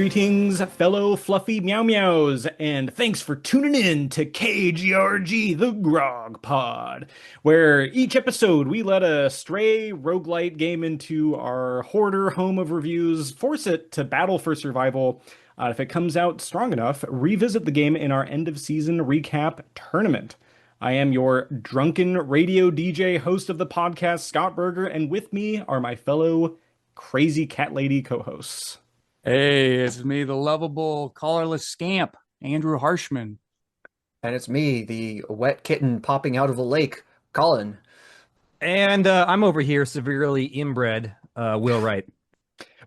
Greetings, fellow fluffy meow meows, and thanks for tuning in to KGRG, the Grog Pod, where each episode we let a stray roguelite game into our hoarder home of reviews, force it to battle for survival. If it comes out strong enough, revisit the game in our end of season recap tournament. I am your drunken radio DJ host of the podcast, Scott Berger, and with me are my fellow crazy cat lady co-hosts. Hey, it's me, the lovable, collarless scamp, Andrew Harshman. And it's me, the wet kitten popping out of the lake, Colin. And I'm over here, severely inbred, Will Wright.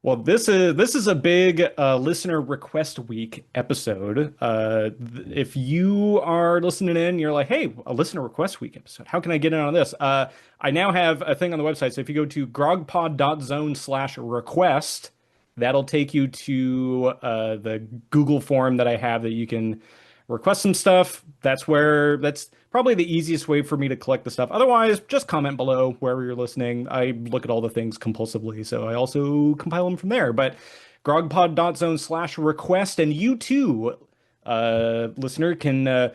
Well, this is a big listener request week episode. If you are listening in, you're like, hey, a listener request week episode. How can I get in on this? I now have a thing on the website. So if you go to grogpod.zone/request, that'll take you to the Google form that I have that you can request some stuff. That's probably the easiest way for me to collect the stuff. Otherwise, just comment below wherever you're listening. I look at all the things compulsively, so I also compile them from there. But grogpod.zone/request, and you too, listener, can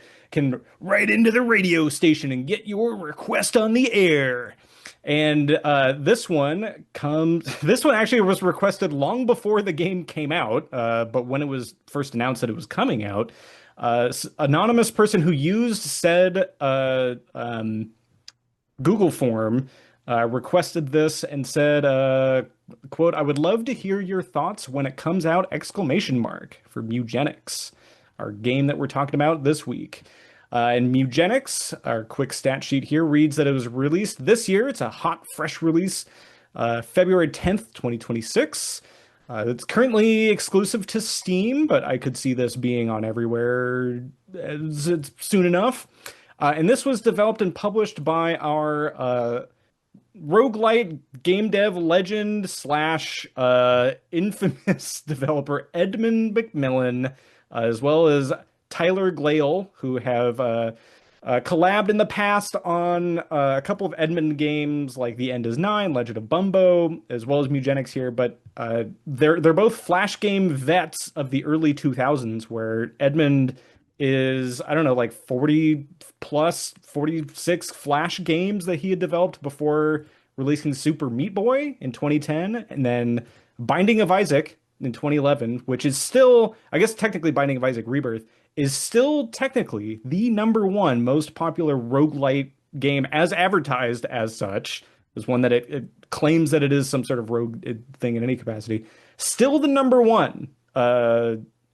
write into the radio station and get your request on the air. And this one actually was requested long before the game came out, but when it was first announced that it was coming out, anonymous person who used said Google form requested this and said, quote, "I would love to hear your thoughts when it comes out, exclamation mark, for Mewgenics, our game that we're talking about this week." And Mewgenics, our quick stat sheet here, reads that it was released this year. It's a hot, fresh release, February 10th, 2026. It's currently exclusive to Steam, but I could see this being on everywhere soon enough. And this was developed and published by our roguelite game dev legend slash infamous developer Edmund McMillen, as well as Tyler Glale, who have collabed in the past on a couple of Edmund games like The End is Nine, Legend of Bumbo, as well as Mewgenics here. But they're both Flash game vets of the early 2000s, where Edmund is, I don't know, like 40 plus 46 Flash games that he had developed before releasing Super Meat Boy in 2010, and then Binding of Isaac in 2011, which is still, I guess technically Binding of Isaac Rebirth is still technically the #1 most popular roguelite game as advertised as such. Is one that it claims that it is some sort of rogue thing in any capacity. Still the #1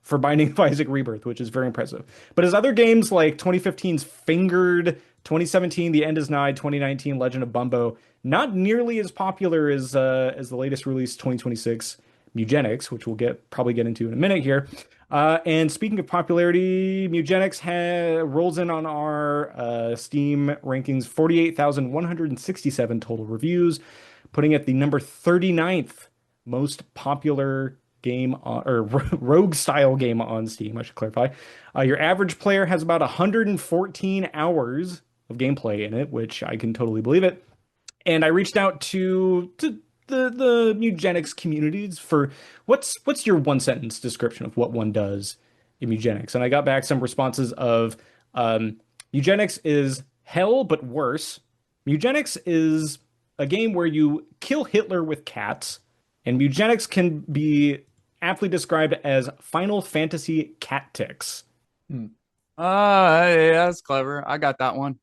for Binding of Isaac Rebirth, which is very impressive. But his other games like 2015's Fingered, 2017 The End is Nigh, 2019 Legend of Bumbo, not nearly as popular as the latest release 2026 Mewgenics, which we'll probably get into in a minute here. And speaking of popularity, Mewgenics rolls in on our Steam rankings, 48,167 total reviews, putting it the number 39th most popular game or rogue style game on Steam, I should clarify. Your average player has about 114 hours of gameplay in it, which I can totally believe it. And I reached out to the Mewgenics communities for what's your one sentence description of what one does in Mewgenics, and I got back some responses of Mewgenics is hell but worse. Mewgenics is a game where you kill Hitler with cats, and Mewgenics can be aptly described as Final Fantasy cat ticks. Yeah, that's clever. I got that one.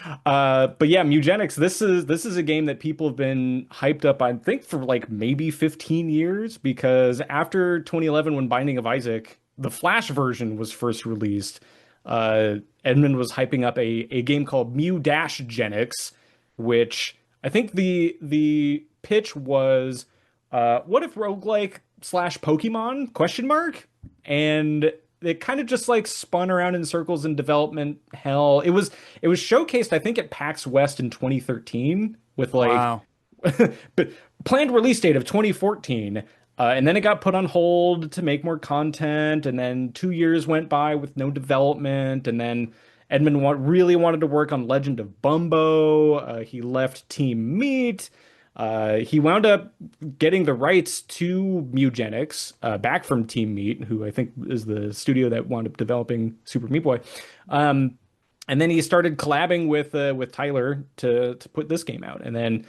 But yeah, Mewgenics, this is a game that people have been hyped up, I think, for like maybe 15 years, because after 2011, when Binding of Isaac, the Flash version, was first released, Edmund was hyping up a game called Mewgenics, which I think the pitch was, what if roguelike slash Pokemon, question mark? And it kind of just like spun around in circles in development hell. It was showcased, I think, at PAX West in 2013 with like Wow. but planned release date of 2014. And then it got put on hold to make more content. And then 2 years went by with no development. And then Edmund really wanted to work on Legend of Bumbo. He left Team Meat. He wound up getting the rights to Mewgenics back from Team Meat, who I think is the studio that wound up developing Super Meat Boy. And then he started collabing with Tyler to put this game out. And then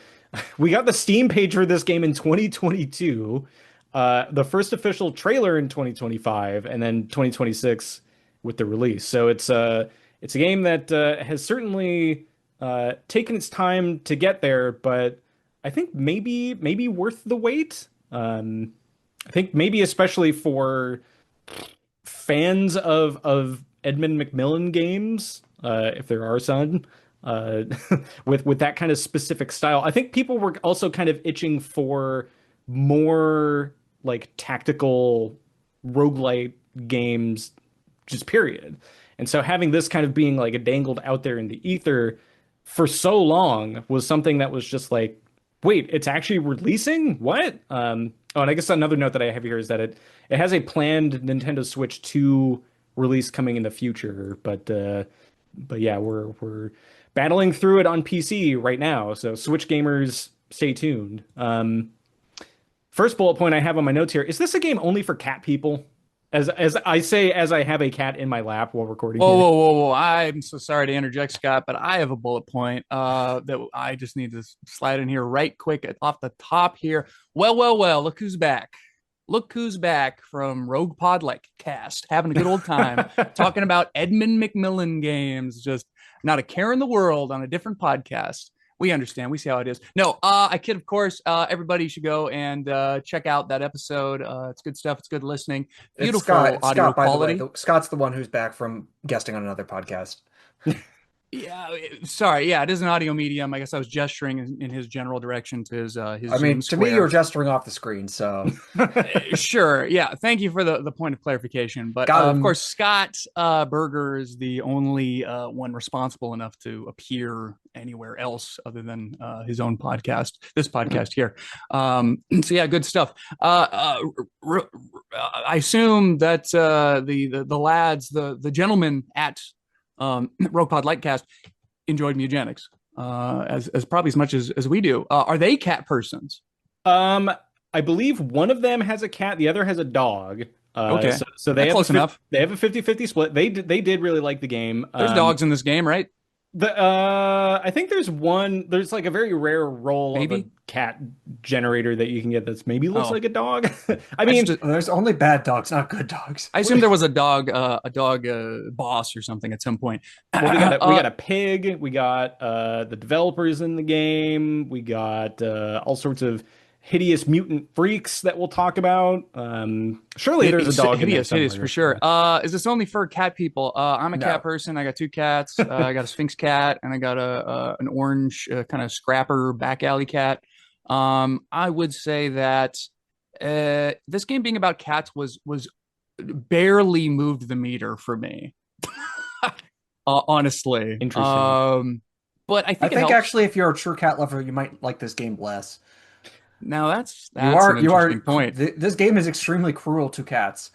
we got the Steam page for this game in 2022, the first official trailer in 2025, and then 2026 with the release. So it's a game that has certainly taken its time to get there, but I think maybe worth the wait. I think maybe especially for fans of Edmund McMillen games, if there are some, uh, with that kind of specific style. I think people were also kind of itching for more like tactical roguelite games, just period. And so having this kind of being like a dangled out there in the ether for so long was something that was just like, wait, it's actually releasing? What? Oh, and I guess another note that I have here is that it has a planned Nintendo Switch 2 release coming in the future, but yeah, we're battling through it on PC right now. So Switch gamers, stay tuned. First bullet point I have on my notes here, is this a game only for cat people? As I say, as I have a cat in my lap while recording Whoa, here. whoa, whoa, whoa. I'm so sorry to interject, Scott, but I have a bullet point that I just need to slide in here right quick off the top here. Well, look who's back. Look who's back from Roguepod Litecast, having a good old time talking about Edmund McMillen games. Just not a care in the world on a different podcast. We understand. We see how it is. No, I kid, of course. Everybody should go and check out that episode. It's good stuff. It's good listening. Beautiful audio Scott, quality. by the way. Scott's the one who's back from guesting on another podcast. Yeah, sorry. Yeah, it is an audio medium. I guess I was gesturing in his general direction to his. I mean, to me, you were gesturing off the screen, so Sure. Yeah. Thank you for the point of clarification. But of course, Scott Berger is the only one responsible enough to appear anywhere else other than his own podcast, this podcast here. So yeah, good stuff. I assume that the lads, the gentlemen at Roguepod Litecast enjoyed Mewgenics as probably as much as we do. Are they cat persons? I believe one of them has a cat, the other has a dog. Okay, so they have close enough. They have a 50-50 split. They did really like the game. There's dogs in this game, right? I think there's like a very rare roll of a cat generator that you can get that's maybe looks like a dog. I mean, there's only bad dogs, not good dogs. I assume there was a dog boss or something at some point. Well, we got a pig. We got the developers in the game. We got all sorts of hideous mutant freaks that we'll talk about. Surely there's a dog. Hideous for sure. Is this only for cat people? I'm a cat person. I got 2 cats. I got a Sphinx cat and I got an orange kind of scrapper back alley cat. I would say that this game being about cats was barely moved the meter for me. Honestly. Interesting. But I think actually, if you're a true cat lover, you might like this game less. Now that's an interesting point. This game is extremely cruel to cats.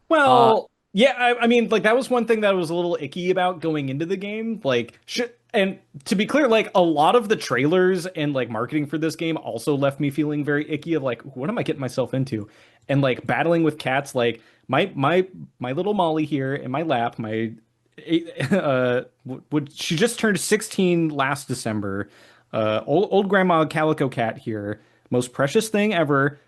Well, yeah, I mean, like that was one thing that I was a little icky about going into the game. Like, and to be clear, like a lot of the trailers and like marketing for this game also left me feeling very icky of like, what am I getting myself into? And like battling with cats, like my little Molly here in my lap, she just turned 16 last December. Old grandma Calico Cat here. Most precious thing ever.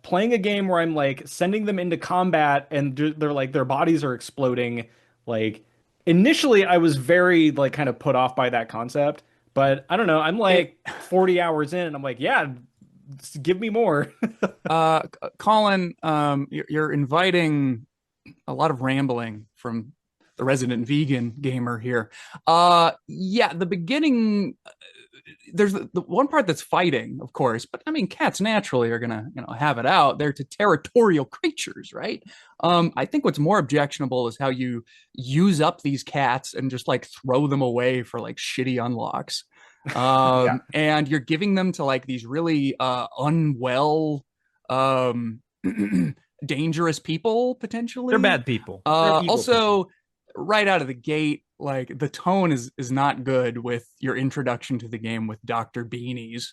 Playing a game where I'm like sending them into combat and they're like their bodies are exploding. Like initially I was very like kind of put off by that concept, but I don't know. I'm like 40 hours in and I'm like, yeah, give me more. Colin, you're inviting a lot of rambling from the resident vegan gamer here. Yeah, the beginning, there's the one part that's fighting, of course, but I mean, cats naturally are gonna, have it out. They're territorial creatures, right? I think what's more objectionable is how you use up these cats and just like throw them away for like shitty unlocks. And you're giving them to like these really unwell, dangerous people potentially. They're bad people. Also, right out of the gate, like the tone is not good with your introduction to the game with Dr. Beanies.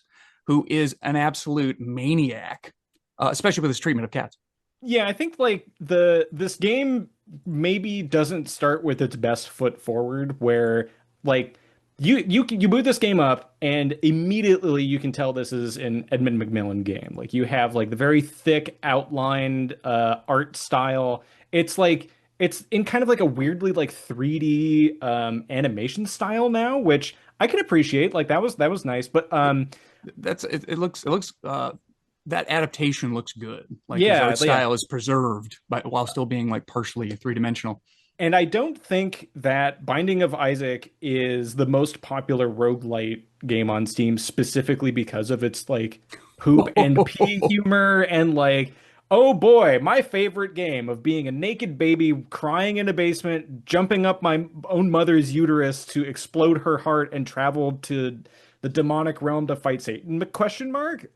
who is an absolute maniac, especially with his treatment of cats. Yeah, I think like this game maybe doesn't start with its best foot forward, where like you boot this game up and immediately you can tell this is an Edmund McMillen game. Like you have like the very thick outlined art style. It's like it's in kind of like a weirdly like 3D animation style now, which I can appreciate. Like that was nice, but It looks that adaptation looks good. Like his yeah, art style is preserved while still being like partially three-dimensional. And I don't think that Binding of Isaac is the most popular roguelite game on Steam specifically because of its like poop and pee humor and like, oh boy, my favorite game of being a naked baby crying in a basement, jumping up my own mother's uterus to explode her heart and travel to the demonic realm to fight Satan? Question mark.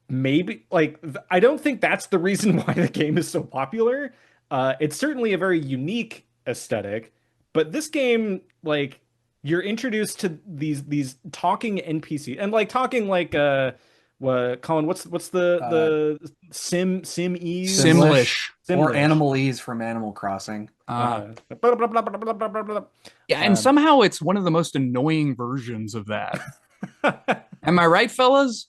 Maybe like I don't think that's the reason why the game is so popular. It's certainly a very unique aesthetic, but this game, like, you're introduced to these talking NPC and like talking like Colin, what's the Sim-ese? Simlish. Or Simlish. Animalese from Animal Crossing. Yeah, Blah, and somehow it's one of the most annoying versions of that. Am I right, fellas?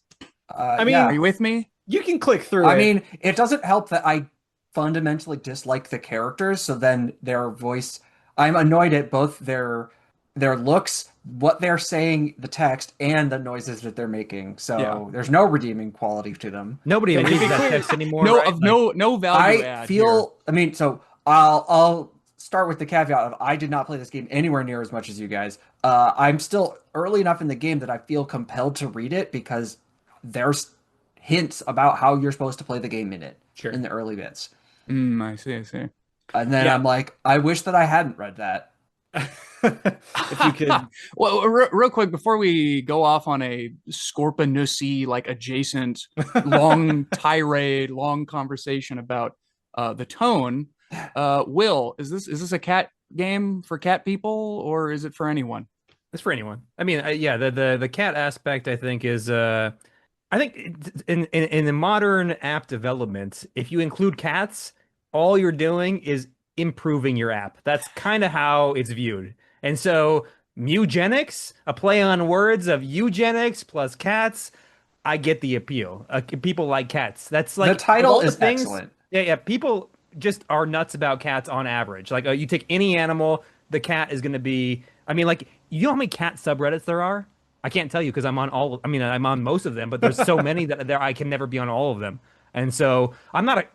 I mean, yeah. Are you with me? you can click through I it. mean, it doesn't help that I fundamentally dislike the characters, so then their voice, I'm annoyed at both their looks, what they're saying, the text, and the noises that they're making. So Yeah. there's no redeeming quality to them. Nobody Yeah, to reads be that clear- text anymore. No, right? of no value I add feel, I mean, so I'll start with the caveat of I did not play this game anywhere near as much as you guys. I'm still early enough in the game that I feel compelled to read it because there's hints about how you're supposed to play the game in it Sure. in the early bits. here. I see. And then Yeah. I'm like, I wish that I hadn't read that. If you could, Well, real quick before we go off on a Scorpinussy like adjacent long tirade, long conversation about the tone, Will, is this a cat game for cat people or is it for anyone? It's for anyone. I mean, yeah, the cat aspect I think is I think in the modern app development, if you include cats, all you're doing is improving your app. That's kind of how it's viewed. And so Mewgenics, a play on words of eugenics plus cats, I get the appeal. People like cats. That's like The title of all the is things, excellent. Yeah. People just are nuts about cats on average. Like you take any animal, the cat is going to be. I mean, like you know how many cat subreddits there are? I can't tell you because I'm on all. I mean, I'm on most of them, but there's so many that there I can never be on all of them. And so I'm not a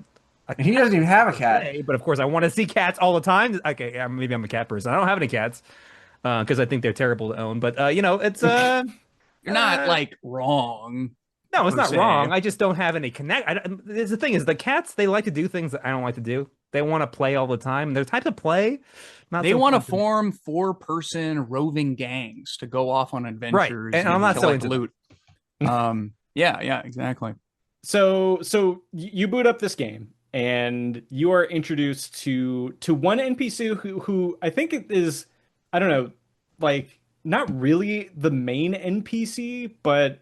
And he doesn't even have a cat. Hey, but of course, I want to see cats all the time. Okay, yeah, maybe I'm a cat person. I don't have any cats because I think they're terrible to own. But you know, it's You're not like wrong. no, it's per not se. wrong. I just don't have any connect. The thing is, the cats they like to do things that I don't like to do. They want to play all the time. Their type of play, not They so want to fun me. form 4-person roving gangs to go off on adventures and I'm not so collect into loot. Yeah, exactly. so you boot up this game and you are introduced to one NPC who I think it is, I don't know, like not really the main NPC, but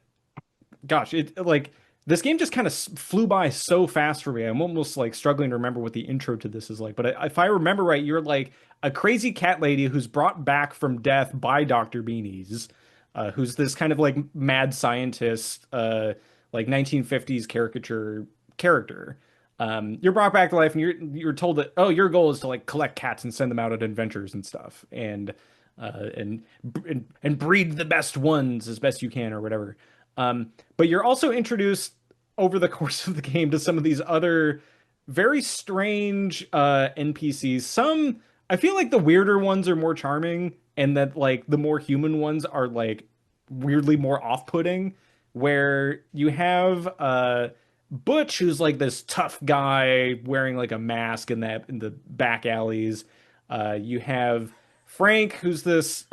gosh, it like this game just kind of flew by so fast for me. I'm almost like struggling to remember what the intro to this is like. But if I remember right, you're like a crazy cat lady who's brought back from death by Dr. Beanies, who's this kind of like mad scientist, like 1950s caricature character. You're brought back to life, and you're told that your goal is to like collect cats and send them out on adventures and stuff, and breed the best ones as best you can or whatever. But you're also introduced over the course of the game to some of these other very strange NPCs. Some I feel like the weirder ones are more charming, and that like the more human ones are like weirdly more off-putting. Where you have Butch, who's like this tough guy wearing like a mask in the back alleys. You have Frank, who's this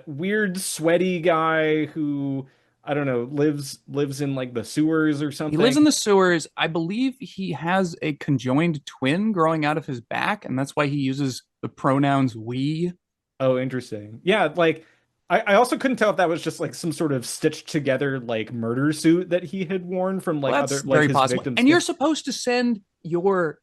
weird sweaty guy who I don't know lives in like the sewers or He something. lives in the sewers. I believe he has a conjoined twin growing out of his back, and that's why he uses the pronouns we. Oh, interesting. Yeah, like I also couldn't tell if that was just like some sort of stitched together like murder suit that he had worn from like Well, other that's like very his possible. victims. And you're supposed to send your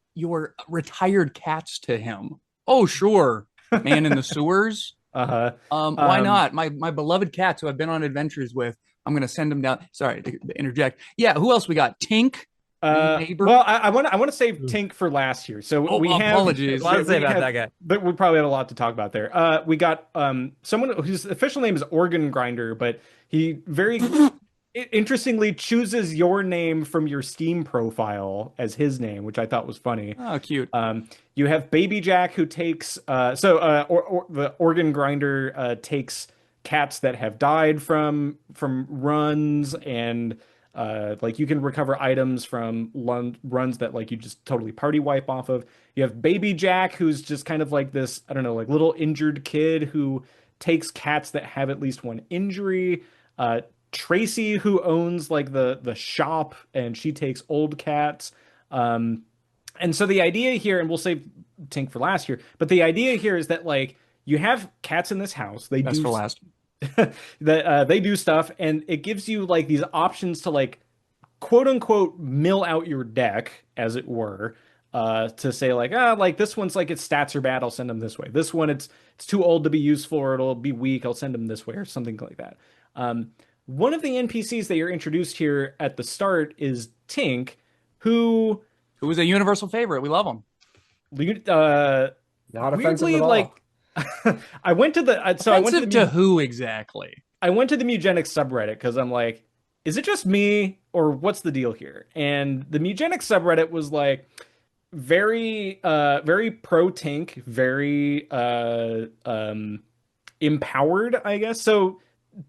retired cats to him. Oh, sure. Man in the sewers. Uh-huh. Why not? My beloved cats who I've been on adventures with. I'm gonna send them down. Sorry to interject. Yeah, who else we got? Tink. Neighbor. Well, I want to save Tink for last here. So Oh, we have apologies. A lot to say about that guy. But we probably have a lot to talk about there. We got someone whose official name is Organ Grinder, but he very interestingly chooses your name from your Steam profile as his name, which I thought was funny. Oh, cute. You have Baby Jack who takes the Organ Grinder takes cats that have died from runs and like you can recover items from runs that like you just totally party wipe off of. You have Baby Jack, who's just kind of like this, I don't know, like little injured kid who takes cats that have at least one injury. Tracy, who owns like the shop, and she takes old cats. And so the idea here, and we'll save Tink for last here, but the idea here is that like you have cats in this house. They Best do for last. that they do stuff, and it gives you like these options to like quote unquote mill out your deck, as it were, to say like like this one's like its stats are bad, I'll send them this way. This one it's too old to be useful, or it'll be weak, I'll send them this way, or something like that. One of the NPCs that you're introduced here at the start is Tink, who is a universal favorite. We love him. Not offensive weirdly at all. like I went to the Offensive to who exactly? I went to the Mewgenics subreddit because I'm like, is it just me or what's the deal here? And the Mewgenics subreddit was like very very pro Tink, very empowered, I guess. So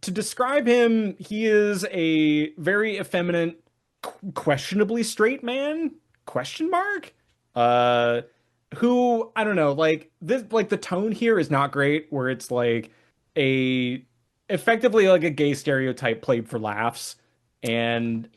to describe him, he is a very effeminate, questionably straight man, question mark? Who, I don't know, like this, like the tone here is not great, where it's like effectively like a gay stereotype played for laughs. And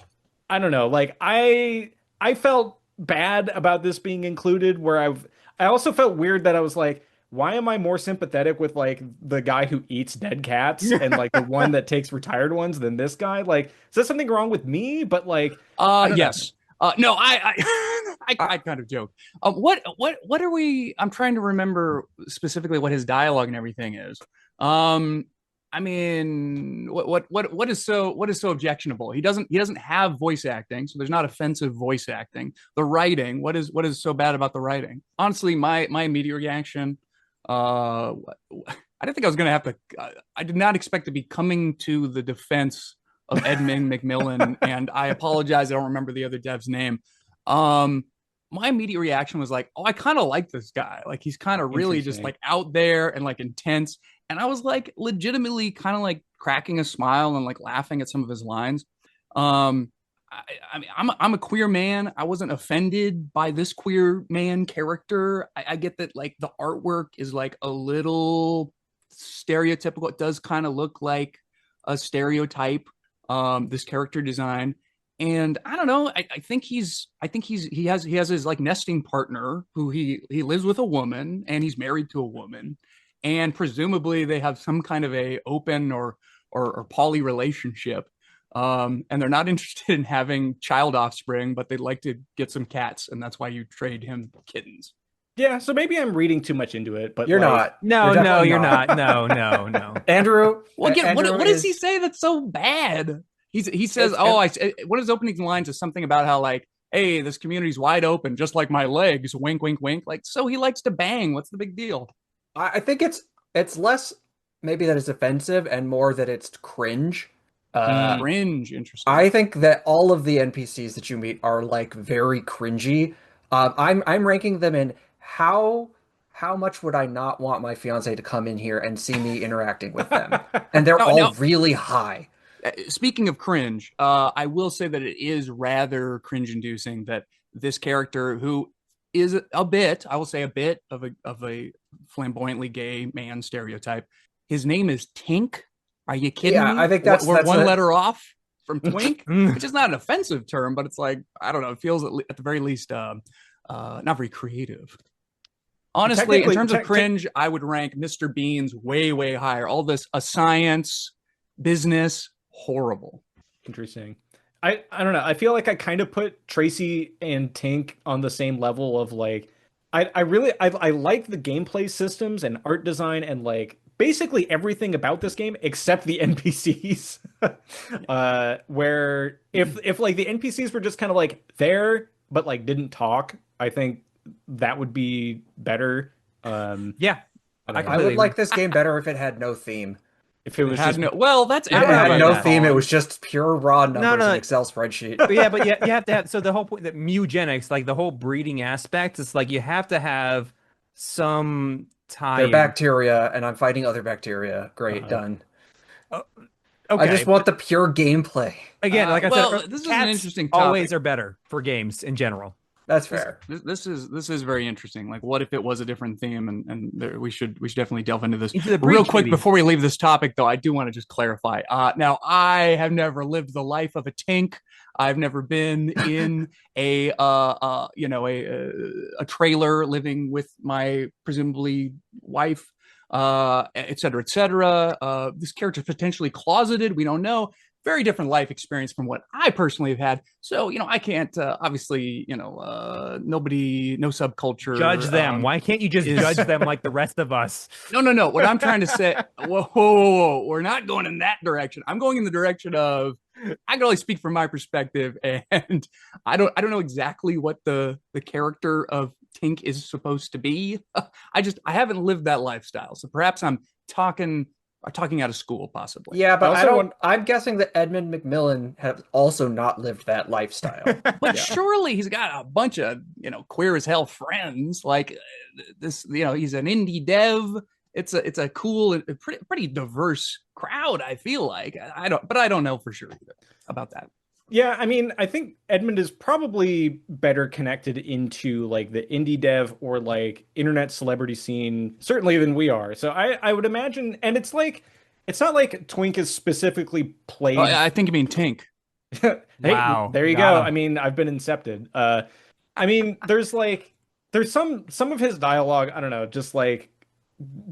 I don't know, like I felt bad about this being included, where I also felt weird that I was like, why am I more sympathetic with like the guy who eats dead cats and like the one that takes retired ones than this guy? Like, is there something wrong with me? But like, yes. No, I kind of joke. What are we? I'm trying to remember specifically what his dialogue and everything is. I mean, what is so objectionable? He doesn't have voice acting, so there's not offensive voice acting. The writing, what is so bad about the writing? Honestly, my immediate reaction, I didn't think I was gonna have to. I did not expect to be coming to the defense of Edmund McMillen, and I apologize, I don't remember the other dev's name. My immediate reaction was like, oh, I kind of like this guy. Like he's kind of really just like out there and like intense. And I was like legitimately kind of like cracking a smile and like laughing at some of his lines. I mean, I'm a queer man. I wasn't offended by this queer man character. I get that like the artwork is like a little stereotypical. It does kind of look like a stereotype. This character design, and I don't know. I think he has his like nesting partner who he lives with a woman, and he's married to a woman, and presumably they have some kind of a open or poly relationship. And they're not interested in having child offspring, but they'd like to get some cats, and that's why you trade him kittens. Yeah, so maybe I'm reading too much into it, but You're like, not. No, you're not. No. Andrew. Well, again, Andrew what does he say that's so one of his opening lines is something about how like, hey, this community's wide open, just like my legs. Wink, wink, wink. Like, so he likes to bang. What's the big deal? I think it's less maybe that it's offensive and more that it's cringe. Cringe, interesting. I think that all of the NPCs that you meet are like very cringy. I'm ranking them in how much would I not want my fiance to come in here and see me interacting with them? And they're all really high. Speaking of cringe, I will say that it is rather cringe-inducing that this character, who is a bit of a flamboyantly gay man stereotype, his name is Tink. Are you kidding me? I think that's one letter off from twink, which is not an offensive term, but it's like, I don't know, it feels at the very least not very creative. Honestly, in terms of cringe, I would rank Mr. Bean's way, way higher. All this a science, business, horrible. Interesting. I don't know. I feel like I kind of put Tracy and Tink on the same level of like I like the gameplay systems and art design and like basically everything about this game except the NPCs. Where if like the NPCs were just kind of like there but like didn't talk, I think that would be better. Yeah, I would like this game better if it had no theme. If it was Had just no, well, that's If it had no theme, it was just pure raw numbers in an Excel spreadsheet. But yeah, but you have to have, so the whole point that Mewgenics, like the whole breeding aspect, it's like you have to have some tie. They're bacteria, and I'm fighting other bacteria. Great, done. Okay, I just want the pure gameplay. Again, like I said, this is an interesting topic. Always are better for games in general. That's fair. This is very interesting. Like, what if it was a different theme? And there, we should definitely delve into this real quick before we leave this topic. Though I do want to just clarify. Now, I have never lived the life of a Tink. I've never been in a trailer living with my presumably wife, et cetera, et cetera. This character is potentially closeted. We don't know. Very different life experience from what I personally have had. So, I can't, obviously, nobody, no subculture. Judge them. Why can't you just judge them like the rest of us? No. What I'm trying to say, whoa. We're not going in that direction. I'm going in the direction of, I can only speak from my perspective, and I don't know exactly what the character of Tink is supposed to be. I haven't lived that lifestyle. So perhaps I'm talking out of school, possibly. Yeah, but I'm guessing that Edmund McMillen has also not lived that lifestyle. But surely he's got a bunch of, queer as hell friends. Like this, he's an indie dev. It's a cool and pretty diverse crowd, I feel like. I don't know for sure either about that. Yeah, I mean, I think Edmund is probably better connected into like the indie dev or like internet celebrity scene, certainly than we are. So I would imagine, and it's like, it's not like Twink is specifically played. Oh, I think you mean Tink. Hey, wow, there you go. I mean, I've been incepted. I mean, there's some of his dialogue, I don't know, just like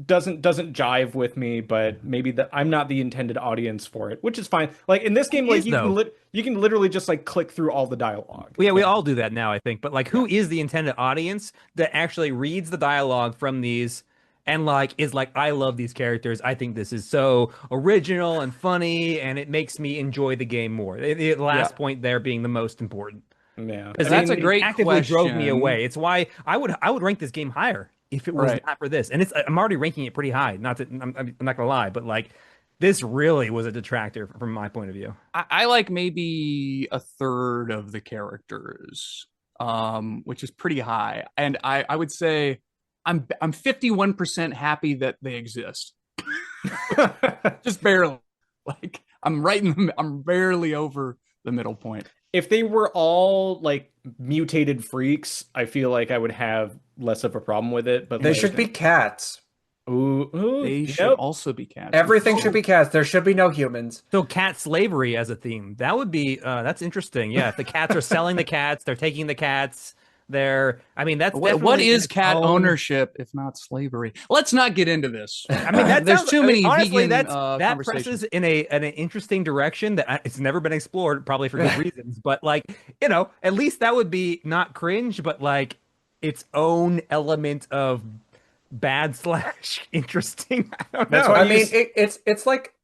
doesn't jive with me, but maybe that I'm not the intended audience for it, which is fine. Like in this game, like you can literally just like click through all the dialogue. Yeah, we all do that now, I think. But like, who is the intended audience that actually reads the dialogue from these and like is like, I love these characters. I think this is so original and funny, and it makes me enjoy the game more. The last point there being the most important. Yeah, because that's a great actively question. Drove me away. It's why I would rank this game higher if it was not for this. And I'm already ranking it pretty high. Not that I'm not gonna lie, but like this really was a detractor from my point of view. I like maybe a third of the characters, which is pretty high. And I would say I'm 51% happy that they exist. Just barely. Like I'm barely over the middle point. If they were all like mutated freaks, I feel like I would have less of a problem with it. But they should be cats. Ooh, they should also be cats. Everything should be cats. There should be no humans. So cat slavery as a theme. That would be that's interesting. Yeah, if the cats are selling the cats, they're taking the cats. I mean, that's what is cat ownership if not slavery? Let's not get into this. I mean, there's too many honestly, vegan that presses in an interesting direction that it's never been explored, probably for good reasons. But like, at least that would be not cringe, but like its own element of bad / interesting. I don't know. I mean, it's like.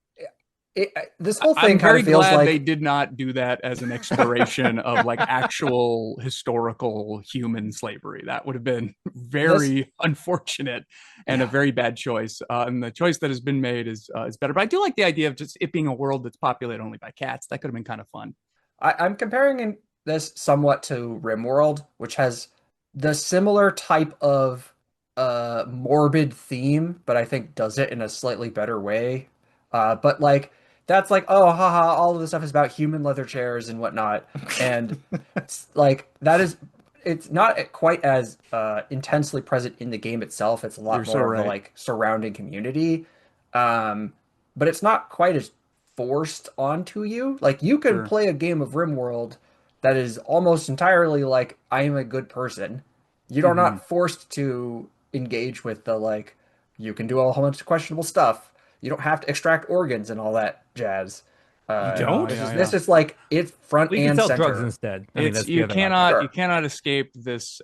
This whole thing kind of feels like they did not do that as an exploration of like actual historical human slavery. That would have been very unfortunate and a very bad choice. And the choice that has been made is better. But I do like the idea of just it being a world that's populated only by cats. That could have been kind of fun. I'm comparing this somewhat to RimWorld, which has the similar type of morbid theme, but I think does it in a slightly better way. But like. That's like, oh, haha, all of this stuff is about human leather chairs and whatnot. And like, it's not quite as intensely present in the game itself. It's a lot more of the like surrounding community. But it's not quite as forced onto you. Like you can play a game of RimWorld that is almost entirely like, I am a good person. You are not forced to engage with the like you can do a whole bunch of questionable stuff. You don't have to extract organs and all that jazz. You Yeah, don't? This yeah, is yeah. this is like it's front We can and sell drugs center. instead. I mean, It's that's the other option. Sure. you cannot escape this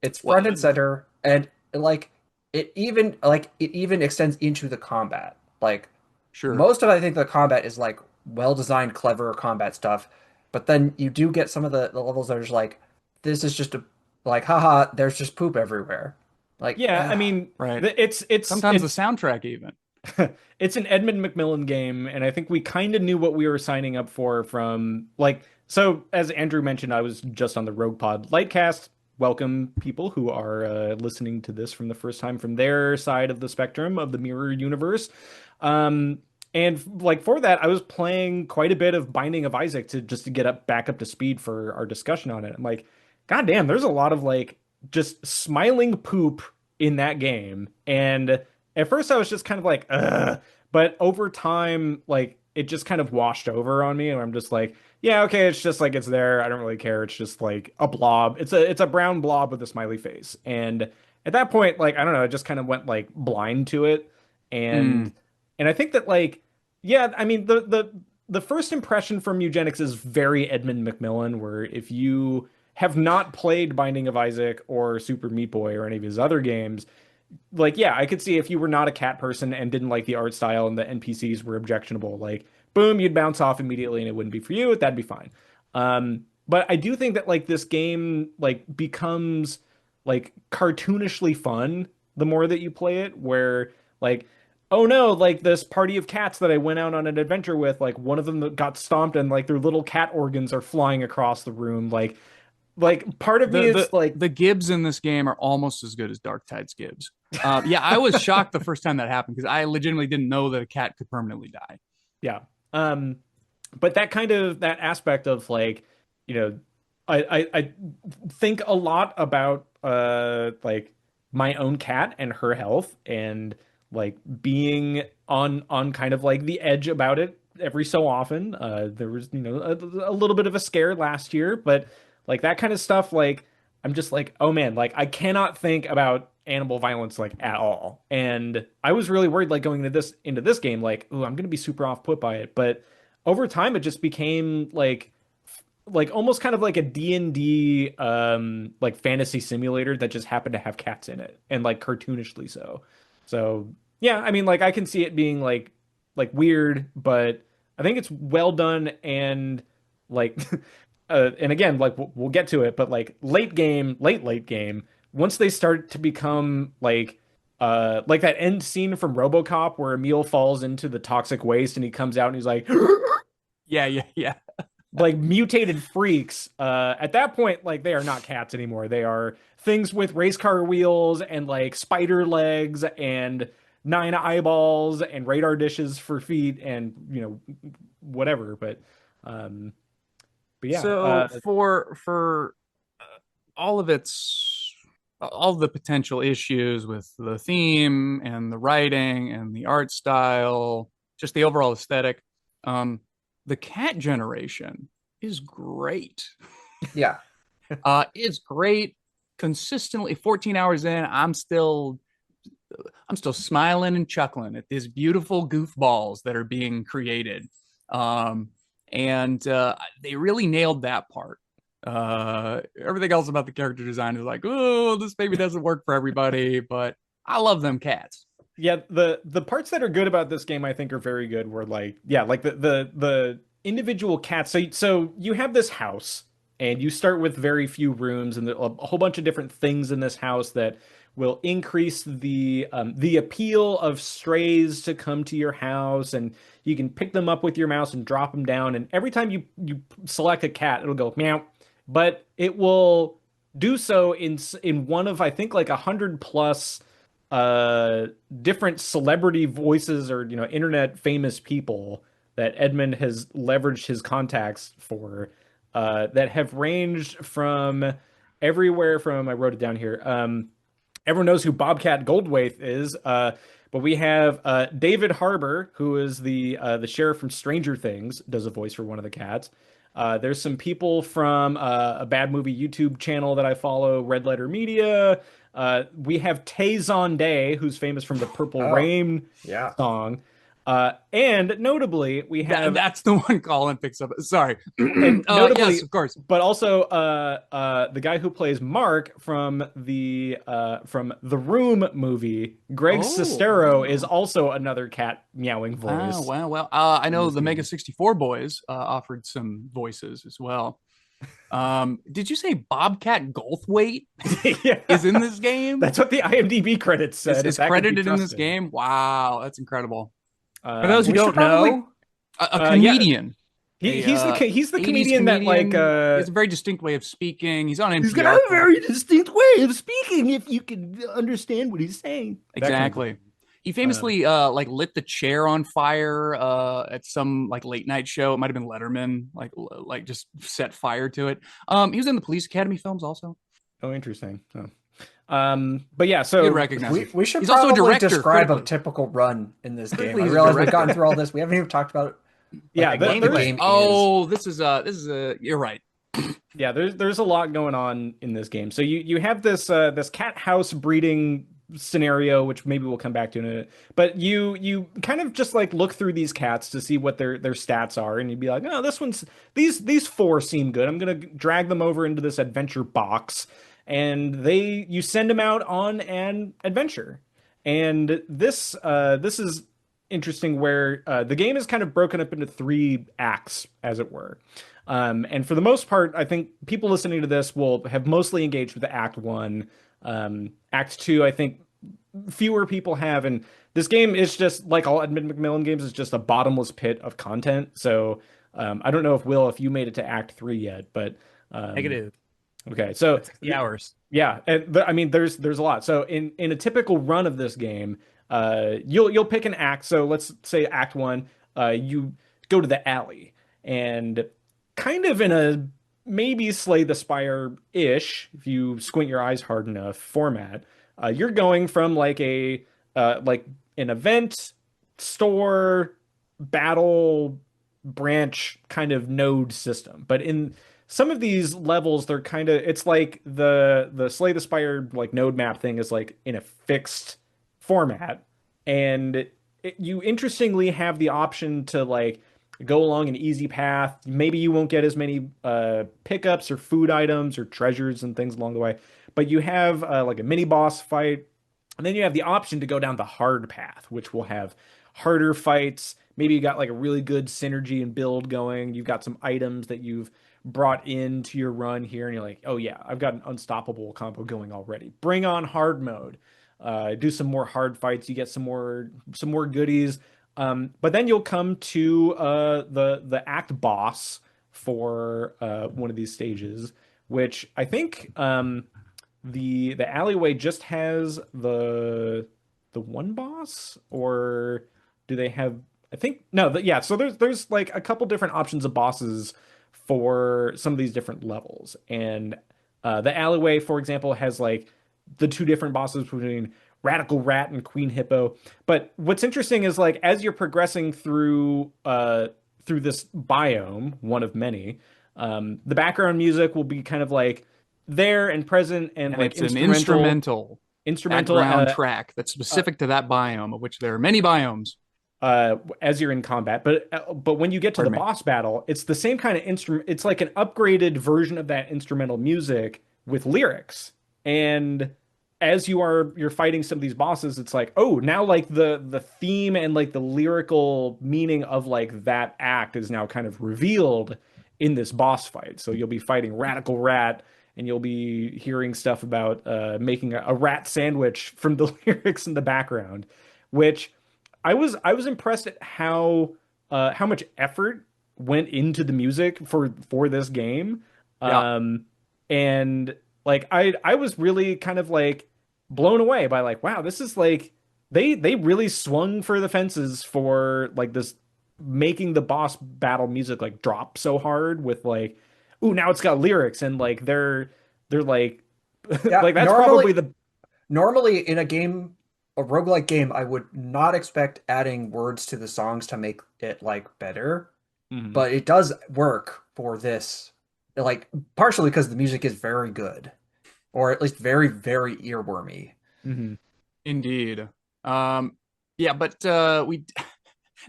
It's what front and center, and like it even extends into the combat. Like sure. most of I think the combat is like well designed, clever combat stuff, but then you do get some of the levels that are just like this is just a like haha, there's just poop everywhere. Like Yeah, I mean, Right. it's Sometimes the soundtrack even. it's an Edmund McMillen game, and I think we kind of knew what we were signing up for from like so as Andrew mentioned, I was just on the Roguepod Litecast. Welcome people who are listening to this from the first time from their side of the spectrum of the mirror universe. And like for that, I was playing quite a bit of Binding of Isaac to just to get up back up to speed for our discussion on it. I'm like, God damn, there's a lot of like just smiling poop in that game. And at first I was just kind of like, ugh. But over time, like it just kind of washed over on me, and I'm just like, yeah, okay, it's just like it's there. I don't really care. It's just like a blob. It's a brown blob with a smiley face. And at that point, like I don't know, I just kind of went like blind to it. Mm, And I think that like, yeah, I mean the first impression from Eugenics is very Edmund McMillen, where if you have not played Binding of Isaac or Super Meat Boy or any of his other games, like yeah, I could see if you were not a cat person and didn't like the art style and the NPCs were objectionable, like boom, you'd bounce off immediately and it wouldn't be for you. That'd be fine. But I do think that like this game like becomes like cartoonishly fun the more that you play it, where like oh no, like this party of cats that I went out on an adventure with, like one of them got stomped and like their little cat organs are flying across the room. Like part of me is like the Gibbs in this game are almost as good as Dark Tide's Gibbs. Yeah, I was shocked the first time that happened because I legitimately didn't know that a cat could permanently die. yeah. But that kind of that aspect of like, you know, I think a lot about like my own cat and her health and like being on kind of like the edge about it every so often. There was, you know, a little bit of a scare last year, but like that kind of stuff, like I'm just like, oh man, like I cannot think about animal violence like at all. And I was really worried like going into this game, like, oh, I'm gonna be super off put by it. But over time it just became like almost kind of like a D&D like fantasy simulator that just happened to have cats in it and like cartoonishly so. So yeah, I mean like I can see it being like weird, but I think it's well done and like and again like we'll get to it, but like late game, once they start to become like that end scene from RoboCop where Emil falls into the toxic waste and he comes out and he's like Yeah, yeah, yeah. like mutated freaks. At that point, like they are not cats anymore. They are things with race car wheels and like spider legs and 9 eyeballs and radar dishes for feet and you know whatever. Um, but yeah, So for all of its all of the potential issues with the theme and the writing and the art style, just the overall aesthetic, the cat generation is great. Yeah. It's great. Consistently 14 hours in, I'm still smiling and chuckling at these beautiful goofballs that are being created. And they really nailed that part. Everything else about the character design is like, oh, this maybe doesn't work for everybody, but I love them cats. yeah, the parts that are good about this game I think are very good. Were like yeah, like the individual cats. So you have this house and you start with very few rooms and a whole bunch of different things in this house that will increase the appeal of strays to come to your house, and you can pick them up with your mouse and drop them down. And every time you select a cat, it'll go meow, but it will do so in one of I think like 100 plus uh different celebrity voices or you know internet famous people that Edmund has leveraged his contacts for that have ranged from everywhere from I wrote it down here. Everyone knows who Bobcat Goldthwait is, but we have David Harbour, who is the sheriff from Stranger Things, does a voice for one of the cats. There's some people from a bad movie YouTube channel that I follow, Red Letter Media. We have Tay Zonday, who's famous from the Purple Oh, Rain yeah. song. And notably, we have That's the one Colin picks up. Sorry. and notably, yes, of course. but also the guy who plays Mark from the Room movie, Greg Sestero, is also another cat meowing voice. Wow. I know this the game. Mega 64 boys offered some voices as well. Did you say Bobcat Goldthwait Yeah. is in this game? That's what the IMDb credits said. Is if that could be credited in this trusted. game? Wow, that's incredible. For those who we should don't probably- know, A comedian. He's the 80s comedian that like he has a very distinct way of speaking. He's on NPR. he's got a very distinct way of speaking if you can understand what he's saying. Exactly. He famously like lit the chair on fire at some like late night show. It might have been Letterman, like just set fire to it. He was in the Police Academy films also. Oh, interesting. But yeah, so You'd recognize him. We should He's also a probably director, describe critically. a typical run in this game. Critically, I he's a realize we've director. gotten through all this. We haven't even talked about yeah, like, there- what the there's- game is. Oh, this is a. You're right. yeah, there's a lot going on in this game. So you have this cat house breeding scenario, which maybe we'll come back to in a minute. But you kind of just like look through these cats to see what their stats are, and you'd be like, oh, these four seem good. I'm gonna drag them over into this adventure box, and you send them out on an adventure. And this is interesting, where the game is kind of broken up into 3 acts, as it were. And for the most part, I think people listening to this will have mostly engaged with the Act 1. Act 2, I think fewer people have. And this game is just, like all Edmund McMillen games, is just a bottomless pit of content. So I don't know if you made it to Act 3 yet, but... negative. Okay, so... 60 hours. Yeah, and I mean, there's a lot. So in a typical run of this game, you'll pick an act. So let's say Act 1, you go to the alley, and kind of in a maybe Slay the Spire-ish, if you squint your eyes hard enough, format, you're going from like an event, store, battle, branch kind of node system. But in some of these levels, they're kind of, it's like the Slay the Spire like node map thing is like in a fixed format, and you interestingly have the option to like go along an easy path. Maybe you won't get as many pickups or food items or treasures and things along the way, but you have like a mini boss fight, and then you have the option to go down the hard path, which will have harder fights. Maybe you got like a really good synergy and build going. You've got some items that you've brought into your run here, and you're like, oh yeah, I've got an unstoppable combo going already. Bring on hard mode. Do some more hard fights. You get some more goodies. But then you'll come to the act boss for one of these stages, which I think the alleyway just has the one boss, or do they have? I think no. Yeah. So there's like a couple different options of bosses for some of these different levels, and the alleyway, for example, has like the 2 different bosses between Radical Rat and Queen Hippo. But what's interesting is like as you're progressing through this biome, one of many, the background music will be kind of like there and present, and like it's an instrumental background track that's specific to that biome, of which there are many biomes. As you're in combat, but when you get to the boss battle, it's the same kind of instrument. It's like an upgraded version of that instrumental music with lyrics. And as you're fighting some of these bosses, it's like, oh, now like the theme and like the lyrical meaning of like that act is now kind of revealed in this boss fight. So you'll be fighting Radical Rat, and you'll be hearing stuff about making a rat sandwich from the lyrics in the background, which I was impressed at how much effort went into the music for this game. Yeah. And like I was really kind of like blown away by like, wow, this is like they really swung for the fences for like this, making the boss battle music like drop so hard with like, ooh, now it's got lyrics, and like they're like Yeah, like that's probably the normally in a game, a roguelike game, I would not expect adding words to the songs to make it like better, but it does work for this, like partially because the music is very good. or at least very, very earwormy. Hmm. Indeed. Yeah, but we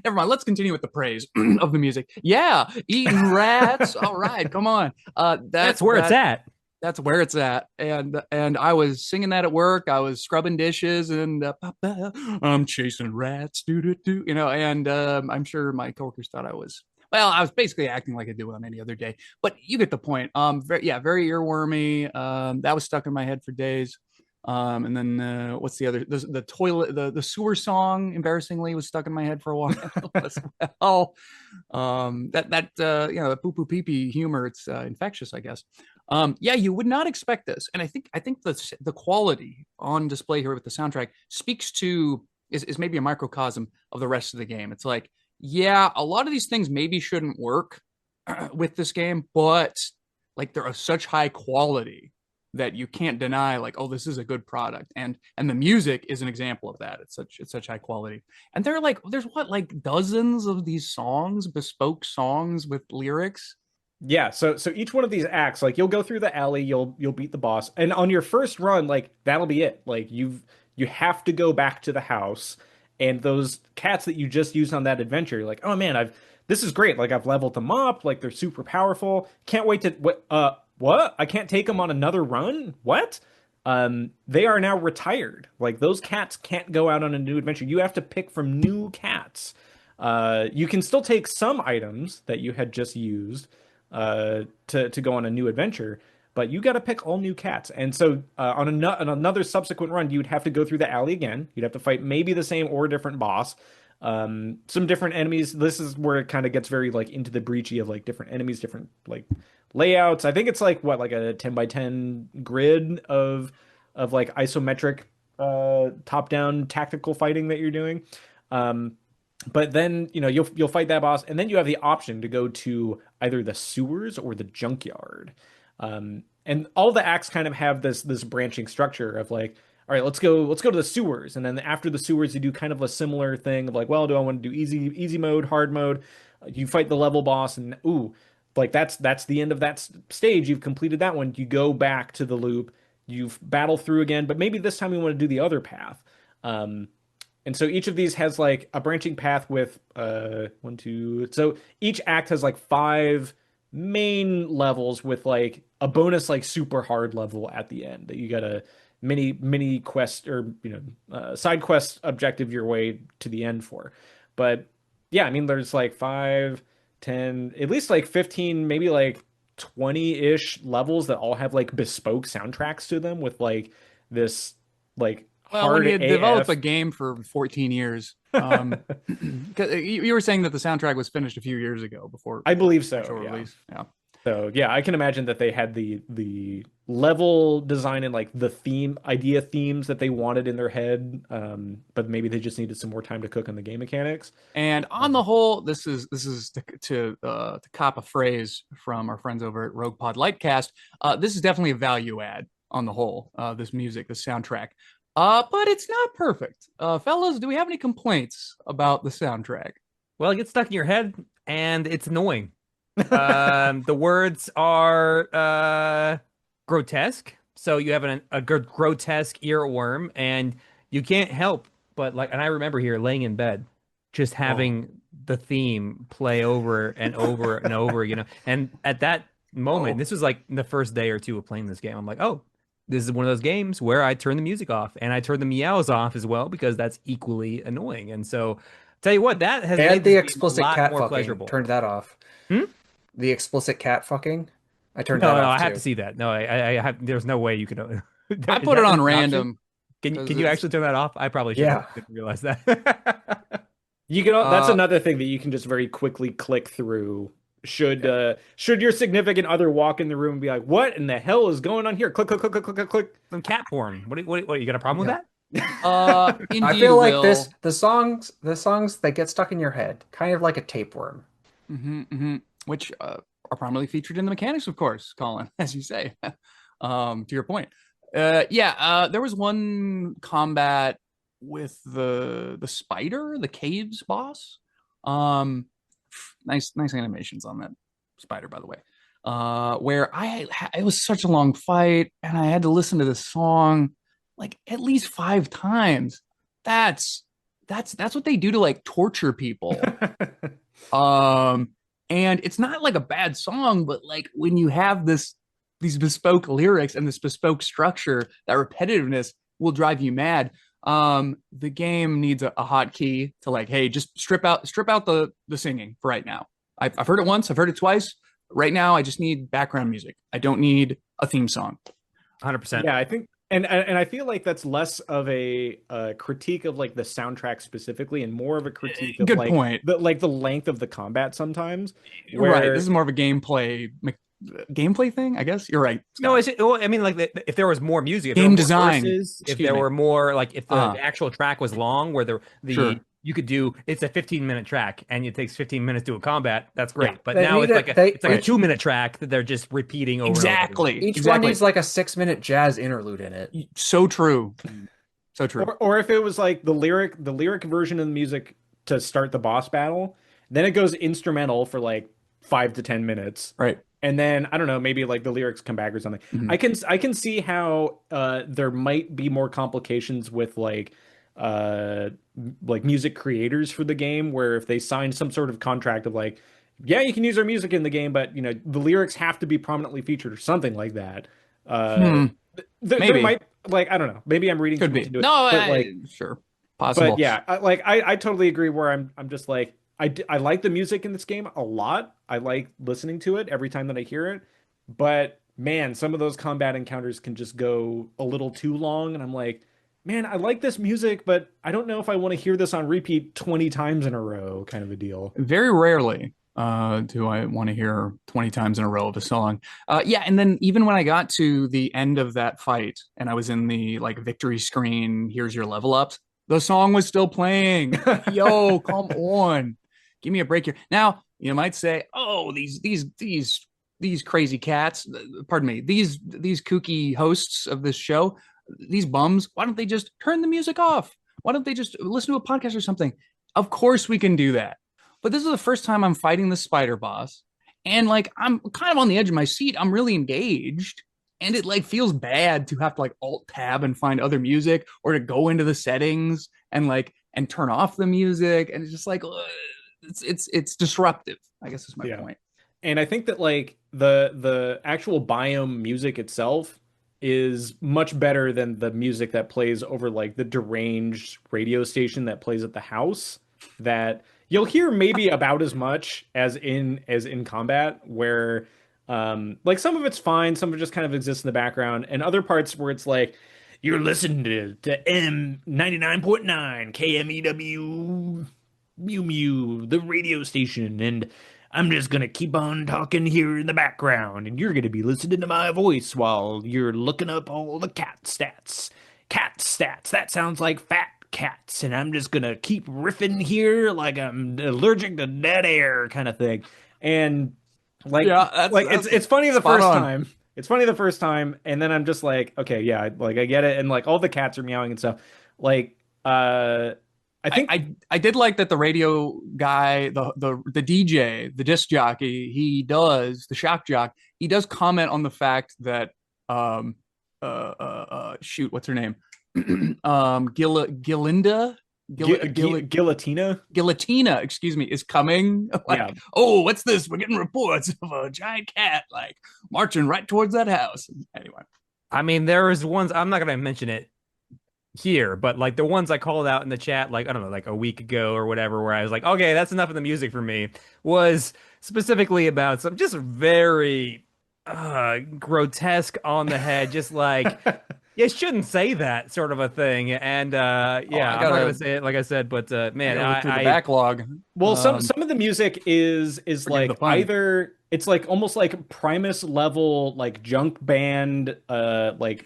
never mind. Let's continue with the praise of the music. Yeah, eating rats. All right, come on. That's where it's at. That's where it's at. And I was singing that at work. I was scrubbing dishes and I'm chasing rats, you know. And I'm sure my coworkers thought I was. Well, I was basically acting like I do on any other day. But you get the point. Very earwormy. That was stuck in my head for days. And then what's the other? The toilet, the sewer song, embarrassingly, was stuck in my head for a while as well. The poo poo pee pee humor, it's infectious, I guess. Yeah, you would not expect this, and I think the quality on display here with the soundtrack speaks to is maybe a microcosm of the rest of the game. It's like, yeah, a lot of these things maybe shouldn't work with this game, but like they're of such high quality that you can't deny, like, oh, this is a good product. And the music is an example of that. It's such high quality. And there's what, like dozens of these songs, bespoke songs with lyrics. Yeah, so each one of these acts, like you'll go through the alley, you'll beat the boss, and on your first run, like that'll be it. Like you have to go back to the house, and those cats that you just used on that adventure, you're like, oh man, this is great. Like I've leveled them up, like they're super powerful. Can't wait to what? I can't take them on another run? What? They are now retired. Like those cats can't go out on a new adventure. You have to pick from new cats. You can still take some items that you had just used to go on a new adventure, but you got to pick all new cats. And so on another subsequent run, you'd have to go through the alley again. You'd have to fight maybe the same or a different boss. Some different enemies. This is where it kind of gets very like into the breachy of like different enemies, different like layouts. I think it's like what, like a 10 by 10 grid of like isometric top down tactical fighting that you're doing. But then, you'll fight that boss, and then you have the option to go to either the sewers or the junkyard. And all the acts kind of have this branching structure of like, all right, let's go to the sewers, and then after the sewers, you do kind of a similar thing of like, well, do I want to do easy mode, hard mode? You fight the level boss, and ooh, like that's the end of that stage. You've completed that one. You go back to the loop. You've battle through again, but maybe this time you want to do the other path. And so each of these has like a branching path with one, two. So each act has like 5 main levels with like a bonus like super hard level at the end that you got a mini quest or side quest objective your way to the end for. But yeah, I mean there's like 5, 10, at least like 15, maybe like 20-ish levels that all have like bespoke soundtracks to them with like this like Well, when hard you develop AF. a game for 14 years, 'cause you were saying that the soundtrack was finished a few years ago before I believe so, actual yeah. release. Yeah. So yeah, I can imagine that they had the level design and like the themes that they wanted in their head, but maybe they just needed some more time to cook on the game mechanics. And on the whole, this is to cop a phrase from our friends over at Roguepod Litecast. This is definitely a value add on the whole. This music, this soundtrack. But it's not perfect. Fellas, do we have any complaints about the soundtrack? Well, it gets stuck in your head and it's annoying. The words are grotesque. So you have a grotesque earworm, and you can't help but like, and I remember here laying in bed, just having the theme play over and over and over, And at that moment, this was like the first day or two of playing this game. I'm like, oh, this is one of those games where I turn the music off and I turn the meows off as well because that's equally annoying. And so, tell you what, that has And made the this game explicit a lot cat more fucking. pleasurable. Turned that off. Hmm? The explicit cat fucking. I turned No, that no, off I have too. to see that. No, I have. There's no way you can. I Is put it that on an option? random. Can Because you it's- actually turn that off? I probably should. Yeah. Didn't realize that. You can that's Uh, another thing that you can just very quickly click through. Should your significant other walk in the room and be like, "What in the hell is going on here?" Click, click, click, click, click, click, click. Some cat porn. What you got a problem Yeah. with that? Indeed, I feel like Will. the songs that get stuck in your head, kind of like a tapeworm. Which are primarily featured in the mechanics, of course, Colin, as you say. To your point. There was one combat with the spider, the caves boss. Nice animations on that spider, by the way. where it was such a long fight and I had to listen to this song like at least 5 times. That's that's what they do to like torture people. Um, and it's not like a bad song, but like when you have these bespoke lyrics and this bespoke structure, that repetitiveness will drive you mad. The game needs a hotkey to like, hey, just strip out the singing for right now. I've heard it once, I've heard it twice. Right now, I just need background music. I don't need a theme song. 100%. Yeah, I think, and I feel like that's less of a critique of like the soundtrack specifically, and more of a critique of Good like point. the length of the combat sometimes. Right. Where This is more of a gameplay thing, I guess. You're right. No, well, I mean, like if there was more music, if there Game were more design. verses, if Excuse there me. were more, like if the actual track was long, where the Sure. you could do it's a 15-minute track and it takes 15 minutes to do a combat. That's great. Yeah. But They now need it's it- like they- it's like a Right. 2-minute track that they're just repeating over and over again. Exactly. Each one Exactly. needs like a 6-minute jazz interlude in it. So true. So true. or if it was like the lyric version of the music to start the boss battle, then it goes instrumental for like 5 to 10 minutes. Right. And then I don't know, maybe like the lyrics come back or something. Mhm. I can see how there might be more complications with like music creators for the game, where if they sign some sort of contract of like, yeah, you can use our music in the game, but you know the lyrics have to be prominently featured or something like that. There Maybe. might, like, I don't know, maybe I'm reading Could too be. much into it, No, but like, sure. Possible. but yeah, I totally agree. Where I'm just like I like the music in this game a lot. I like listening to it every time that I hear it. But man, some of those combat encounters can just go a little too long, and I'm like, man, I like this music, but I don't know if I want to hear this on repeat 20 times in a row, kind of a deal. Very rarely do I want to hear 20 times in a row of a song. Yeah, and then even when I got to the end of that fight and I was in the like victory screen, here's your level ups, the song was still playing. Yo, come on. Give me a break here. Now, you might say, "Oh, these crazy cats, pardon me, these kooky hosts of this show, these bums, why don't they just turn the music off? Why don't they just listen to a podcast or something?" Of course we can do that. But this is the first time I'm fighting the spider boss, and like I'm kind of on the edge of my seat. I'm really engaged, and it like feels bad to have to like alt tab and find other music, or to go into the settings and like and turn off the music, and it's just like it's disruptive, I guess is my Yeah. point. And I think that like the actual biome music itself is much better than the music that plays over like the deranged radio station that plays at the house, that you'll hear maybe about as much as in combat, where like some of it's fine, some of it just kind of exists in the background, and other parts where it's like you're listening to M99.9 KMEW Mew Mew, the radio station, and I'm just gonna keep on talking here in the background, and you're gonna be listening to my voice while you're looking up all the cat stats. Cat stats. That sounds like fat cats, and I'm just gonna keep riffing here like I'm allergic to dead air, kind of thing. And like, Yeah, it's funny the spot first on. time. It's funny the first time, and then I'm just like, okay, yeah, like I get it, and like all the cats are meowing and stuff. Like, I think I did like that the radio guy, the DJ, the disc jockey, the shock jock, he does comment on the fact that shoot, what's her name? Gillinda Guillotina. Guillotina, excuse me, is coming. Like, Yeah. oh, what's this? We're getting reports of a giant cat like marching right towards that house. Anyway, I mean, there is ones I'm not gonna mention it here, but like the ones I called out in the chat, like I don't know, like a week ago or whatever, where I was like, okay, that's enough of the music for me, was specifically about some just very grotesque on the head, just like you shouldn't say that sort of a thing. And yeah, I'm not gonna say it like I said, but man, look through the I backlog. Well, some of the music is Forgive like the pun. either it's like almost like Primus level like junk band like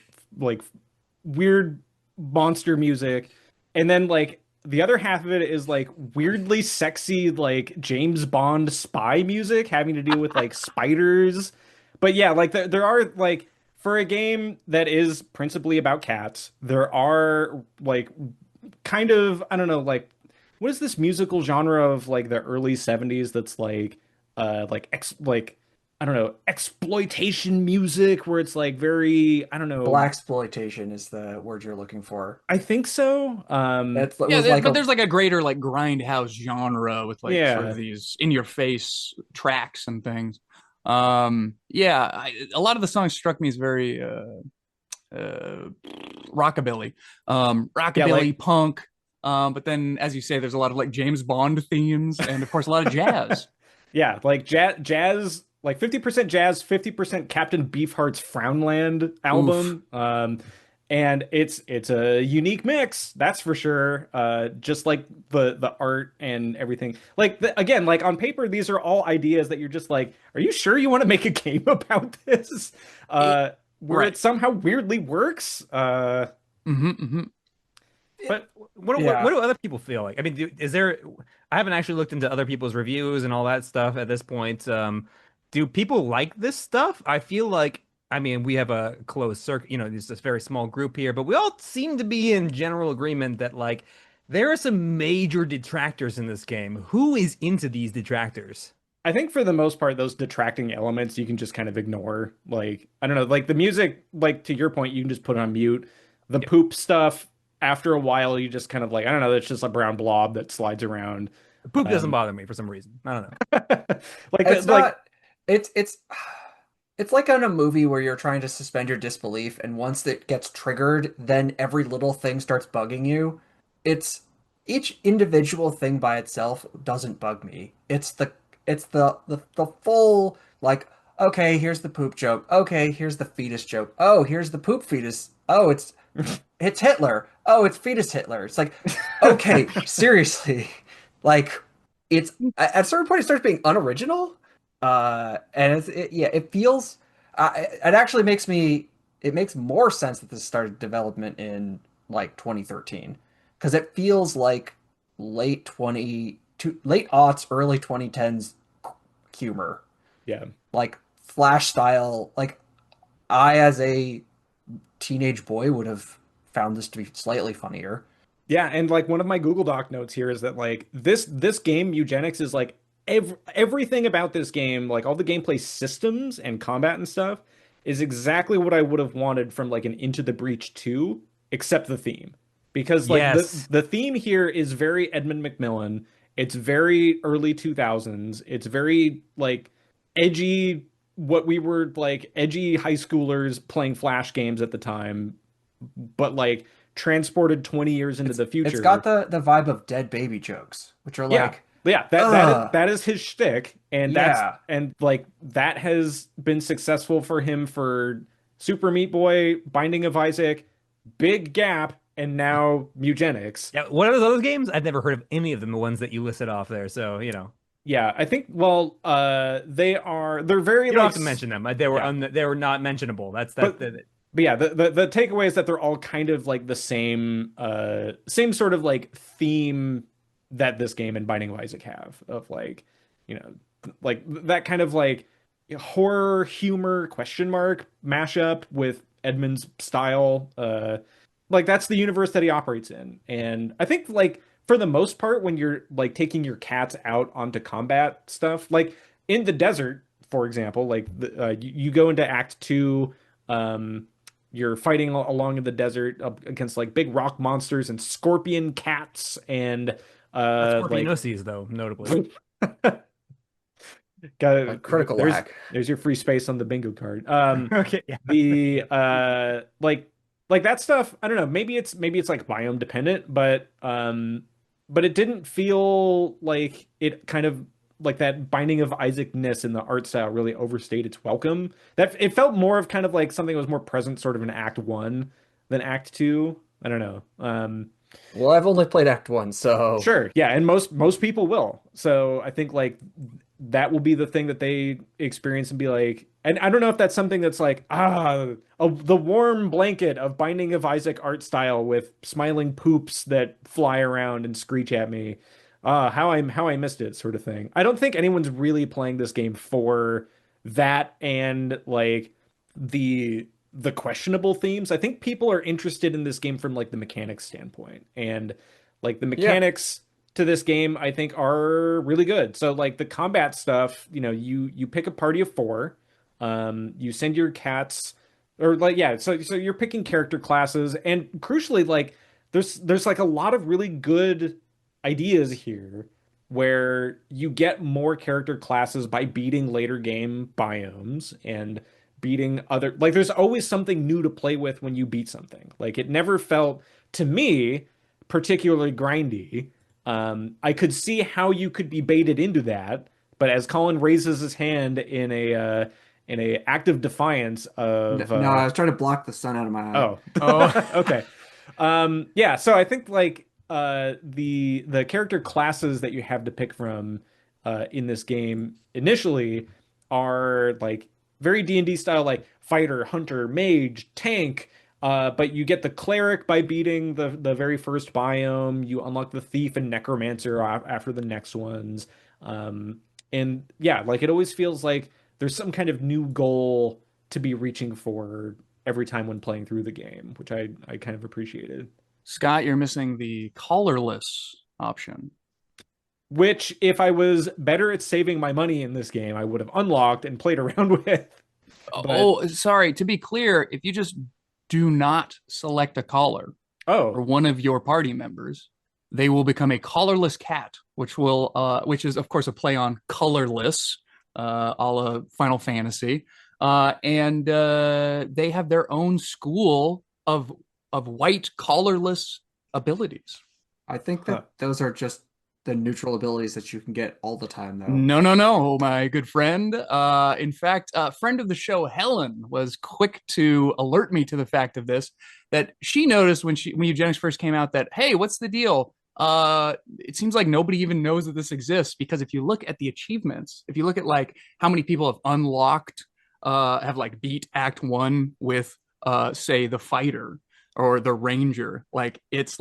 weird monster music, and then like the other half of it is like weirdly sexy like James Bond spy music having to do with like spiders. But yeah, like there are like, for a game that is principally about cats, there are like kind of, I don't know, like what is this musical genre of like the early 70s that's like I don't know, exploitation music where it's like very, I don't know, Blaxploitation is the word you're looking for. I think so. It Yeah, was like but a there's like a greater like grindhouse genre with like sort of Yeah. these in your face tracks and things. Yeah, a lot of the songs struck me as very uh, rockabilly, Yeah, rockabilly like punk. But then, as you say, there's a lot of like James Bond themes, and of course, a lot of jazz. yeah, like jazz, like 50% jazz, 50% Captain Beefheart's Frownland Oof. album. And it's a unique mix, that's for sure. Just like the art and everything. Like again, like on paper, these are all ideas that you're just like, are you sure you want to make a game about this? It, Where right. it somehow weirdly works. Hmm. But what yeah. do other people feel like? I mean, is there? I haven't actually looked into other people's reviews and all that stuff at this point. Do people like this stuff? I feel like, I mean, we have a closed circuit, there's this very small group here, but we all seem to be in general agreement that like there are some major detractors in this game. Who is into these detractors? I think for the most part, those detracting elements you can just kind of ignore. Like, I don't know, like the music, like to your point, you can just put on mute. The Yeah. poop stuff, after a while, you just kind of like, I don't know, it's just a brown blob that slides around. Poop doesn't Um, bother me for some reason. I don't know. like It's like not it's it's like on a movie where you're trying to suspend your disbelief, and once it gets triggered, then every little thing starts bugging you. It's each individual thing by itself doesn't bug me. It's the full like, okay, here's the poop joke. Okay, here's the fetus joke. Oh, here's the poop fetus. Oh, it's Hitler. Oh, it's fetus Hitler. It's like, okay, seriously. Like it's at a certain point it starts being unoriginal. And yeah, it feels it actually makes more sense that this started development in like 2013 because it feels like late aughts, early 2010s humor, yeah. like Flash style. Like I, as a teenage boy, would have found this to be slightly funnier. Yeah, and like one of my Google Doc notes here is that like this game Eugenics is like everything about this game, like all the gameplay systems and combat and stuff is exactly what I would have wanted from like an Into the Breach 2, except the theme. Because like the Yes. the theme here is very Edmund McMillen. It's very early 2000s. It's very like edgy, what we were like edgy high schoolers playing Flash games at the time, but like transported 20 years into the It's got future. the vibe of dead baby jokes, which are Yeah. like, Yeah, ugh, that is his shtick, and yeah. like that has been successful for him for Super Meat Boy, Binding of Isaac, Big Gap, and now Mewgenics. Yeah. What are those other games? I've never heard of any of them, the ones that you listed off there. So, Yeah, I think well, they're very you don't like have to mention them. They were yeah. they were not mentionable. But but yeah, the takeaway is that they're all kind of like the same sort of like theme that this game and Binding of Isaac have of like, you know, like that kind of like horror humor question mark mashup with Edmund's style. Like that's the universe that he operates in. And I think like for the most part, when you're like taking your cats out onto combat stuff, like in the desert, for example, like you go into Act Two, um, you're fighting along in the desert up against like big rock monsters and scorpion cats and that's like Scorpionices, though, notably. Like got critical there's lack. there's your free space on the bingo card. Okay, yeah. The like that stuff, I don't know, maybe it's like biome dependent, but it didn't feel like it kind of like that Binding of Isaac-ness in the art style really overstayed its welcome. That it felt more of kind of like something that was more present sort of in Act One than Act Two. I don't know. Well, I've only played Act One, so Sure, yeah, and most people will. So I think like that will be the thing that they experience and be like, and I don't know if that's something that's like the warm blanket of Binding of Isaac art style with smiling poops that fly around and screech at me. How I missed it, sort of thing. I don't think anyone's really playing this game for that and like the questionable themes. I think people are interested in this game from like the mechanics standpoint and like the yeah. mechanics to this game, I think, are really good. So like the combat stuff, you pick a party of four, you send your cats, or like yeah, so you're picking character classes, and crucially, like there's like a lot of really good ideas here where you get more character classes by beating later game biomes and beating other like there's always something new to play with when you beat something. Like it never felt to me particularly grindy. I could see how you could be baited into that, but as Colin raises his hand in a act of defiance of No, I was trying to block the sun out of my eye. oh okay. Yeah, so I think like the character classes that you have to pick from in this game initially are like very D&D style, like fighter, hunter, mage, tank. But you get the cleric by beating the very first biome. You unlock the thief and necromancer after the next ones. And yeah, like it always feels like there's some kind of new goal to be reaching for every time when playing through the game, which I kind of appreciated. Scott, you're missing the collarless option. Which, if I was better at saving my money in this game, I would have unlocked and played around with. Oh, sorry. To be clear, if you just do not select a collar for one of your party members, they will become a collarless cat, which is of course a play on colorless, a la Final Fantasy. And they have their own school of white collarless abilities. I think that those are just the neutral abilities that you can get all the time, though. No, my good friend. In fact, a friend of the show, Helen, was quick to alert me to the fact of this, that she noticed when Eugenics first came out that, hey, what's the deal? It seems like nobody even knows that this exists, because if you look at the achievements, if you look at like how many people have unlocked, have like beat Act 1 with, say, the fighter or the ranger, like it's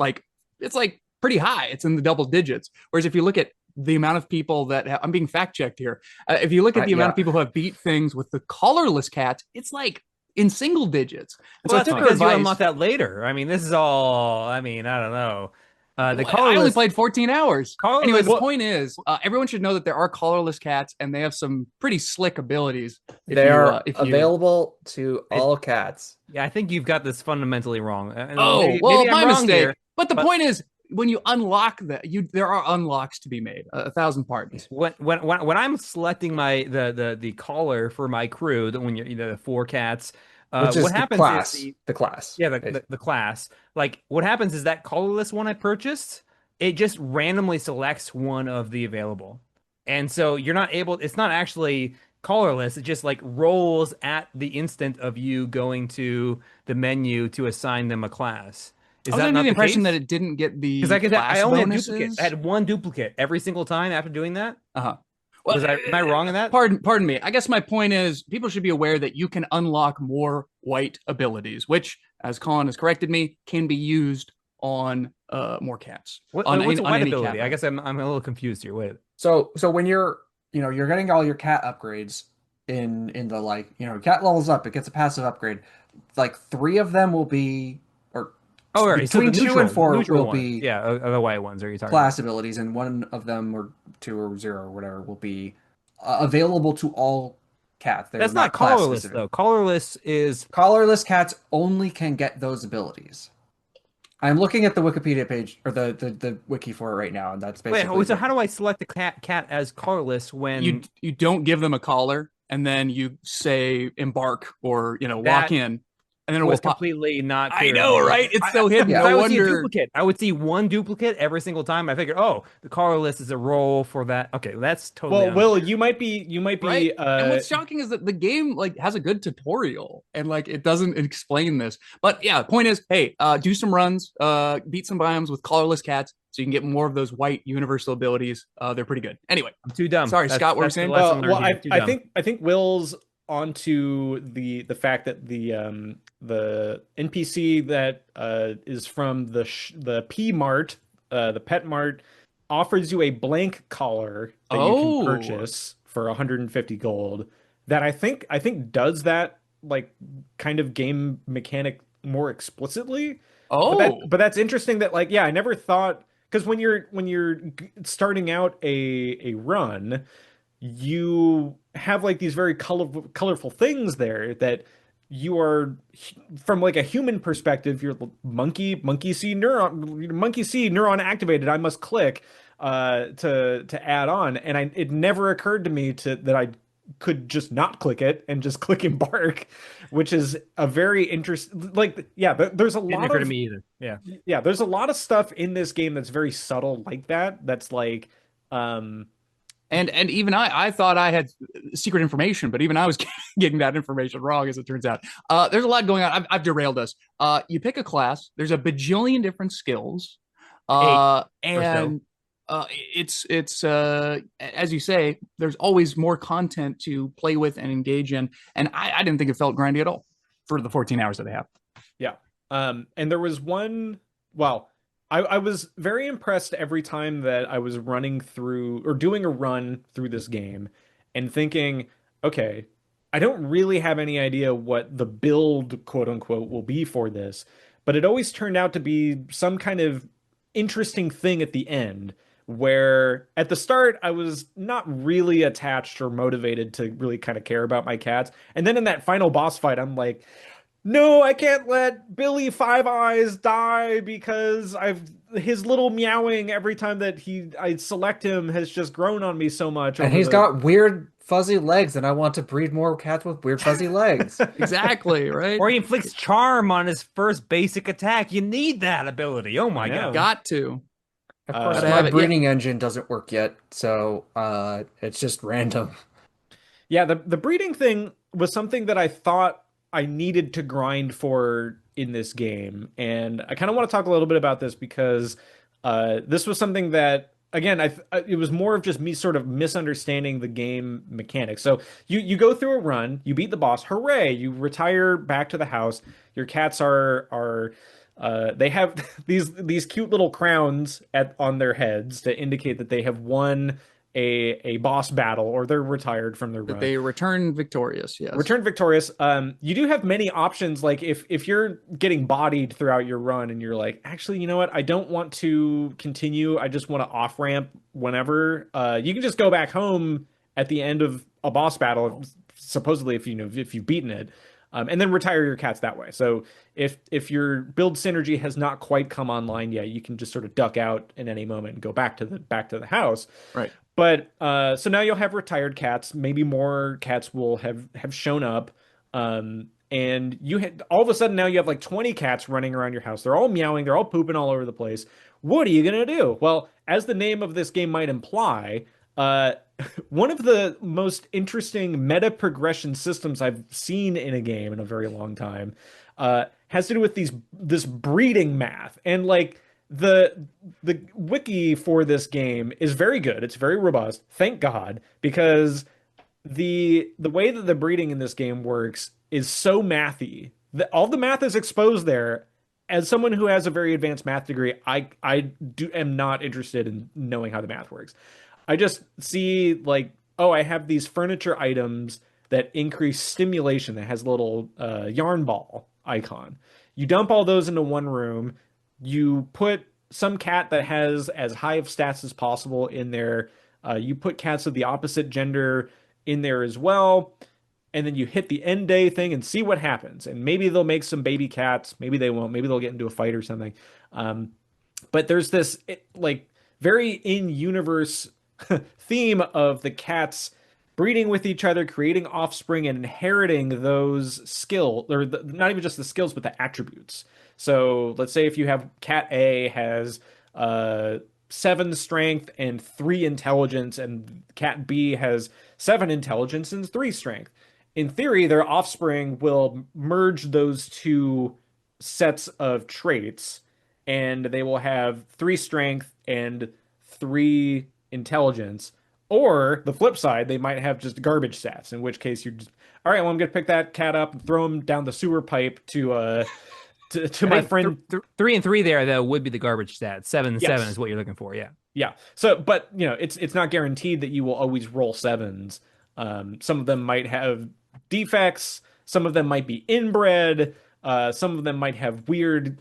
pretty high. It's in the double digits. Whereas if you look at the amount of people that I'm being fact checked here, if you look at the amount of people who have beat things with the collarless cat, it's like in single digits. And well, so that's because you unlock that later. I mean, this is all. I mean, I don't know. I only played 14 hours. Anyway, the point is, everyone should know that there are collarless cats, and they have some pretty slick abilities. They are available to all cats. Yeah, I think you've got this fundamentally wrong. Maybe my mistake. Here, but the point is, when you unlock that, there are unlocks to be made. 1,000 pardons. When I'm selecting the collar for my crew, when you're the four cats. Which is what happens is the class. Yeah, the class. Like what happens is that colorless one I purchased, it just randomly selects one of the available. And so you're not able, it's not actually colorless, it just like rolls at the instant of you going to the menu to assign them a class. I was under the impression that it didn't get the because I only had duplicates. I had one duplicate every single time after doing that. Well, am I wrong in that? Pardon me. I guess my point is people should be aware that you can unlock more white abilities, which, as Colin has corrected me, can be used on more cats. What's a white ability? I guess I'm a little confused here. Wait. So when you're getting all your cat upgrades in the cat levels up, it gets a passive upgrade. Like 3 of them will be right. Between so 2 and 4 will ones. be the white ones. Are you talking class abilities, and 1 of them or 2 or 0 or whatever will be available to all cats. That's not collarless though. Collarless cats only can get those abilities. I'm looking at the Wikipedia page or the wiki for it right now, and that's basically. Wait, so how do I select the cat as collarless when you don't give them a collar and then you say embark or walk in? And then it was completely not clear. I know, right? It's so hidden. Yeah. I would see one duplicate every single time. I figured, the collarless is a role for that. Okay, that's totally. Well, Will, you might be. Right? And what's shocking is that the game has a good tutorial and it doesn't explain this. But yeah, point is, hey, do some runs, beat some biomes with collarless cats, so you can get more of those white universal abilities. They're pretty good. Anyway, I'm too dumb. Sorry, Scott. What were you saying? I think Will's onto the fact that the NPC that is from the P Mart, the Pet Mart, offers you a blank collar that you can purchase for 150 gold. That I think does that like kind of game mechanic more explicitly. But that's interesting. That I never thought, because when you're starting out a run, you have like these very colorful things there that you are from like a human perspective. You're monkey see neuron activated. I must click to add on, and it never occurred to me to that I could just not click it and just click embark, which is a very interesting, like, yeah, there's a Didn't lot occur to of me either. Yeah. yeah, there's a lot of stuff in this game that's very subtle like that. That's like, um, And even I thought I had secret information, but even I was getting that information wrong, as it turns out. There's a lot going on. I've derailed us. You pick a class. There's a bajillion different skills, Eight or and it's as you say, there's always more content to play with and engage in. And I didn't think it felt grindy at all for the 14 hours that they have. yeah. And there was one, well, I was very impressed every time that I was running through or doing a run through this game and thinking, okay, I don't really have any idea what the build, quote unquote, will be for this, but it always turned out to be some kind of interesting thing at the end where at the start I was not really attached or motivated to really kind of care about my cats. And then in that final boss fight, I'm like, no, I can't let Billy Five Eyes die because his little meowing every time that I select him has just grown on me so much. And he's got weird fuzzy legs, and I want to breed more cats with weird fuzzy legs. Exactly, right? Or he inflicts charm on his first basic attack. You need that ability. Oh my God. Got to. Of course, Gotta my have it, breeding engine doesn't work yet, so it's just random. Yeah, the breeding thing was something that I thought I needed to grind for in this game. And I kind of want to talk a little bit about this because this was something that, again, it was more of just me sort of misunderstanding the game mechanics. So you go through a run, you beat the boss, hooray! You retire back to the house. Your cats are they have these cute little crowns on their heads to indicate that they have won a boss battle or they're retired from their run. They return victorious, yes. Return victorious. You do have many options. Like if you're getting bodied throughout your run and you're like, actually, you know what? I don't want to continue. I just want to off ramp whenever. You can just go back home at the end of a boss battle, supposedly if you've beaten it, and then retire your cats that way. So if your build synergy has not quite come online yet, you can just sort of duck out in any moment and go back to the house. Right. But so now you'll have retired cats. Maybe more cats will have shown up. And all of a sudden now you have like 20 cats running around your house. They're all meowing. They're all pooping all over the place. What are you going to do? Well, as the name of this game might imply, one of the most interesting meta progression systems I've seen in a game in a very long time has to do with this breeding math. And like, the wiki for this game is very good. It's very robust. Thank God, because the way that the breeding in this game works is so mathy. All the math is exposed there. As someone who has a very advanced math degree, I am not interested in knowing how the math works. I just see like, oh, I have these furniture items that increase stimulation that has a little yarn ball icon. You dump all those into one room. You put some cat that has as high of stats as possible in there. You put cats of the opposite gender in there as well. And then you hit the end day thing and see what happens. And maybe they'll make some baby cats. Maybe they won't. Maybe they'll get into a fight or something. But there's this like very in-universe theme of the cats breeding with each other, creating offspring, and inheriting those skills, or not even just the skills, but the attributes. So let's say if you have cat A has 7 strength and 3 intelligence, and cat B has 7 intelligence and 3 strength. In theory, their offspring will merge those two sets of traits, and they will have 3 strength and 3 intelligence. Or the flip side, they might have just garbage stats, in which case you're just, all right, well, I'm going to pick that cat up and throw him down the sewer pipe to my friend. 3 and 3 there, though, would be the garbage stat. 7 and Yes. 7 is what you're looking for, yeah. Yeah. So, but, it's not guaranteed that you will always roll 7s. Some of them might have defects. Some of them might be inbred. Some of them might have weird,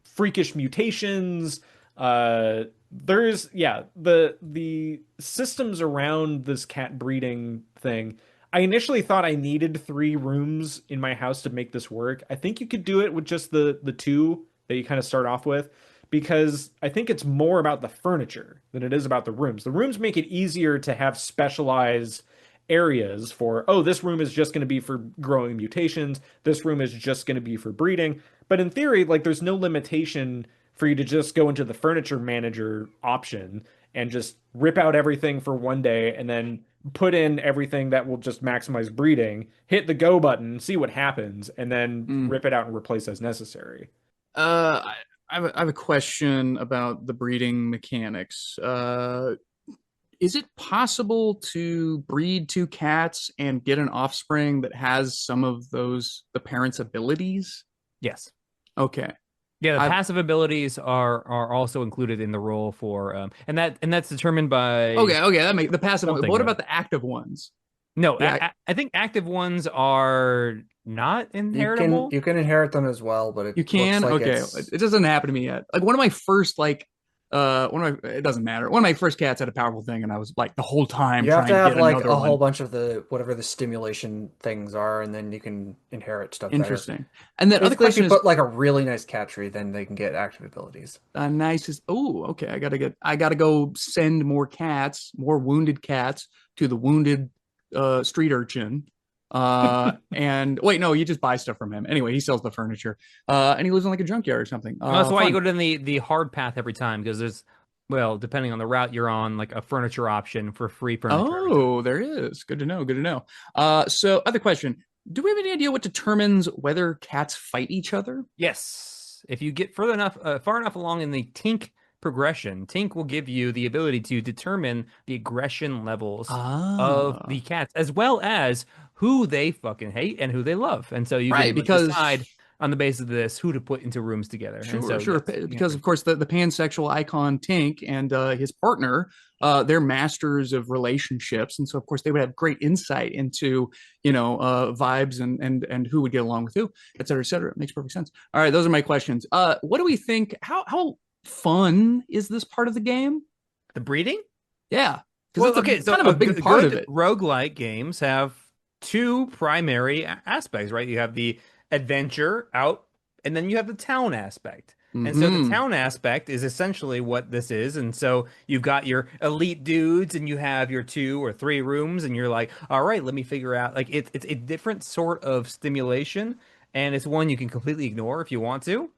freakish mutations. There's the systems around this cat breeding thing. I initially thought I needed 3 rooms in my house to make this work. I think you could do it with just the 2 that you kind of start off with, because I think it's more about the furniture than it is about the rooms. The rooms make it easier to have specialized areas for, oh, this room is just going to be for growing mutations, this room is just going to be for breeding. But in theory, like, there's no limitation for you to just go into the furniture manager option and just rip out everything for one day and then put in everything that will just maximize breeding, hit the go button, see what happens, and then rip it out and replace as necessary. I have a question about the breeding mechanics. Is it possible to breed 2 cats and get an offspring that has some of the parent's abilities? Yes. Okay. Yeah, the passive abilities are also included in the role for and that's determined by. Okay, that makes the passive ones. What Something, about the active ones? No, Yeah, I think active ones are not inheritable. You can inherit them as well, but it You can? looks like Okay. It doesn't happen to me yet. Like one of my first it doesn't matter. One of my first cats had a powerful thing, and I was like the whole time you have trying to have get like another a one. whole bunch of the whatever the stimulation things are, and then you can inherit stuff better. Interesting. And then other Basically, if question you is put like a really nice cat tree, then they can get active abilities. nicest. Oh, okay. I gotta go send more wounded cats to the wounded street urchin. And wait, no, you just buy stuff from him. Anyway, he sells the furniture. And he lives in like a junkyard or something. Well, that's why Fun. you go to the hard path every time, because there's, well, depending on the route you're on, like a furniture option for free furniture. Oh, there is. Good to know. Good to know. So other question. Do we have any idea what determines whether cats fight each other? Yes. If you get far enough along in the Tink progression, Tink will give you the ability to determine the aggression levels of the cats, as well as who they fucking hate and who they love. And so you can decide on the basis of this who to put into rooms together. Sure, and so, sure. yes, Because of course the pansexual icon Tink and his partner, they're masters of relationships, and so of course they would have great insight into vibes and who would get along with who, et cetera, et cetera. It makes perfect sense. All right, those are my questions. What do we think? How fun is this part of the game? the breeding. Yeah, Well, okay, it's so kind of a big part of it. Roguelike games have 2 primary aspects, right? You have the adventure out, and then you have the town aspect. And so the town aspect is essentially what this is. And so you've got your elite dudes and you have your 2 or 3 rooms, and you're like, all right, let me figure out, like, it's a different sort of stimulation, and it's one you can completely ignore if you want to.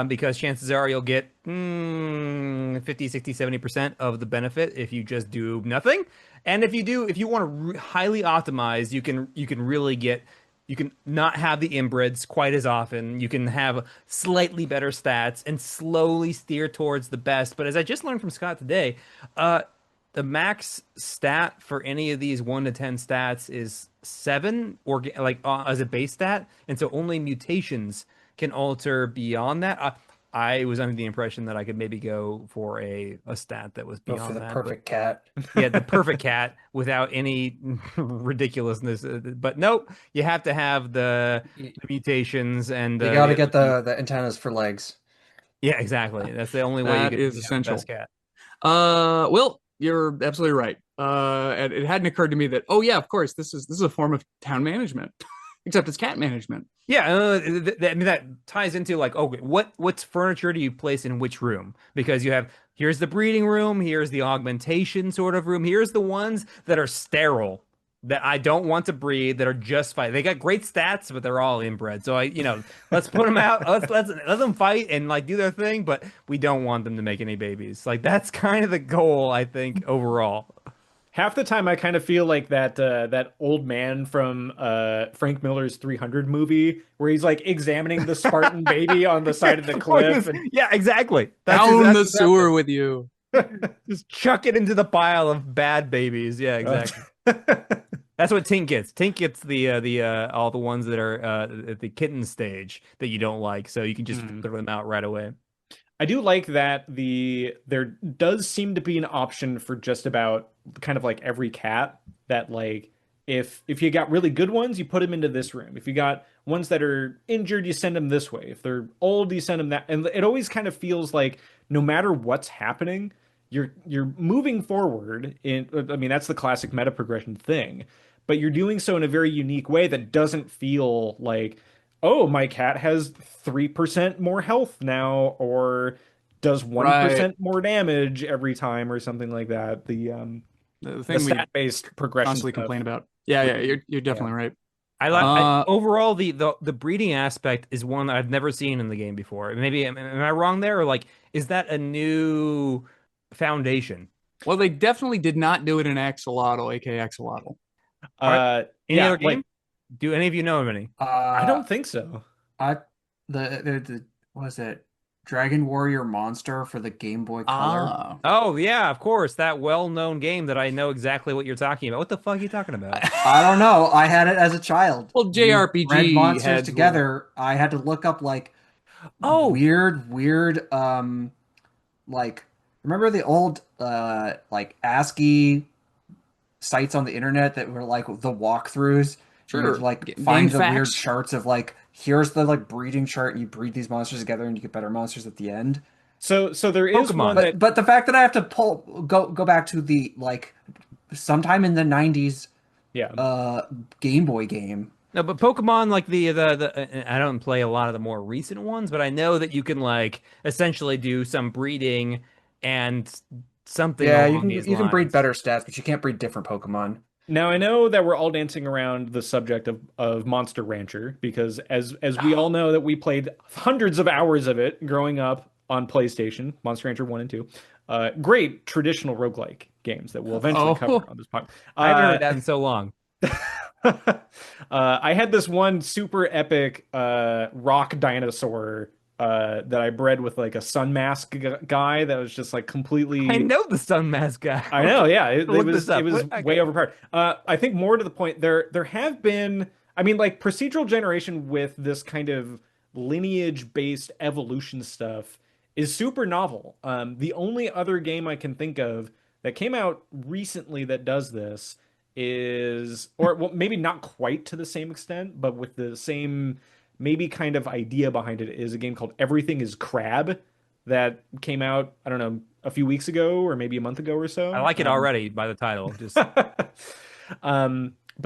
Because chances are you'll get 50, 60, 70% of the benefit if you just do nothing. And if you want to highly optimize, you can really get, you can not have the inbreds quite as often. You can have slightly better stats and slowly steer towards the best. But as I just learned from Scott today, the max stat for any of these 1 to 10 stats is 7, or as a base stat. And so only mutations can alter beyond that. I was under the impression that I could maybe go for a stat that was Go beyond for the that. perfect cat. Yeah, the perfect cat without any ridiculousness. But nope, you have to have the mutations, and You got to get the antennas for legs. yeah, exactly. That's the only way you That can is have the essential. best cat. Well, you're absolutely right. And it hadn't occurred to me that, oh yeah, of course, this is a form of town management, except it's cat management. Yeah, I mean that ties into like, okay, what's furniture do you place in which room? Because you have, here's the breeding room, here's the augmentation sort of room, here's the ones that are sterile, that I don't want to breed, that are just fight. They got great stats, but they're all inbred. So let's put them out, let's let them fight and like do their thing, but we don't want them to make any babies. Like that's kind of the goal, I think, overall. Half the time, I kind of feel like that old man from Frank Miller's 300 movie, where he's like examining the Spartan baby on the side of the cliff. And Yeah, exactly. Down the sewer with you. Just chuck it into the pile of bad babies. Yeah, exactly. That's what Tink gets. Tink gets the all the ones that are at the kitten stage that you don't like, so you can just throw them out right away. I do like that there does seem to be an option for just about kind of like every cat, that like if you got really good ones, you put them into this room. If you got Ones that are injured, you send them this way. If they're old, you send them that. And it always kind of feels like no matter what's happening, you're moving forward in, I mean, that's the classic meta progression thing, but you're doing so in a very unique way that doesn't feel like, oh, my cat has 3% more health now, or does Right. 1% more damage every time, or something like that. The The thing we stat-based progression constantly stuff. complain about. Yeah, yeah, you're Yeah. definitely right. Overall the breeding aspect is one that I've never seen in the game before. Maybe am I wrong there, or like is that a new foundation? Well, they definitely did not do it in Axolotl, aka Axolotl. Any Yeah, other game? like Do any of you know of any? I don't think so. I the what was it? Dragon Warrior Monster for the Game Boy Color. Ah. Oh yeah, of course, that well-known game that I know exactly what you're talking about. What the fuck are you talking about? I don't know. I had it as a child. Well, We JRPG bred monsters heads together. I had to look up like Oh, weird like remember the old like ASCII sites on the internet that were like the walkthroughs. Sure. You would like Game find the weird facts. charts of like here's the like breeding chart and you breed these monsters together and you get better monsters at the end. So there is Pokemon. one that But the fact that I have to go back to the like sometime in the 90s yeah. Game Boy game. no, but Pokemon, like I don't play a lot of the more recent ones, but I know that you can like essentially do some breeding and something Yeah, along these you can breed lines. better stats, but you can't breed different Pokemon. Now I know that we're all dancing around the subject of Monster Rancher because as we all know that we played hundreds of hours of it growing up on PlayStation, Monster Rancher 1 and 2. Great traditional roguelike games that we'll eventually cover on this podcast. I haven't heard that in so long. I had this one super epic rock dinosaur that I bred with like a sun mask guy that was just like completely. I know the Sun Mask guy. I know, yeah, it Look was this up. it was What? way overpowered. I think more to the point, there have been, I mean, like procedural generation with this kind of lineage-based evolution stuff is super novel. The only other game I can think of that came out recently that does this is, or well, maybe not quite to the same extent, but with the same maybe kind of idea behind it, is a game called Everything is Crab that came out, I don't know, a few weeks ago or maybe a month ago or so. I like it already by the title. Just But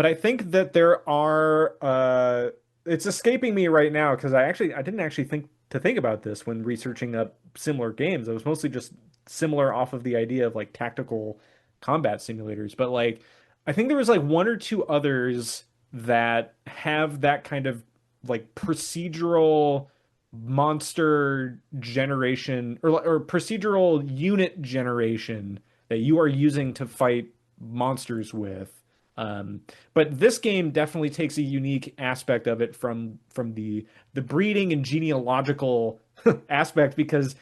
I think that there are it's escaping me right now because I didn't actually think about this when researching up similar games. I was mostly just similar off of the idea of like tactical combat simulators, but like I think there was like one or two others that have that kind of like procedural monster generation or procedural unit generation that you are using to fight monsters with. But this game definitely takes a unique aspect of it from the breeding and genealogical aspect because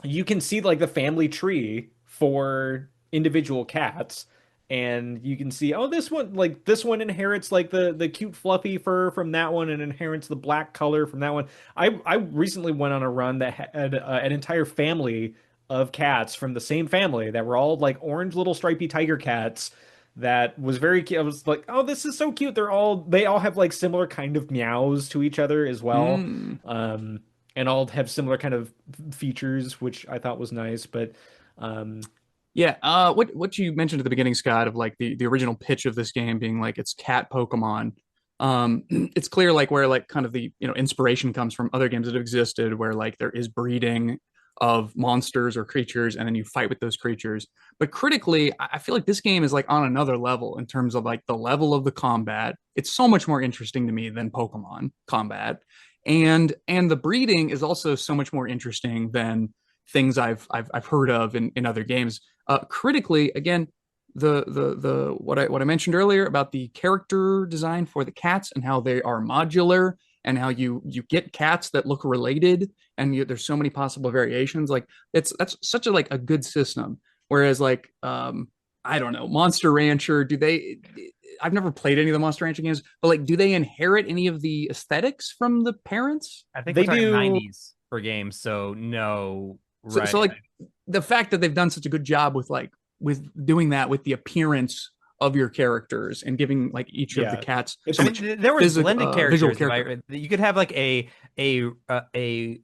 you can see like the family tree for individual cats, and you can see, oh, this one inherits like the cute fluffy fur from that one and inherits the black color from that one. I recently went on a run that had an entire family of cats from the same family that were all like orange little stripy tiger cats. That was very cute. I was like, oh, this is so cute. They all have like similar kind of meows to each other as well. And all have similar kind of features, which I thought was nice. But Yeah, what you mentioned at the beginning, Scott, of like the original pitch of this game being like it's cat Pokemon. It's clear like where like kind of the inspiration comes from other games that have existed where like there is breeding of monsters or creatures and then you fight with those creatures. But critically, I feel like this game is like on another level in terms of like the level of the combat. It's so much more interesting to me than Pokemon combat. And the breeding is also so much more interesting than things I've heard of in other games. Critically, again, the what I mentioned earlier about the character design for the cats and how they are modular and how you get cats that look related and there's so many possible variations. Like that's such a like a good system. Whereas like I don't know, Monster Rancher, I've never played any of the Monster Rancher games, but like do they inherit any of the aesthetics from the parents? I think They we're talking do. 90s for games, so no. So like the fact that they've done such a good job with doing that with the appearance of your characters and giving like each of the Yeah. cats It's- so I much mean, there was blended visual characters. character. You could have like a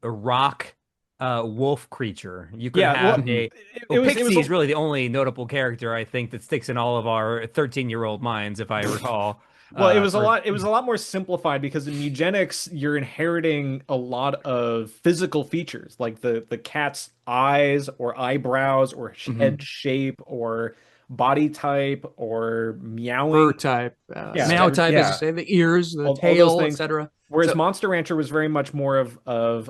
rock wolf creature. You could Yeah, well, have a it was Pixie is a- really the only notable character I think that sticks in all of our 13-year-old minds, if I recall. Well, it was a For- lot. It was a lot more simplified because in Mewgenics, you're inheriting a lot of physical features, like the cat's eyes or eyebrows or head shape or body type or meowing. Fur type, Yeah, meow type, as yeah. you say, the ears, the all those tail, things. etc. Whereas So- Monster Rancher was very much more of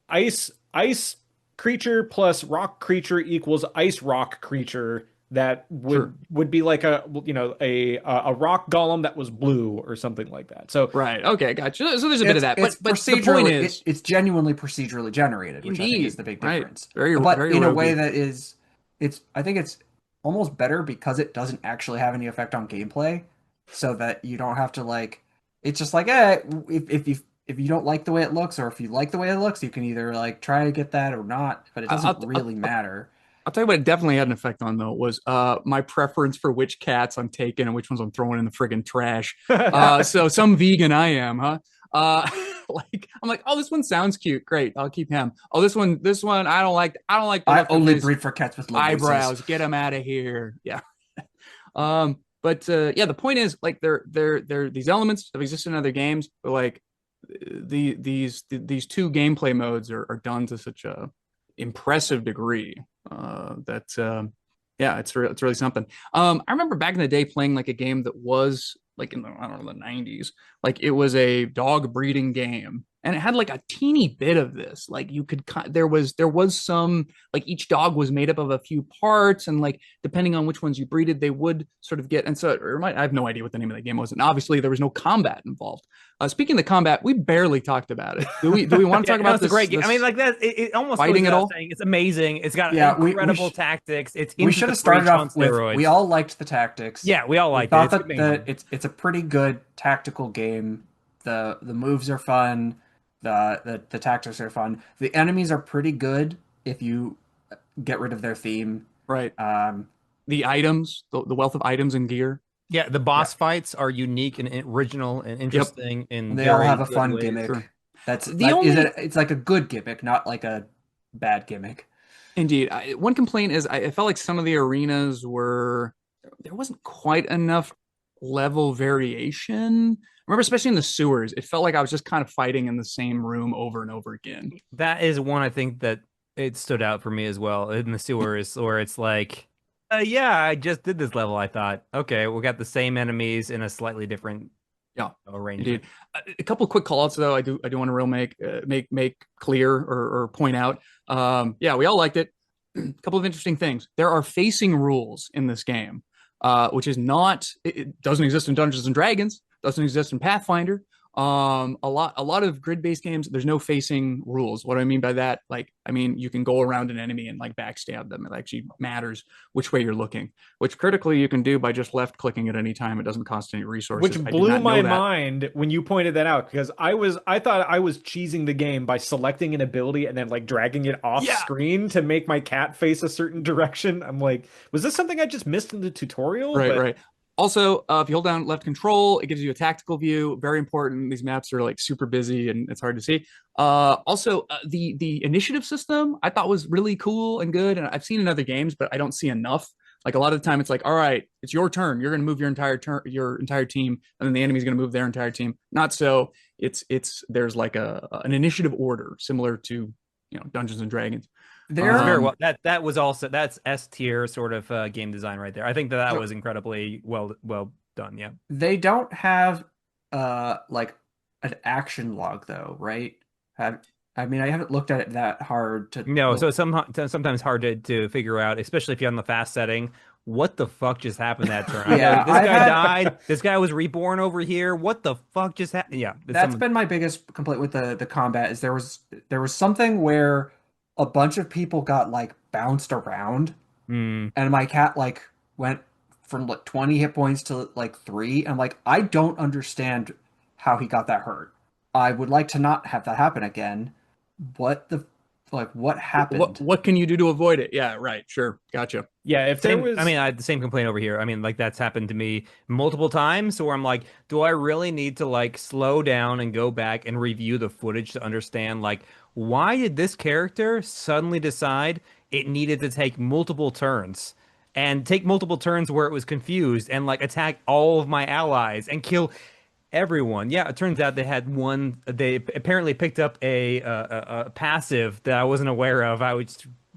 ice creature plus rock creature equals ice rock creature that would be like a rock golem that was blue or something like that. So Right. Okay. Gotcha. So there's a bit of that, It's but the point procedurally, is, it's genuinely procedurally generated, which I think is the big right. difference. Very, but very in a roguey. way that is, I think it's almost better because it doesn't actually have any effect on gameplay, so that you don't have to like. It's just like, if you don't like the way it looks, or if you like the way it looks, you can either like try to get that or not. But it doesn't really matter. I'll tell you what it definitely had an effect on though was my preference for which cats I'm taking and which ones I'm throwing in the friggin' trash. So some vegan I am, huh? Like I'm like, oh, this one sounds cute, great, I'll keep him. Oh, this one, I don't like. The I look of only his breed for cats with low eyebrows. voices. Get him out of here. Yeah. But yeah, the point is like they're these elements have existed in other games, but like these two gameplay modes are done to such a impressive degree that yeah, it's really something. I remember back in the day playing like a game that was like in the, I don't know, the 90s. Like it was a dog breeding game and it had like a teeny bit of this. Like you could there was some like each dog was made up of a few parts and like depending on which ones you breeded they would sort of get, and so I have no idea what the name of the game was, and obviously there was no combat involved. Speaking of the combat, we barely talked about it. Do we want to talk about this? It's a great game. I mean, like that. It almost fighting goes at without all? saying, it's amazing. It's got incredible tactics. It's We should have started off with steroids. we all liked the tactics. Yeah, we all liked thought it. that it's a pretty good tactical game. The moves are fun. The tactics are fun. The enemies are pretty good if you get rid of their theme. Right. The items, the wealth of items and gear. Yeah, the boss fights are unique and original and interesting. In They all very have a good fun ways. gimmick. Sure. It's like a good gimmick, not like a bad gimmick. Indeed. One complaint is I felt like some of the arenas there wasn't quite enough level variation. I remember, especially in the sewers, it felt like I was just kind of fighting in the same room over and over again. That is one I think that it stood out for me as well in the sewers, where it's like, yeah, I just did this level. I thought, okay, we got the same enemies in a slightly different arrangement. Indeed. A couple of quick callouts though. I do want to make clear or point out. Yeah, we all liked it. A couple of interesting things. There are facing rules in this game, which is not. It doesn't exist in Dungeons and Dragons. Doesn't exist in Pathfinder. A lot of grid-based games, there's no facing rules. What do I mean by that? Like, I mean, you can go around an enemy and like backstab them. It actually matters which way you're looking, which critically you can do by just left clicking at any time. It doesn't cost any resources. Which blew my mind when you pointed that out, because I thought I was cheesing the game by selecting an ability and then like dragging it off screen to make my cat face a certain direction. I'm like, was this something I just missed in the tutorial? Right. Also, if you hold down left control, it gives you a tactical view. Very important. These maps are like super busy and it's hard to see. Also, the initiative system I thought was really cool and good. And I've seen in other games, but I don't see enough. Like a lot of the time, it's like, all right, it's your turn. You're going to move your entire team, and then the enemy's going to move their entire team. Not so. There's like an initiative order similar to Dungeons and Dragons. Very well. That was also, that's S tier sort of game design right there. I think that was incredibly well done. Yeah. They don't have like an action log though, right? I haven't looked at it that hard to. No, so it's sometimes hard to figure out, especially if you're on the fast setting. What the fuck just happened that turn? Yeah, this guy died. This guy was reborn over here. What the fuck just happened? Yeah, that's been my biggest complaint with the combat. Is there was something where a bunch of people got like bounced around, and my cat like went from like 20 hit points to like 3. I'm like, I don't understand how he got that hurt. I would like to not have that happen again. What the like what happened. What can you do to avoid it? Yeah, right. Sure. Gotcha. Yeah, if there was, I mean, I had the same complaint over here. I mean, like that's happened to me multiple times where I'm like, do I really need to like slow down and go back and review the footage to understand like why did this character suddenly decide it needed to take multiple turns and take multiple turns where it was confused and like attack all of my allies and kill everyone. Yeah, it turns out they had one. They apparently picked up a passive that I wasn't aware of.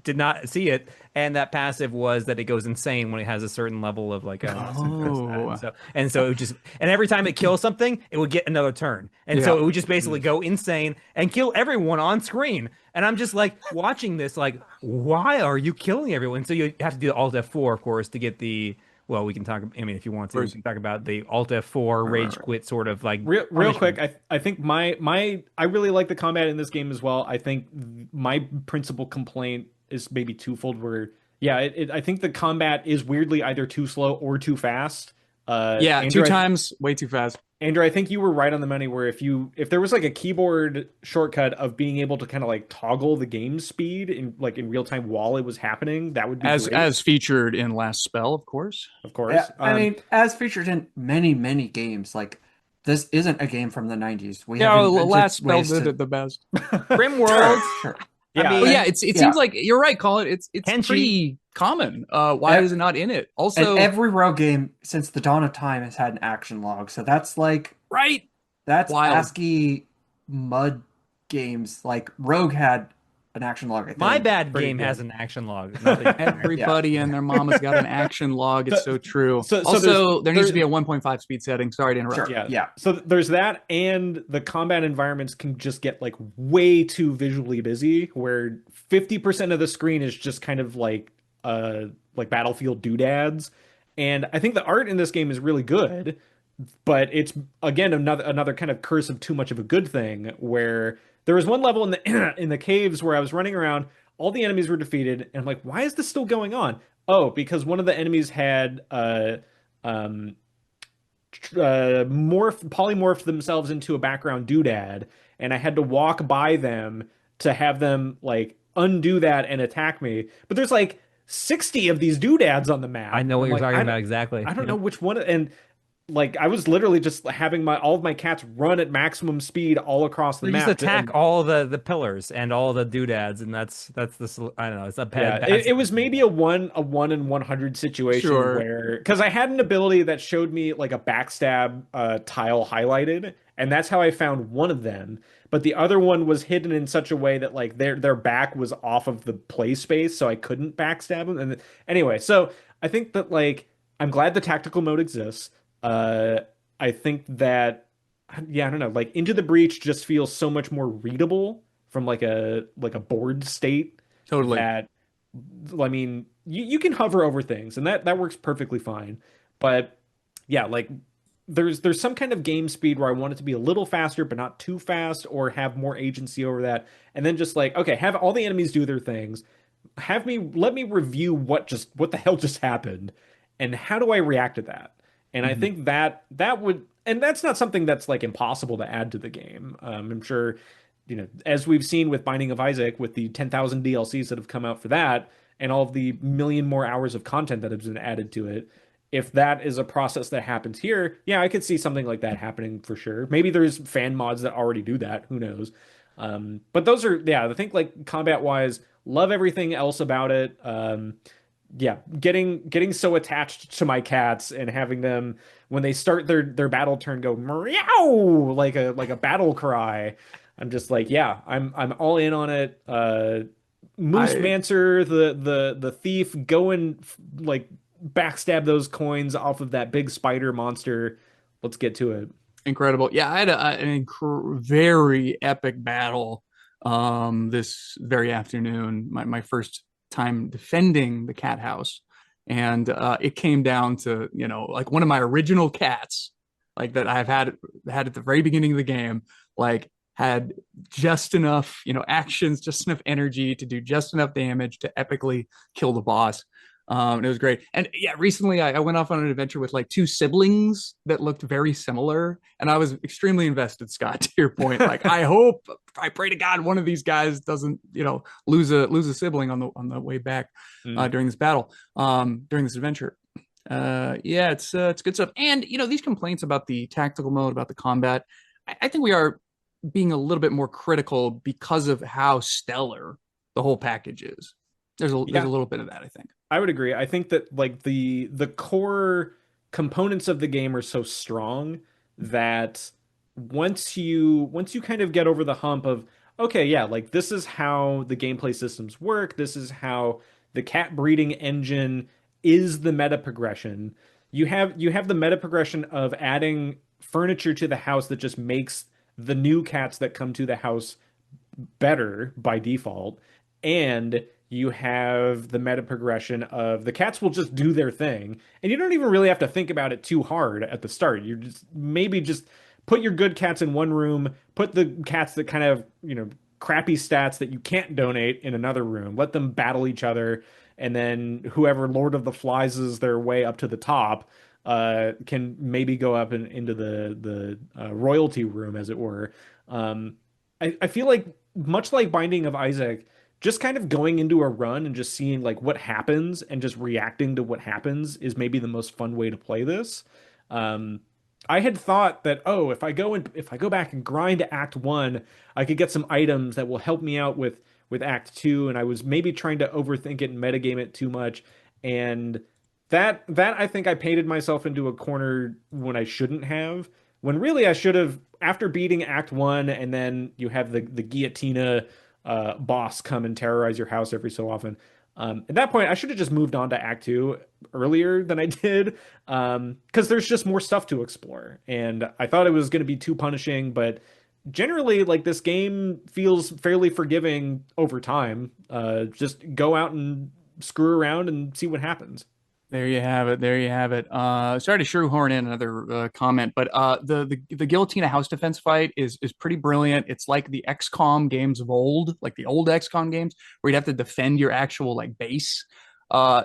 Did not see it, and that passive was that it goes insane when it has a certain level of like. And so it would just, and every time it kills something, it would get another turn, and so it would just basically go insane and kill everyone on screen. And I'm just like watching this, like, why are you killing everyone? So you have to do the Alt F4, of course, to get the. Well, we can talk. I mean, if you want to, we can talk about the Alt F4 rage quit sort of like real quick. I think my I really like the combat in this game as well. I think my principal complaint is maybe twofold. Where I think the combat is weirdly either too slow or too fast. Andrew, two times way too fast. Andrew, I think you were right on the money where if there was like a keyboard shortcut of being able to kind of like toggle the game speed in real time while it was happening, that would be great. As featured in Last Spell, of course. Of course. Yeah, I mean, as featured in many games, like this isn't a game from the 90s. Last Spell did it the best. Grimworld. Sure. Yeah, I mean, it seems like you're right, Colin. It's pretty common. Why is it not in it? Also, and every Rogue game since the dawn of time has had an action log, so that's like that's wild. ASCII mud games. Like Rogue had an action log. I think. My bad game has an action log. Everybody and their mama's got an action log. It's so true. Also, there needs to be a 1.5 speed setting. Sorry to interrupt. Sure. Yeah. So there's that, and the combat environments can just get like way too visually busy, where 50% of the screen is just kind of like Battlefield doodads. And I think the art in this game is really good, but it's again another kind of curse of too much of a good thing, where there was one level in the in the caves where I was running around, all the enemies were defeated, and I'm like, why is this still going on? Oh, because one of the enemies had polymorphed themselves into a background doodad, and I had to walk by them to have them like undo that and attack me. But there's like 60 of these doodads on the map. I know what you're talking about exactly. I don't know which one, and like I was literally just having all of my cats run at maximum speed all across the map. Just attack all the pillars and all the doodads, and that's the I don't know. It's a bad. It was maybe a 1 in 100 situation where, because I had an ability that showed me like a backstab tile highlighted, and that's how I found one of them. But the other one was hidden in such a way that like their back was off of the play space, so I couldn't backstab them. And anyway, so I think that like I'm glad the tactical mode exists. I think that, I don't know, like Into the Breach just feels so much more readable from like a board state. Totally. That, I mean, you can hover over things, and that works perfectly fine. But yeah, like there's some kind of game speed where I want it to be a little faster, but not too fast, or have more agency over that. And then just like, okay, have all the enemies do their things. Let me review what the hell just happened, and how do I react to that? And I think that would, and that's not something that's like impossible to add to the game. I'm sure, as we've seen with Binding of Isaac, with the 10,000 DLCs that have come out for that, and all of the million more hours of content that has been added to it, if that is a process that happens here, yeah, I could see something like that happening for sure. Maybe there's fan mods that already do that. Who knows? But those are, I think like combat wise, love everything else about it. Getting so attached to my cats and having them, when they start their battle turn, go meow like a battle cry. I'm just like, I'm all in on it. Moose Mancer, the thief, go and like backstab those coins off of that big spider monster. Let's get to it. Incredible. Yeah, I had an very epic battle this very afternoon. My first time defending the cat house, and it came down to like one of my original cats, like that I've had at the very beginning of the game, like had just enough actions, just enough energy to do just enough damage to epically kill the boss. And it was great. And yeah, recently I went off on an adventure with like two siblings that looked very similar, and I was extremely invested. Scott, to your point, like I pray to God one of these guys doesn't lose a sibling on the way back during this battle, during this adventure. Yeah, it's good stuff. And these complaints about the tactical mode, about the combat, I think we are being a little bit more critical because of how stellar the whole package is. There's a little bit of that, I think. I would agree. I think that like the core components of the game are so strong that once you kind of get over the hump of okay, yeah, like this is how the gameplay systems work, this is how the cat breeding engine is the meta progression. You have the meta progression of adding furniture to the house that just makes the new cats that come to the house better by default, and you have the meta progression of the cats will just do their thing, and you don't even really have to think about it too hard at the start. You just maybe just put your good cats in one room, put the cats that kind of, crappy stats that you can't donate in another room, let them battle each other, and then whoever Lord of the Flies is their way up to the top can maybe go up into the royalty room, as it were. I feel like much like Binding of Isaac, just kind of going into a run and just seeing like what happens and just reacting to what happens is maybe the most fun way to play this. I had thought that, oh, if I go back and grind Act 1, I could get some items that will help me out with Act 2, and I was maybe trying to overthink it and metagame it too much. And that I think I painted myself into a corner when I shouldn't have. When really I should have, after beating Act 1, and then you have the Guillotina boss come and terrorize your house every so often. At that point, I should have just moved on to Act 2 earlier than I did, because there's just more stuff to explore. And I thought it was going to be too punishing, but generally, like, this game feels fairly forgiving over time. Just go out and screw around and see what happens. There you have it. There you have it. Sorry to shoehorn in another comment, but the Guillotina house defense fight is pretty brilliant. It's like the XCOM games of old, like the old XCOM games, where you'd have to defend your actual like base.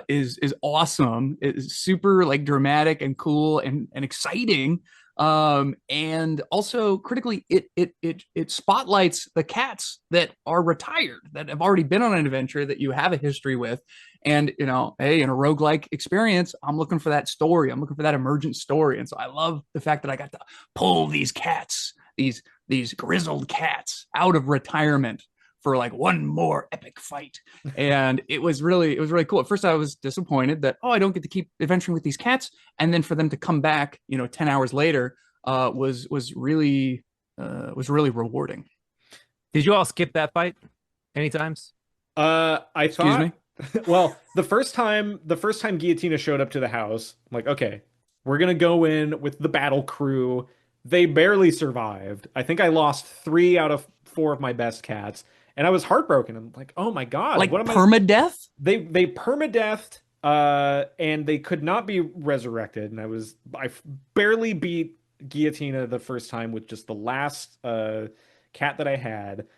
Is awesome. It's super like dramatic and cool and exciting. And also critically, it spotlights the cats that are retired, that have already been on an adventure that you have a history with. And hey, in a roguelike experience, I'm looking for that story. I'm looking for that emergent story. And so I love the fact that I got to pull these cats, these grizzled cats out of retirement for like one more epic fight. And it was really cool. At first I was disappointed that, I don't get to keep adventuring with these cats. And then for them to come back, 10 hours later, was really rewarding. Did you all skip that fight any times? Excuse me. Well, the first time Guillotina showed up to the house, I'm like, okay, we're gonna go in with the battle crew. They barely survived. I think I lost 3 out of 4 of my best cats, and I was heartbroken. I'm like, oh my God, like what am permadeath? They permadeathed, and they could not be resurrected. And I barely beat Guillotina the first time with just the last cat that I had.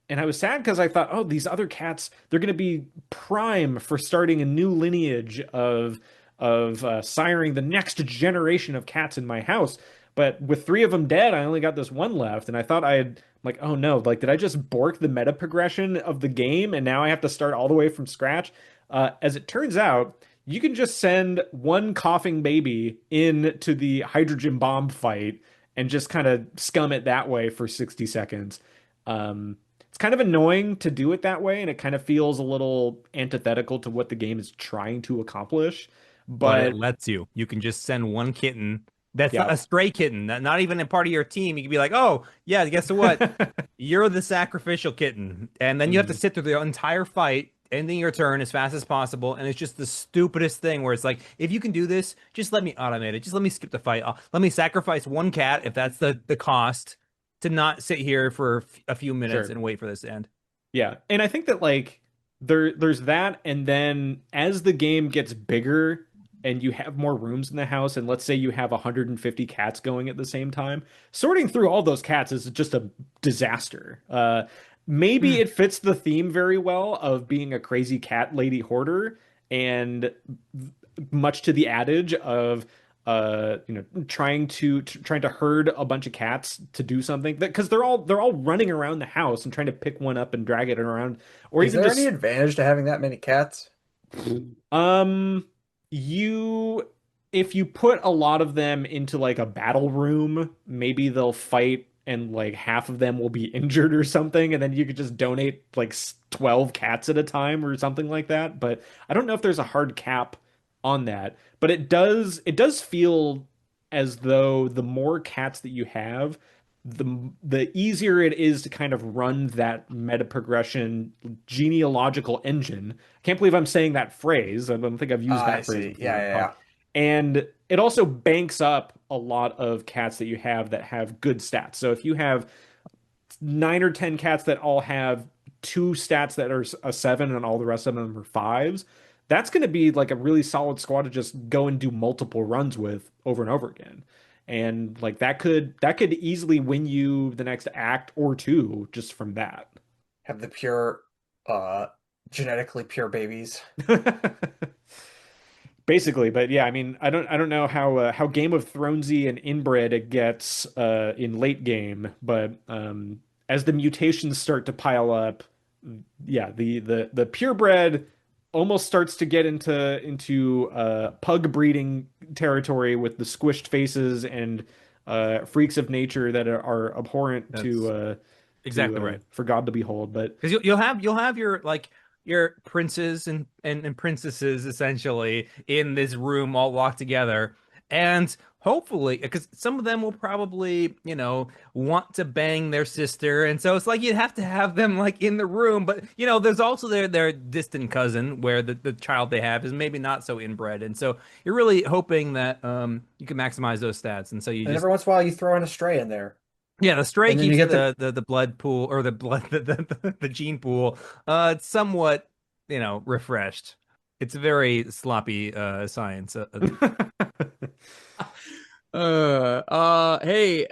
And I was sad because I thought, oh, these other cats, they're going to be prime for starting a new lineage of siring the next generation of cats in my house. But with 3 of them dead, I only got this one left. And I thought like, oh no, like, did I just bork the meta progression of the game? And now I have to start all the way from scratch. As it turns out, you can just send one coughing baby into the hydrogen bomb fight and just kind of scum it that way for 60 seconds. It's kind of annoying to do it that way, and it kind of feels a little antithetical to what the game is trying to accomplish. But it lets you. You can just send one kitten that's not a stray kitten, not even a part of your team. You can be like, oh, yeah, guess what? You're the sacrificial kitten. And then you have to sit through the entire fight, ending your turn as fast as possible. And it's just the stupidest thing where it's like, if you can do this, just let me automate it. Just let me skip the fight. Let me sacrifice one cat if that's the cost, to not sit here for a few minutes and wait for this to end. Yeah. And I think that like there's that, and then as the game gets bigger and you have more rooms in the house, and let's say you have 150 cats going at the same time, sorting through all those cats is just a disaster. Maybe it fits the theme very well of being a crazy cat lady hoarder, and much to the adage of trying to herd a bunch of cats to do something, that because they're all running around the house and trying to pick one up and drag it around, or Is even there any just advantage to having that many cats? um you if you put a lot of them into like a battle room, maybe they'll fight and like half of them will be injured or something, and then you could just donate like 12 cats at a time or something like that. But I don't know if there's a hard cap on that. But it does feel as though the more cats that you have, the easier it is to kind of run that meta progression genealogical engine. I can't believe I'm saying that phrase. I don't think I've used I that phrase see. before Yeah, on the yeah, pod. yeah. And it also banks up a lot of cats that you have that have good stats. So if you have 9 or 10 cats that all have two stats that are a seven and all the rest of them are fives, that's going to be like a really solid squad to just go and do multiple runs with over and over again. And like that could easily win you the next act or two just from that. Have the pure, uh, genetically pure babies. Basically, but yeah, I mean, I don't know how Game of Thronesy and inbred it gets in late game, but as the mutations start to pile up, yeah, the purebred almost starts to get into pug breeding territory with the squished faces and freaks of nature that are abhorrent That's exactly right. for God to behold. But Because you'll have your like your princes and princesses essentially in this room all walk together, and hopefully because some of them will probably want to bang their sister, and so it's like you have to have them like in the room, but there's also their distant cousin where the child they have is maybe not so inbred, and so you're really hoping that you can maximize those stats, and so you And just every once in a while, you throw in a stray in there, yeah, the stray and then you keeps get the. the blood pool or the blood the gene pool it's somewhat refreshed. It's a very sloppy science. Hey,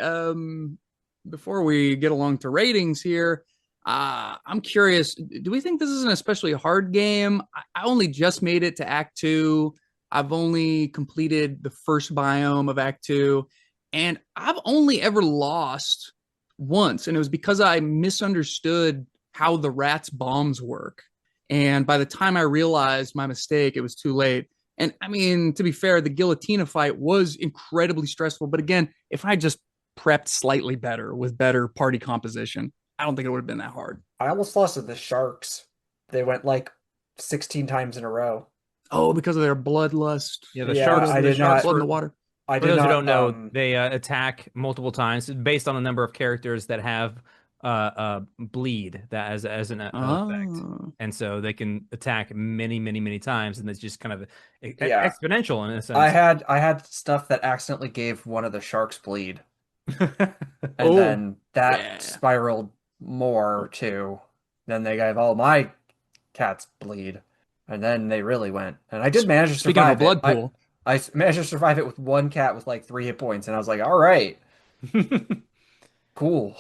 before we get along to ratings here, I'm curious, do we think this is an especially hard game? I only just made it to Act 2. I've only completed the first biome of Act 2, and I've only ever lost once, and it was because I misunderstood how the rats' bombs work. And by the time I realized my mistake, it was too late. And I mean, to be fair, the Guillotina fight was incredibly stressful. But again, if I just prepped slightly better with better party composition, I don't think it would have been that hard. I almost lost to the sharks. They went like 16 times in a row. Oh, because of their bloodlust. Yeah, the Yeah, sharks. I The did sharks not. Blood in were, the water. I for did those who not. don't know, they attack multiple times based on the number of characters that have bleed that as an effect, Oh. and so they can attack many times, and it's just kind of Yeah, exponential in a I sense. had stuff that accidentally gave one of the sharks bleed, and Oh, then that yeah. spiraled more too. Then they gave all my cats bleed, and then they really went. And I did manage to Speaking of a survive it. blood pool, I managed to survive it with one cat with like 3 hit points, and I was like, all right, cool.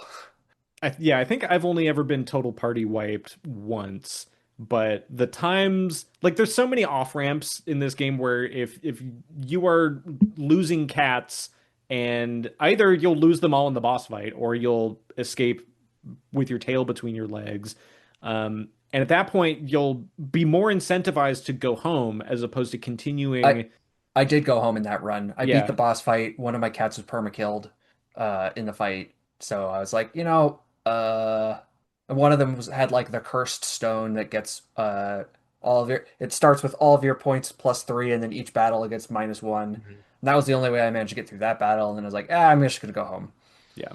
Yeah, I think I've only ever been total party wiped once, but the times like there's so many off ramps in this game where if you are losing cats and either you'll lose them all in the boss fight or you'll escape with your tail between your legs. And at that point, you'll be more incentivized to go home as opposed to I continuing. I did go home in that run. I beat the Yeah, boss fight. One of my cats was perma killed in the fight. So I was like, and one of them had like the cursed stone that gets all of your it starts with all of your points plus 3, and then each battle it gets -1. And Mhm. that was the only way I managed to get through that battle, and then I was like, I'm just gonna go home. yeah.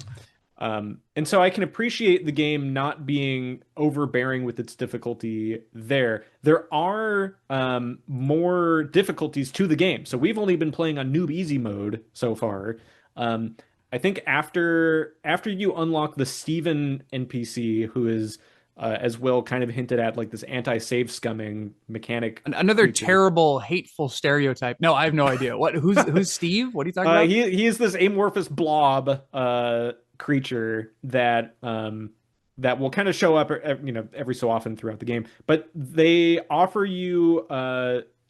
And so I can appreciate the game not being overbearing with its difficulty there. There are more difficulties to the game. So we've only been playing on noob easy mode so far. Um, I think after you unlock the Steven NPC, who is as Will kind of hinted at, like this anti-save scumming mechanic another creature. terrible, hateful stereotype. No, I have no idea. Who's Steve? What are you talking about? He is this amorphous blob creature that will kind of show up every so often throughout the game. But they offer you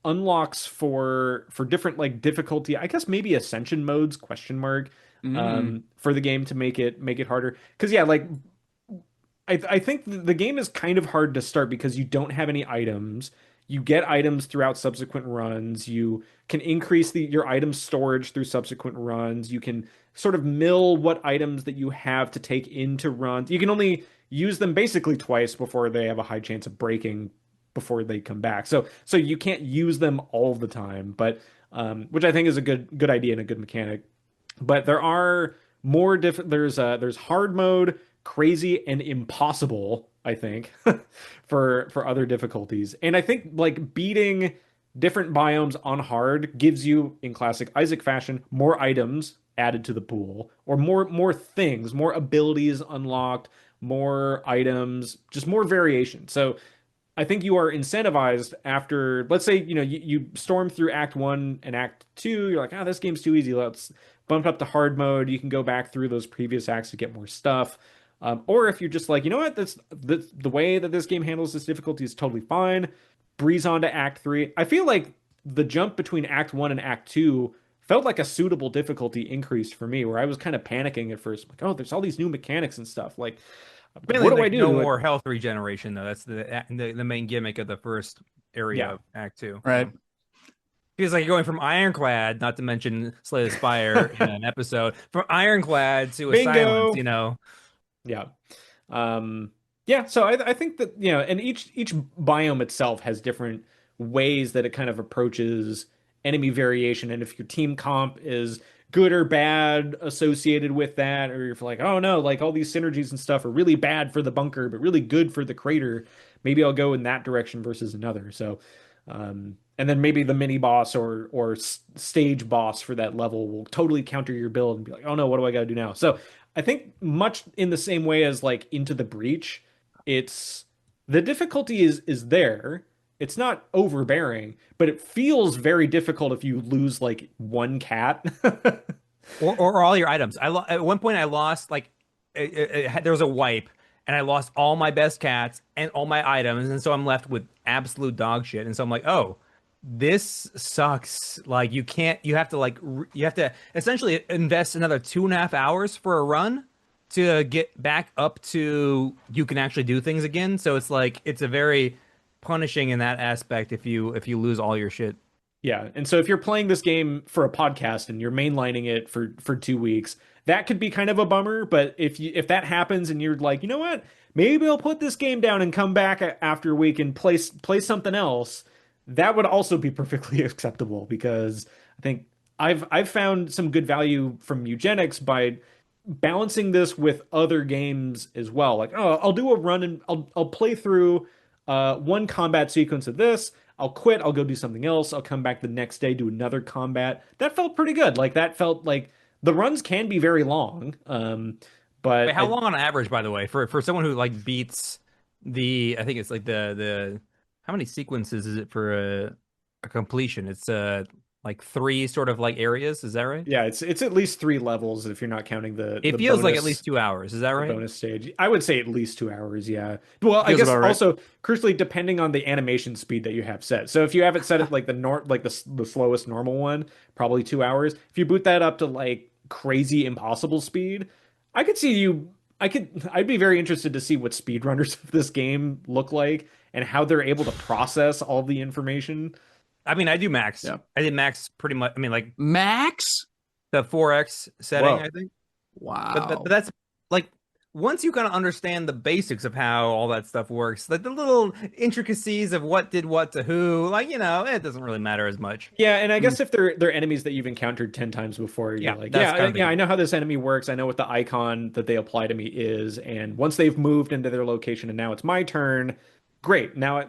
unlocks for different like difficulty, I guess maybe ascension modes, question mark, for the game to make it harder. Because yeah, like I think the game is kind of hard to start because you don't have any items. You get items throughout subsequent runs. You can increase your item storage through subsequent runs. You can sort of mill what items that you have to take into runs. You can only use them basically twice before they have a high chance of breaking before they come back. So you can't use them all the time, but which I think is a good idea and a good mechanic. But there are more different. There's hard mode, crazy, and impossible, I think, for other difficulties. And I think like beating different biomes on hard gives you, in classic Isaac fashion, more items added to the pool, or more things, more abilities unlocked, more items, just more variation. So I think you are incentivized after, let's say, you storm through Act 1 and Act 2, you're like, this game's too easy. Let's bump up to hard mode. You can go back through those previous acts to get more stuff. Or if you're just like, you know what, the way that this game handles this difficulty is totally fine. Breeze on to Act 3. I feel like the jump between Act 1 and Act 2 felt like a suitable difficulty increase for me, where I was kind of panicking at first. Like, there's all these new mechanics and stuff. Like, Mainly, what do I do? No more health regeneration, though. That's the main gimmick of the first area of Act 2. Right. Feels like you're going from Ironclad, not to mention Slay the Spire in an episode, from Ironclad to a silence, Yeah. So I think that, and each biome itself has different ways that it kind of approaches enemy variation. And if your team comp is good or bad associated with that, or if like, oh no, like all these synergies and stuff are really bad for the bunker, but really good for the crater, maybe I'll go in that direction versus another. So, and then maybe the mini boss or stage boss for that level will totally counter your build and be like, oh no, what do I got to do now? So I think much in the same way as like Into the Breach, it's the difficulty is there. It's not overbearing, but it feels very difficult if you lose like one cat or all your items. At one point I lost like there was a wipe and I lost all my best cats and all my items, and so I'm left with absolute dog shit. And so I'm like, oh, this sucks. Like you have to essentially invest another 2.5 hours for a run to get back up to you can actually do things again. So it's like it's a very punishing in that aspect if you lose all your shit. Yeah, and so if you're playing this game for a podcast and you're mainlining it for 2 weeks, that could be kind of a bummer. But if that happens and you're like, you know what, maybe I'll put this game down and come back after a week and play something else, that would also be perfectly acceptable, because I think I've found some good value from Mewgenics by balancing this with other games as well. Like, I'll do a run and I'll play through one combat sequence of this. I'll quit. I'll go do something else. I'll come back the next day, do another combat. That felt pretty good. Like that felt like the runs can be very long. But wait, how long on average, by the way, for someone who like beats I think it's like the how many sequences is it for a completion? It's like 3 sort of like areas. Is that right? Yeah, it's at least 3 levels if you're not counting the. It feels like at least 2 hours. Is that right? Bonus stage. I would say at least 2 hours. Yeah. Well, I guess also crucially depending on the animation speed that you have set. So if you have it set at like the slowest normal one, probably 2 hours. If you boot that up to like crazy impossible speed, I could see you. I'd be very interested to see what speedrunners of this game look like and how they're able to process all the information. I mean, I do max. Yeah. I did max pretty much. I mean, like max the 4x setting. Whoa. I think. Wow. But that's like once you kind of understand the basics of how all that stuff works, like the little intricacies of what did what to who, like it doesn't really matter as much. Yeah, and I guess if they're enemies that you've encountered 10 times before, you're like, I know how this enemy works. I know what the icon that they apply to me is, and once they've moved into their location and now it's my turn, great. Now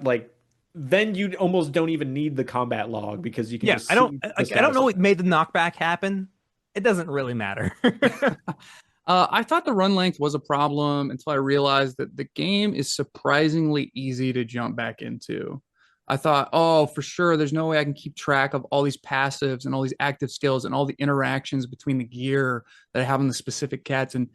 then you almost don't even need the combat log because you can just I don't know what made the knockback happen. It doesn't really matter. I thought the run length was a problem until I realized that the game is surprisingly easy to jump back into. I thought, for sure, there's no way I can keep track of all these passives and all these active skills and all the interactions between the gear that I have on the specific cats. And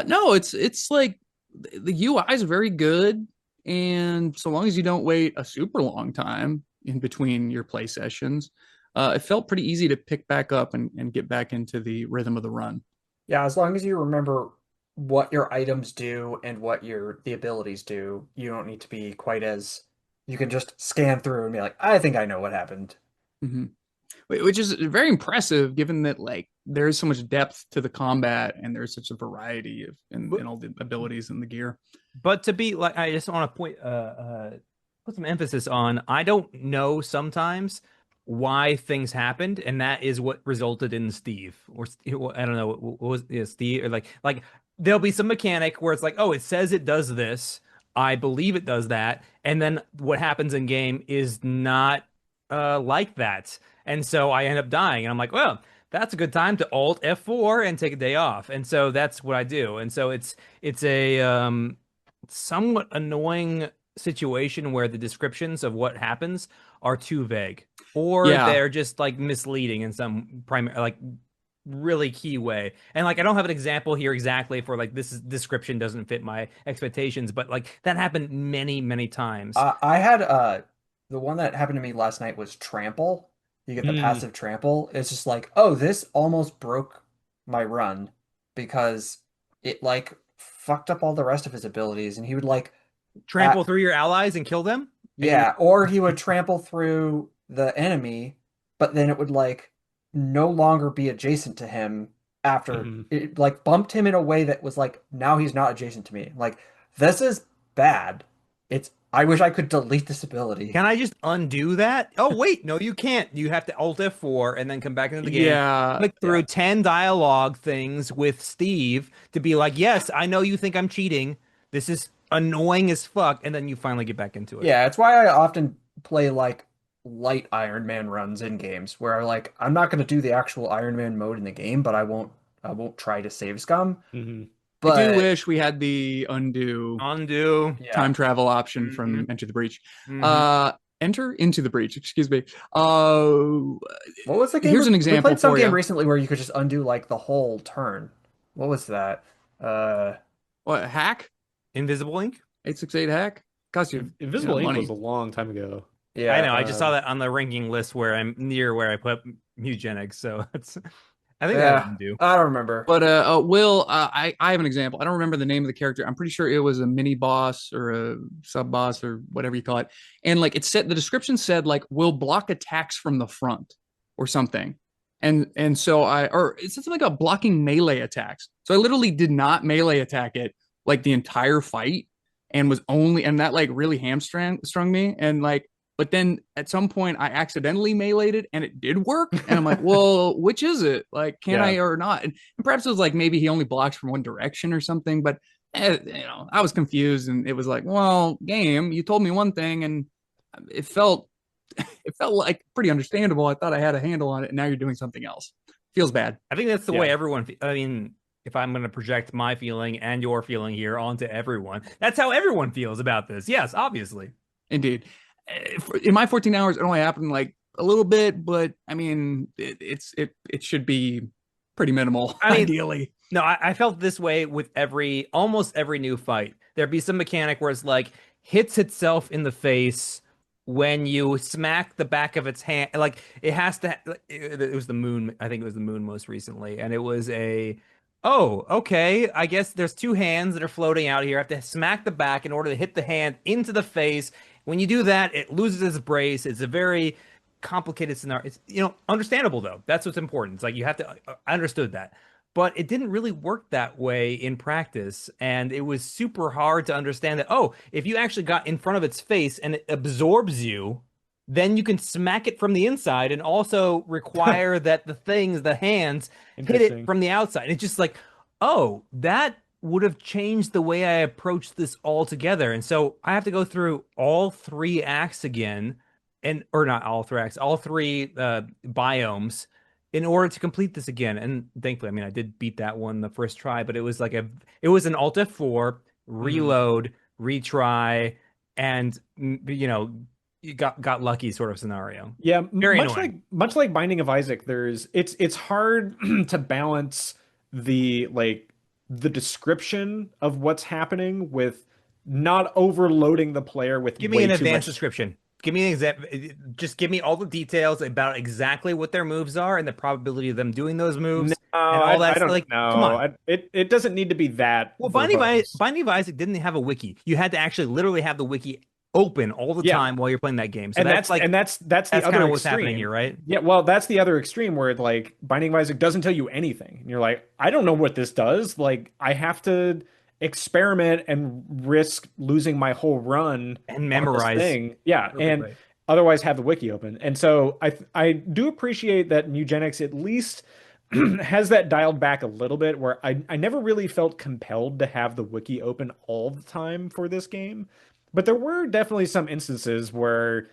no, it's like the UI is very good. And so long as you don't wait a super long time, in between your play sessions, it felt pretty easy to pick back up and get back into the rhythm of the run. Yeah, as long as you remember what your items do and what the abilities do, you don't need to be quite as you can just scan through and be like, I think I know what happened. Mm-hmm. Which is very impressive given that like there's so much depth to the combat and there's such a variety of in all the abilities and the gear. But to be like, I just want to put some emphasis on, I don't know sometimes why things happened, and that is what resulted in Steve, or I don't know, what was Steve, or like there'll be some mechanic where it's like, oh, it says it does this, I believe it does that, and then what happens in game is not like that, and so I end up dying, and I'm like, well, that's a good time to Alt F4 and take a day off, and so that's what I do, and so it's a somewhat annoying situation where the descriptions of what happens are too vague, or they're just like misleading in some primary, like really key way. And like I don't have an example here exactly for like this description doesn't fit my expectations, but like that happened many times. I had the one that happened to me last night was trample. You get the passive trample. It's just like, oh, this almost broke my run because it like fucked up all the rest of his abilities, and he would like trample through your allies and kill them. Yeah, or he would trample through the enemy, but then it would like no longer be adjacent to him after it like bumped him in a way that was like now he's not adjacent to me. Like this is bad. I wish I could delete this ability. Can I just undo that? Oh wait, no, you can't. You have to Alt F4 and then come back into the game. Yeah, click through 10 dialogue things with Steve to be like, yes, I know you think I'm cheating. This is annoying as fuck, and then you finally get back into it. Yeah, it's why I often play like light Iron Man runs in games where like I'm not going to do the actual Iron Man mode in the game, but I won't try to save scum. But I do wish we had the undo time travel option from Enter the Breach. Enter into the Breach, excuse me. What was the game? Here's an example. We played some game recently where you could just undo like the whole turn. What was that? What, Hack? Invisible Ink? 868 Hack? Cost you Invisible Ink was a long time ago. Yeah, I know. I just saw that on the ranking list where I'm near where I put Mewgenics, so it's I think I didn't do. I don't remember. But Will, I have an example. I don't remember the name of the character. I'm pretty sure it was a mini boss or a sub boss or whatever you call it. And like it said, the description said like will block attacks from the front or something. And so it said something about blocking melee attacks. So I literally did not melee attack it like the entire fight and that like really hamstrung me. And like, but then at some point I accidentally meleeed it and it did work. And I'm like, well, which is it? Like, can I or not? And perhaps it was like, maybe he only blocks from one direction or something, but I was confused and it was like, well, game, you told me one thing and it felt like pretty understandable. I thought I had a handle on it and now you're doing something else. Feels bad. I think that's the way everyone, I mean, if I'm going to project my feeling and your feeling here onto everyone, that's how everyone feels about this. Yes, obviously. Indeed. In my 14 hours, it only happened like a little bit, but I mean, it should be pretty minimal, ideally. No, I felt this way with almost every new fight. There'd be some mechanic where it's like hits itself in the face when you smack the back of its hand. Like it has to, it was the moon. I think it was the moon most recently. And it was oh, okay. I guess there's two hands that are floating out here. I have to smack the back in order to hit the hand into the face. When you do that, it loses its brace. It's a very complicated scenario. It's, understandable though. That's what's important. It's like you have to, I understood that. But it didn't really work that way in practice. And it was super hard to understand that, if you actually got in front of its face and it absorbs you, then you can smack it from the inside and also require that the hands hit it from the outside. It's just like, that would have changed the way I approached this altogether. And so I have to go through all three acts again, or not all three acts, all three biomes in order to complete this again. And thankfully, I mean, I did beat that one the first try, but it was like it was an Alt F4, reload, retry, and you got lucky sort of scenario. Yeah, much like Binding of Isaac, it's hard to balance the description of what's happening with not overloading the player with Give me an advanced description. give me an example. Just give me all the details about exactly what their moves are and the probability of them doing those No, moves and all I that. don't Like, come know. on. It doesn't need to be that Well, verbose. Binding of Isaac didn't have a wiki. You had to actually literally have the wiki open all the Yeah, time while you're playing that game. So and that's like that's the that's kind other of what's happening extreme. here, right? Yeah, well, that's the other extreme where like Binding of Isaac doesn't tell you anything. And you're like, I don't know what this does. Like, I have to experiment and risk losing my whole run And on this memorize thing. Yeah, and perfectly. otherwise have the wiki open. And so I do appreciate that Mewgenics at least has that dialed back a little bit where I never really felt compelled to have the wiki open all the time for this game. But there were definitely some instances where,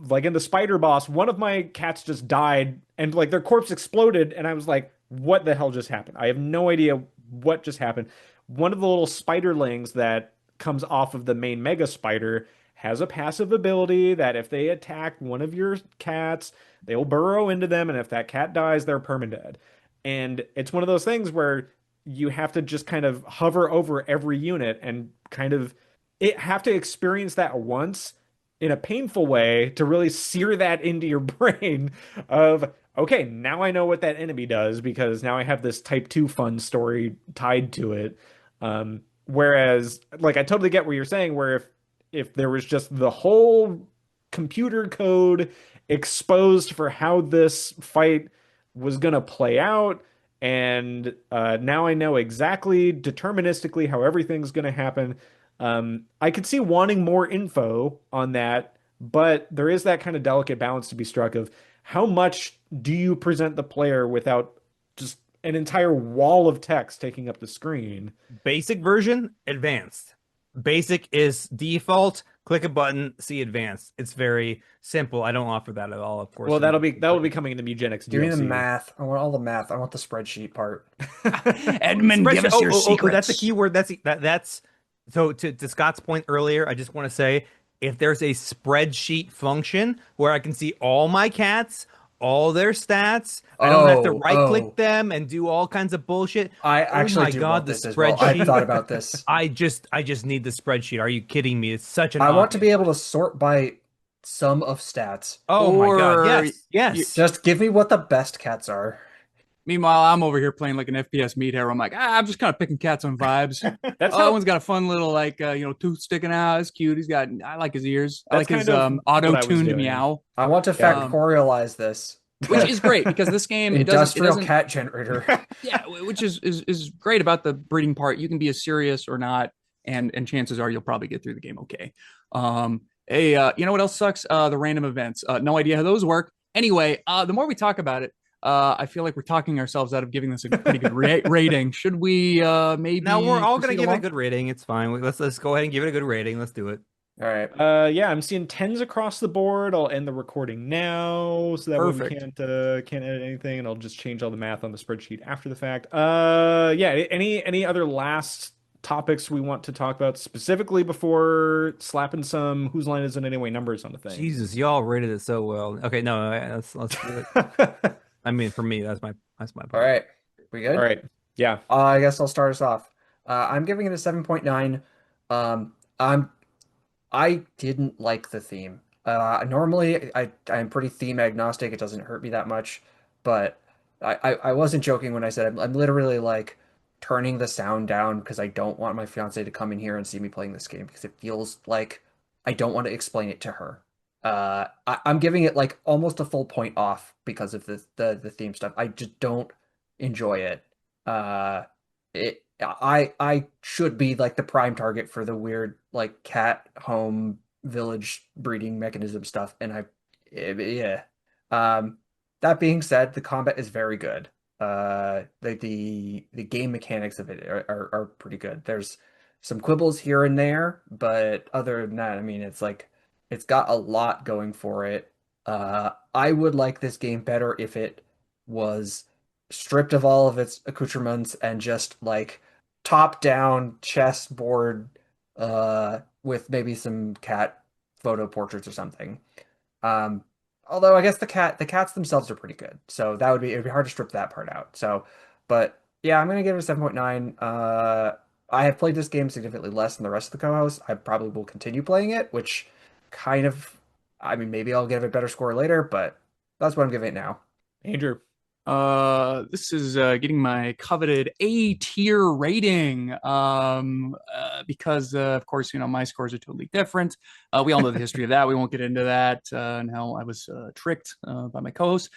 like in the spider boss, one of my cats just died and like their corpse exploded, and I was like, what the hell just happened? I have no idea what just happened. One of the little spiderlings that comes off of the main mega spider has a passive ability that if they attack one of your cats, they'll burrow into them, and if that cat dies, they're permadead. And it's one of those things where you have to just kind of hover over every unit and kind of have to experience that once in a painful way to really sear that into your brain of, okay, now I know what that enemy does because now I have this type 2 fun story tied to it. Whereas like I totally get what you're saying where if there was just the whole computer code exposed for how this fight was going to play out, and now I know exactly deterministically how everything's going to happen. I could see wanting more info on that, but there is that kind of delicate balance to be struck of how much do you present the player without just an entire wall of text taking up the screen. Basic version, advanced. Basic is default. Click a button, see advanced. It's very simple. I don't offer that at all, of course. Well, that'll be coming in the Mewgenics Give me the DLC. math. I want all the math. I want the spreadsheet part. Edmund, give us your secrets. That's the key word. That's so to Scott's point earlier. I just want to say if there's a spreadsheet function where I can see all my cats, all their stats, I don't have to right click them and do all kinds of bullshit. I Oh actually my do God, want the this as well. I've spreadsheet. thought about this. I just need the spreadsheet. Are you kidding me? It's such an I want to obvious- be able to sort by sum of stats. Oh my God. Or Yes. Yes. Just give me what the best cats are. Meanwhile, I'm over here playing like an FPS meat hero. I'm like, I'm just kind of picking cats on vibes. That's Oh, how that one's got a fun little like tooth sticking out. It's cute. I like his ears. I That's like his kind of what I was auto-tuned doing. meow, I want to Yeah. factorialize this. which is great because this game Industrial doesn't cat generator. yeah, which is great about the breeding part. You can be as serious or not, and chances are you'll probably get through the game okay. Hey, you know what else sucks? The random events. No idea how those work. Anyway, the more we talk about it, I feel like we're talking ourselves out of giving this a pretty good rating. Should we maybe? Now we're all gonna proceed give it a along? good rating. It's fine. Let's go ahead and give it a good rating. Let's do it. All right. Yeah, I'm seeing tens across the board. I'll end the recording now so that way we Perfect. can't edit anything, and I'll just change all the math on the spreadsheet after the fact. Yeah, any other last topics we want to talk about specifically before slapping some whose line is it anyway numbers on the thing? Jesus, y'all rated it so well. Okay, no, let's do it. I mean, for me, that's my All point. right. We good? All right. Yeah. I guess I'll start us off. I'm giving it a 7.9. I didn't like the theme. Normally I'm pretty theme agnostic. It doesn't hurt me that much, but I wasn't joking when I said I'm literally like turning the sound down because I don't want my fiance to come in here and see me playing this game because it feels like I don't want to explain it to her. I'm giving it like almost a full point off because of the theme stuff. I just don't enjoy it. I should be like the prime target for the weird like cat home village breeding mechanism stuff, and yeah. That being said, the combat is very good. The game mechanics of it are pretty good. There's some quibbles here and there, but other than that, I mean, it's like it's got a lot going for it. I would like this game better if it was stripped of all of its accoutrements and just like top-down chessboard with maybe some cat photo portraits or something. Although I guess the cats themselves are pretty good. So it'd be hard to strip that part out. So, but yeah, I'm gonna give it a 7.9. I have played this game significantly less than the rest of the co-hosts. I probably will continue playing it, which kind of I mean, maybe I'll give it a better score later, but that's what I'm giving it now. Andrew. This is getting my coveted A tier rating. Because of course, my scores are totally different. We all know the history of that. We won't get into that. And how I was tricked by my co-host,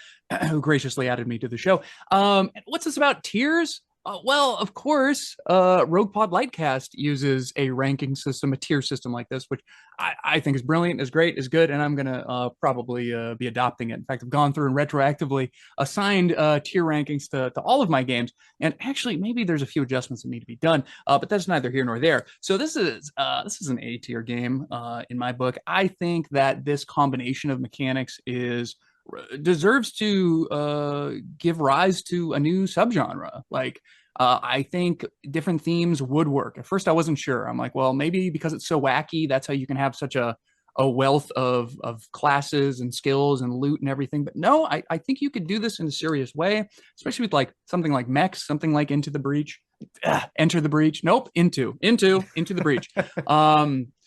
who graciously added me to the show. What's this about tiers? Well, of course, Roguepod Litecast uses a ranking system, a tier system like this, which I think is brilliant, is great, is good, and I'm going to probably be adopting it. In fact, I've gone through and retroactively assigned tier rankings to all of my games, and actually, maybe there's a few adjustments that need to be done, but that's neither here nor there. So this is an A tier game in my book. I think that this combination of mechanics deserves to give rise to a new subgenre. Like, I think different themes would work. At first, I wasn't sure. I'm like, well, maybe because it's so wacky, that's how you can have such a wealth of classes and skills and loot and everything. But no, I think you could do this in a serious way, especially with like something like mechs, something like Into the Breach. Enter the Breach. Nope, into the Breach.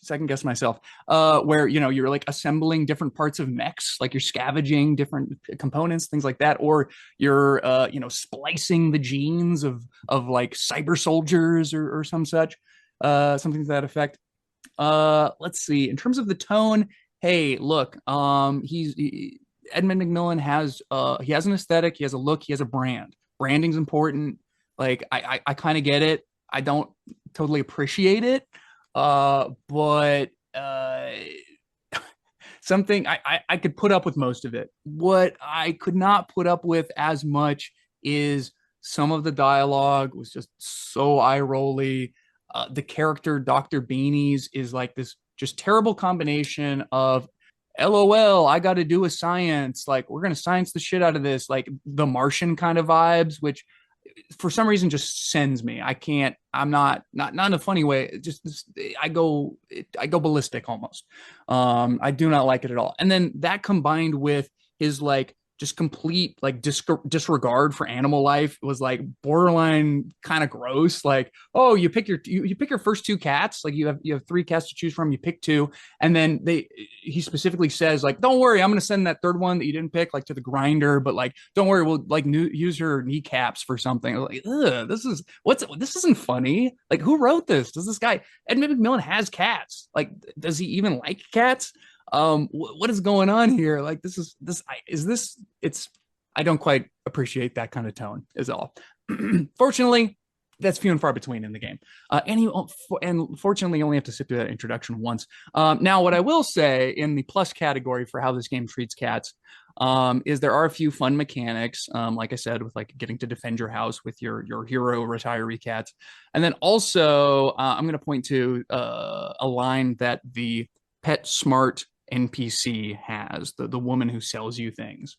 Second guess myself. Where you're like assembling different parts of mechs, like you're scavenging different components, things like that, or you're splicing the genes of like cyber soldiers or some such, something to that effect. Let's see. In terms of the tone, hey, look, Edmund McMillen has he has an aesthetic, he has a look, he has a brand. Branding's important. Like I kind of get it. I don't totally appreciate it. But something I could put up with most of it. What I could not put up with as much is some of the dialogue was just so eye-rolly. The character Dr. Beanies is like this just terrible combination of LOL, I got to do a science. Like, we're going to science the shit out of this. Like, the Martian kind of vibes, which for some reason just sends me. I can't, I'm not in a funny way. I go ballistic almost. I do not like it at all. And then that combined with his like just complete like disregard for animal life was like borderline kind of gross. Like, oh, you pick your first two cats, like you have three cats to choose from, you pick two, and then he specifically says like, don't worry, I'm gonna send that third one that you didn't pick like to the grinder, but like don't worry, we'll like use her kneecaps for something. Like, this isn't funny. Like, who wrote this? Does this guy Edmund McMillen has cats? Like, does he even like cats? What is going on here? Like, I don't quite appreciate that kind of tone is all. Fortunately, that's few and far between in the game. And fortunately, you only have to sit through that introduction once. Now, what I will say in the plus category for how this game treats cats is there are a few fun mechanics, like I said, with like getting to defend your house with your hero retiree cats. And then also, I'm going to point to a line that the Pet Smart NPC has, the woman who sells you things.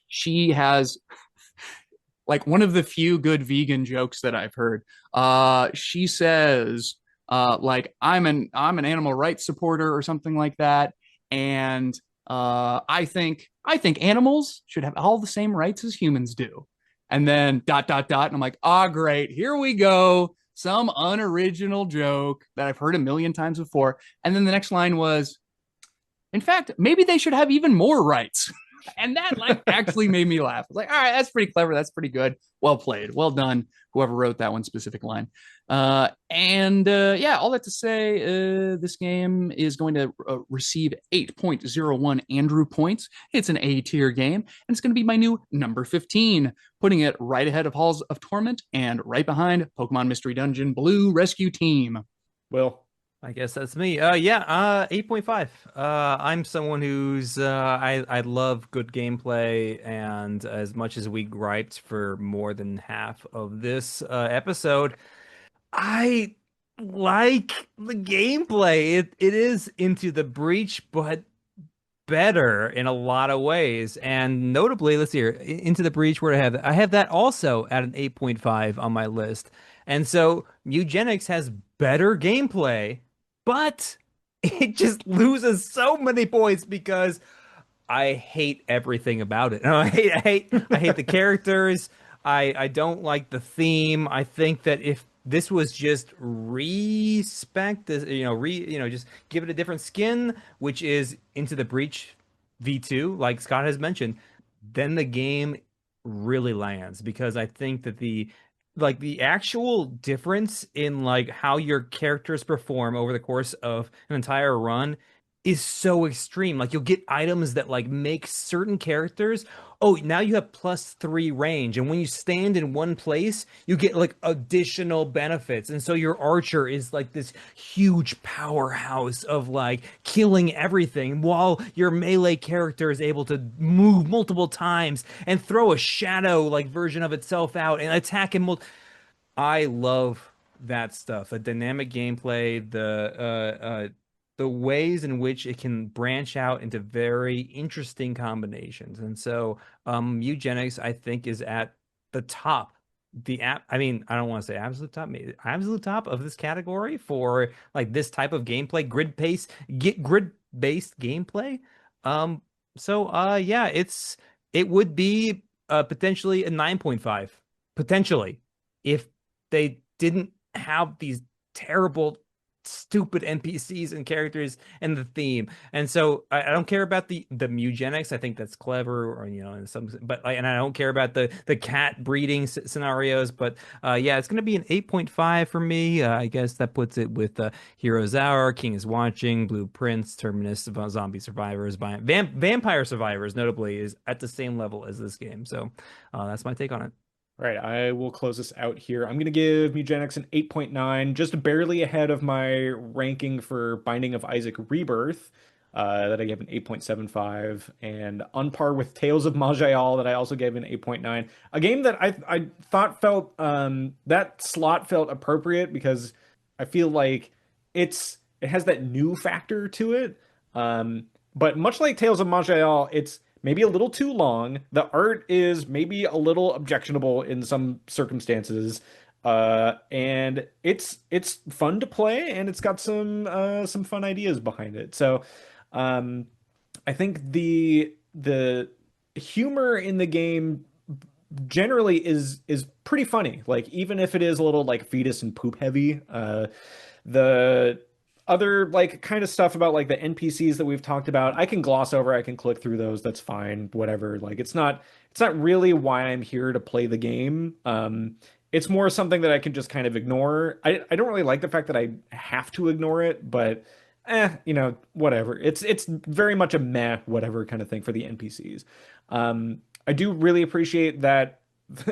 She has like one of the few good vegan jokes that I've heard. She says, like, I'm an animal rights supporter or something like that, and I think animals should have all the same rights as humans do. And then ... And I'm like, great, here we go. Some unoriginal joke that I've heard a million times before. And then the next line was, in fact, maybe they should have even more rights. And that like actually made me laugh. I was like, all right, that's pretty clever. That's pretty good. Well played. Well done. Whoever wrote that one specific line. Yeah, all that to say, this game is going to receive 8.01 Andrew points. It's an A tier game, and it's going to be my new number 15, putting it right ahead of Halls of Torment and right behind Pokemon Mystery Dungeon Blue Rescue Team. Will. I guess that's me. 8.5. I'm someone who's I love good gameplay, and as much as we griped for more than half of this episode, I like the gameplay. It is Into the Breach, but better in a lot of ways. And notably, let's see here, Into the Breach, where I have that also at an 8.5 on my list. And so Mewgenics has better gameplay, but it just loses so many points because I hate everything about it. No, I hate the characters. I don't like the theme. I think that if this was just respect this, just give it a different skin, which is Into the Breach V2, like Scott has mentioned, then the game really lands because I think that the actual difference in like how your characters perform over the course of an entire run is so extreme. Like you'll get items that like make certain characters, oh, now you have +3 range, and when you stand in one place you get like additional benefits, and so your archer is like this huge powerhouse of like killing everything, while your melee character is able to move multiple times and throw a shadow like version of itself out and attack in I love that stuff. The dynamic gameplay, the ways in which it can branch out into very interesting combinations. And so Mewgenics, I think, is at the top. I mean, I don't want to say absolute top of this category for like this type of gameplay, grid-based gameplay. Yeah, it would be potentially a 9.5, potentially, if they didn't have these terrible, stupid NPCs and characters and the theme. And so I don't care about the Mewgenics. I think that's clever, or in some, and I don't care about the cat breeding scenarios. But yeah, it's gonna be an 8.5 for me. I guess that puts it with Heroes Hour, King is Watching, Blueprints, Terminus, Zombie Survivors, Vampire Survivors, notably, is at the same level as this game. So that's my take on it. All right, I will close this out here. I'm going to give Mewgenics an 8.9, just barely ahead of my ranking for Binding of Isaac Rebirth, that I gave an 8.75, and on par with Tales of Maj'Eyal, that I also gave an 8.9. A game that I thought felt, that slot felt appropriate because I feel like it has that new factor to it. But much like Tales of Maj'Eyal, it's maybe a little too long. The art is maybe a little objectionable in some circumstances. And it's fun to play, and it's got some fun ideas behind it. So I think the humor in the game generally is pretty funny. Like even if it is a little like fetus and poop heavy, the other like kind of stuff about like the NPCs that we've talked about, I can gloss over, I can click through those, that's fine, whatever. Like it's not really why I'm here to play the game. It's more something that I can just kind of ignore. I don't really like the fact that I have to ignore it, but whatever. It's very much a meh whatever kind of thing for the NPCs. I do really appreciate that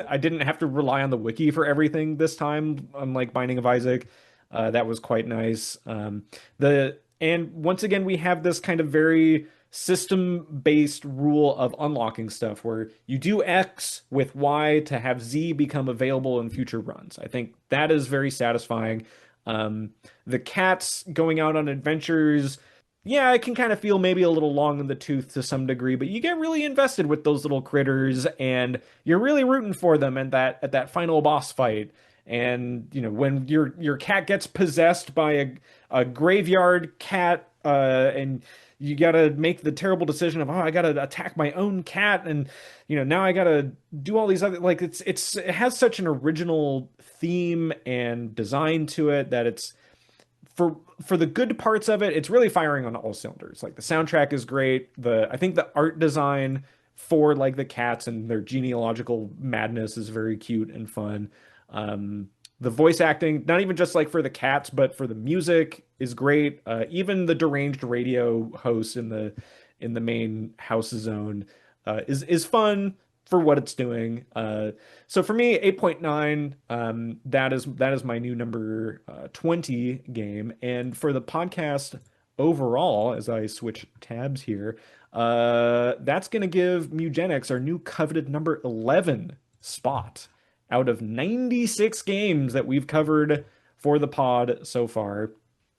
I didn't have to rely on the wiki for everything this time, unlike Binding of Isaac. That was quite nice. And once again, we have this kind of very system-based rule of unlocking stuff where you do X with Y to have Z become available in future runs. I think that is very satisfying. The cats going out on adventures, yeah, it can kind of feel maybe a little long in the tooth to some degree, but you get really invested with those little critters, and you're really rooting for them at that final boss fight. And when your cat gets possessed by a graveyard cat, and you gotta make the terrible decision of, oh, I gotta attack my own cat, and now I gotta do all these other, like it has such an original theme and design to it that it's for the good parts of it, it's really firing on all cylinders. Like the soundtrack is great. I think the art design for like the cats and their genealogical madness is very cute and fun. The voice acting, not even just like for the cats, but for the music is great. Even the deranged radio host in the main house zone is fun for what it's doing. So for me, 8.9, that is my new number 20 game. And for the podcast overall, as I switch tabs here, that's going to give Mewgenics our new coveted number 11 spot out of 96 games that we've covered for the pod so far.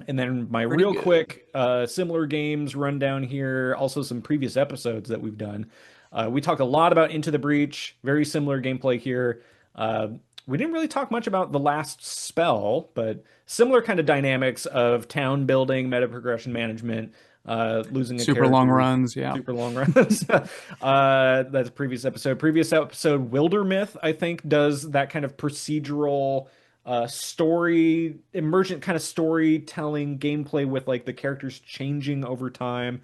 And then my Pretty real good. quick similar games rundown here, also some previous episodes that we've done. We talked a lot about Into the Breach, very similar gameplay here. We didn't really talk much about The Last Spell, but similar kind of dynamics of town building, meta progression management, losing a Super long character. runs, yeah. Super long runs. That's a previous episode. Previous episode, Wildermyth, I think, does that kind of procedural story, emergent kind of storytelling gameplay with like the characters changing over time.